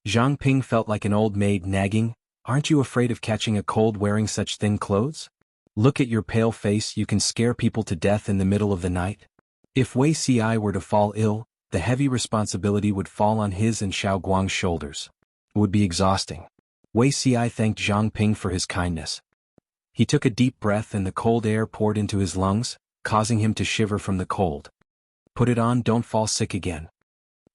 Zhang Ping felt like an old maid nagging, "Aren't you afraid of catching a cold wearing such thin clothes? Look at your pale face, you can scare people to death in the middle of the night." If Wei Ci were to fall ill, the heavy responsibility would fall on his and Xiao Guang's shoulders. It would be exhausting. Wei Ci thanked Zhang Ping for his kindness. He took a deep breath and the cold air poured into his lungs, causing him to shiver from the cold. "Put it on, don't fall sick again."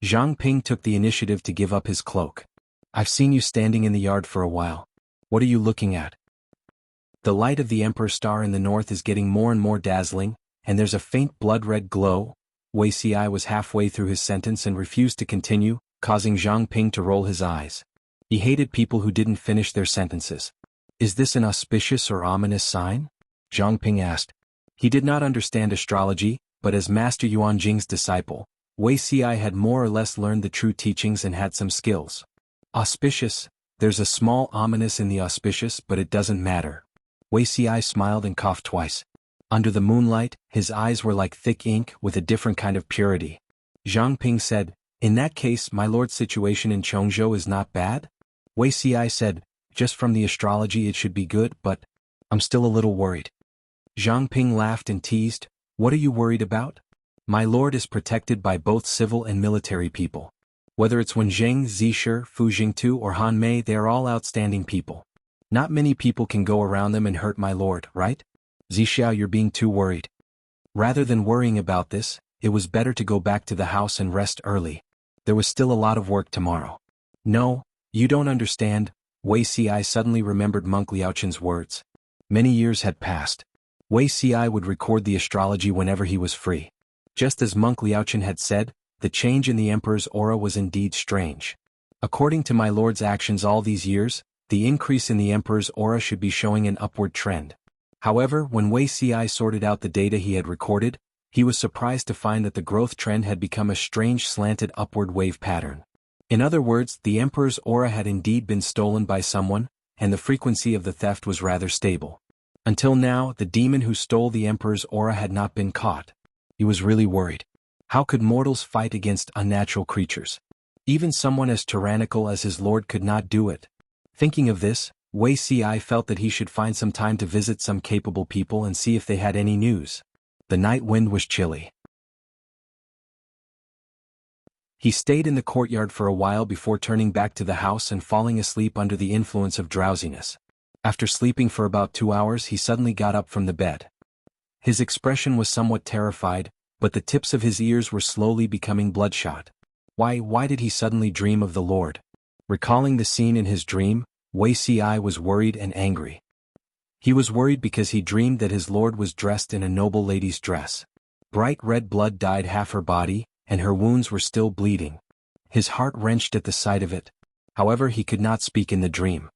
Zhang Ping took the initiative to give up his cloak. "I've seen you standing in the yard for a while. What are you looking at?" The light of the Emperor star in the north is getting more and more dazzling, and there's a faint blood-red glow. Wei Xi was halfway through his sentence and refused to continue, causing Zhang Ping to roll his eyes. He hated people who didn't finish their sentences. Is this an auspicious or ominous sign? Zhang Ping asked. He did not understand astrology, but as Master Yuan Jing's disciple, Wei Xi had more or less learned the true teachings and had some skills. Auspicious, there's a small ominous in the auspicious, but it doesn't matter. Wei Xi smiled and coughed twice. Under the moonlight, his eyes were like thick ink with a different kind of purity. Zhang Ping said, "In that case, my lord's situation in Chongzhou is not bad?" Wei Xi said, "Just from the astrology it should be good, but I'm still a little worried." Zhang Ping laughed and teased, "What are you worried about? My lord is protected by both civil and military people. Whether it's Wenjing, Zhishi, Fu Jingtu or Han Mei, they are all outstanding people. Not many people can go around them and hurt my lord, right? Zhixiao, you're being too worried." Rather than worrying about this, it was better to go back to the house and rest early. There was still a lot of work tomorrow. "No, you don't understand." Wei Xi suddenly remembered Monk Liaochen's words. Many years had passed. Wei Xi would record the astrology whenever he was free. Just as Monk Liaochen had said, the change in the emperor's aura was indeed strange. According to my lord's actions all these years, the increase in the emperor's aura should be showing an upward trend. However, when Wei Xi sorted out the data he had recorded, he was surprised to find that the growth trend had become a strange slanted upward wave pattern. In other words, the emperor's aura had indeed been stolen by someone, and the frequency of the theft was rather stable. Until now, the demon who stole the emperor's aura had not been caught. He was really worried. How could mortals fight against unnatural creatures? Even someone as tyrannical as his lord could not do it. Thinking of this, Wei Xi felt that he should find some time to visit some capable people and see if they had any news. The night wind was chilly. He stayed in the courtyard for a while before turning back to the house and falling asleep under the influence of drowsiness. After sleeping for about 2 hours, he suddenly got up from the bed. His expression was somewhat terrified, but the tips of his ears were slowly becoming bloodshot. Why did he suddenly dream of the Lord? Recalling the scene in his dream, Wei Xi was worried and angry. He was worried because he dreamed that his lord was dressed in a noble lady's dress. Bright red blood dyed half her body, and her wounds were still bleeding. His heart wrenched at the sight of it. However, he could not speak in the dream.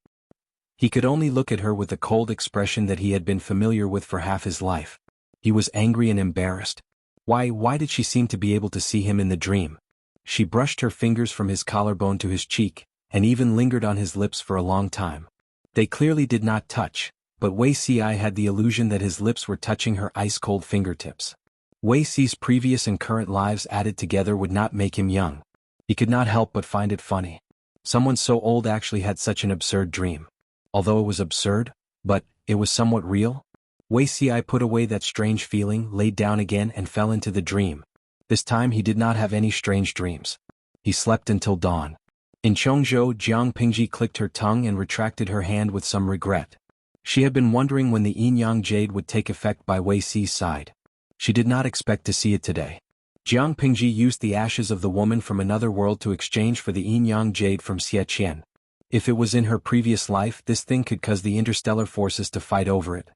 He could only look at her with the cold expression that he had been familiar with for half his life. He was angry and embarrassed. Why did she seem to be able to see him in the dream? She brushed her fingers from his collarbone to his cheek, and even lingered on his lips for a long time. They clearly did not touch, but Wei Xi had the illusion that his lips were touching her ice-cold fingertips. Wei Xi's previous and current lives added together would not make him young. He could not help but find it funny. Someone so old actually had such an absurd dream. Although it was absurd, but it was somewhat real. Wei Xi put away that strange feeling, laid down again and fell into the dream. This time he did not have any strange dreams. He slept until dawn. In Chongzhou, Jiang Pingji clicked her tongue and retracted her hand with some regret. She had been wondering when the yin-yang jade would take effect by Wei Xi's side. She did not expect to see it today. Jiang Pingji used the ashes of the woman from another world to exchange for the yin-yang jade from Xie. If it was in her previous life, this thing could cause the interstellar forces to fight over it.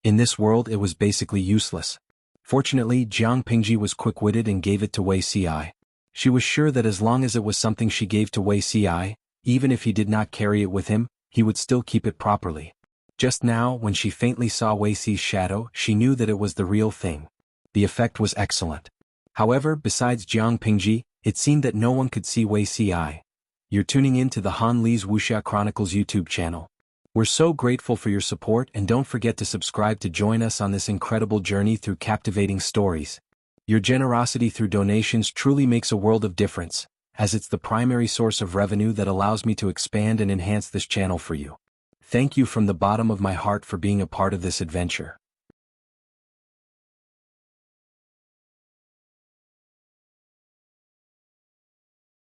In this world it was basically useless. Fortunately, Jiang Pingji was quick-witted and gave it to Wei Xi. She was sure that as long as it was something she gave to Wei Xi, even if he did not carry it with him, he would still keep it properly. Just now, when she faintly saw Wei Xi's shadow, she knew that it was the real thing. The effect was excellent. However, besides Jiang Pingji, it seemed that no one could see Wei Xi. You're tuning in to the Han Li's Wuxia Chronicles YouTube channel. We're so grateful for your support, and don't forget to subscribe to join us on this incredible journey through captivating stories. Your generosity through donations truly makes a world of difference, as it's the primary source of revenue that allows me to expand and enhance this channel for you. Thank you from the bottom of my heart for being a part of this adventure.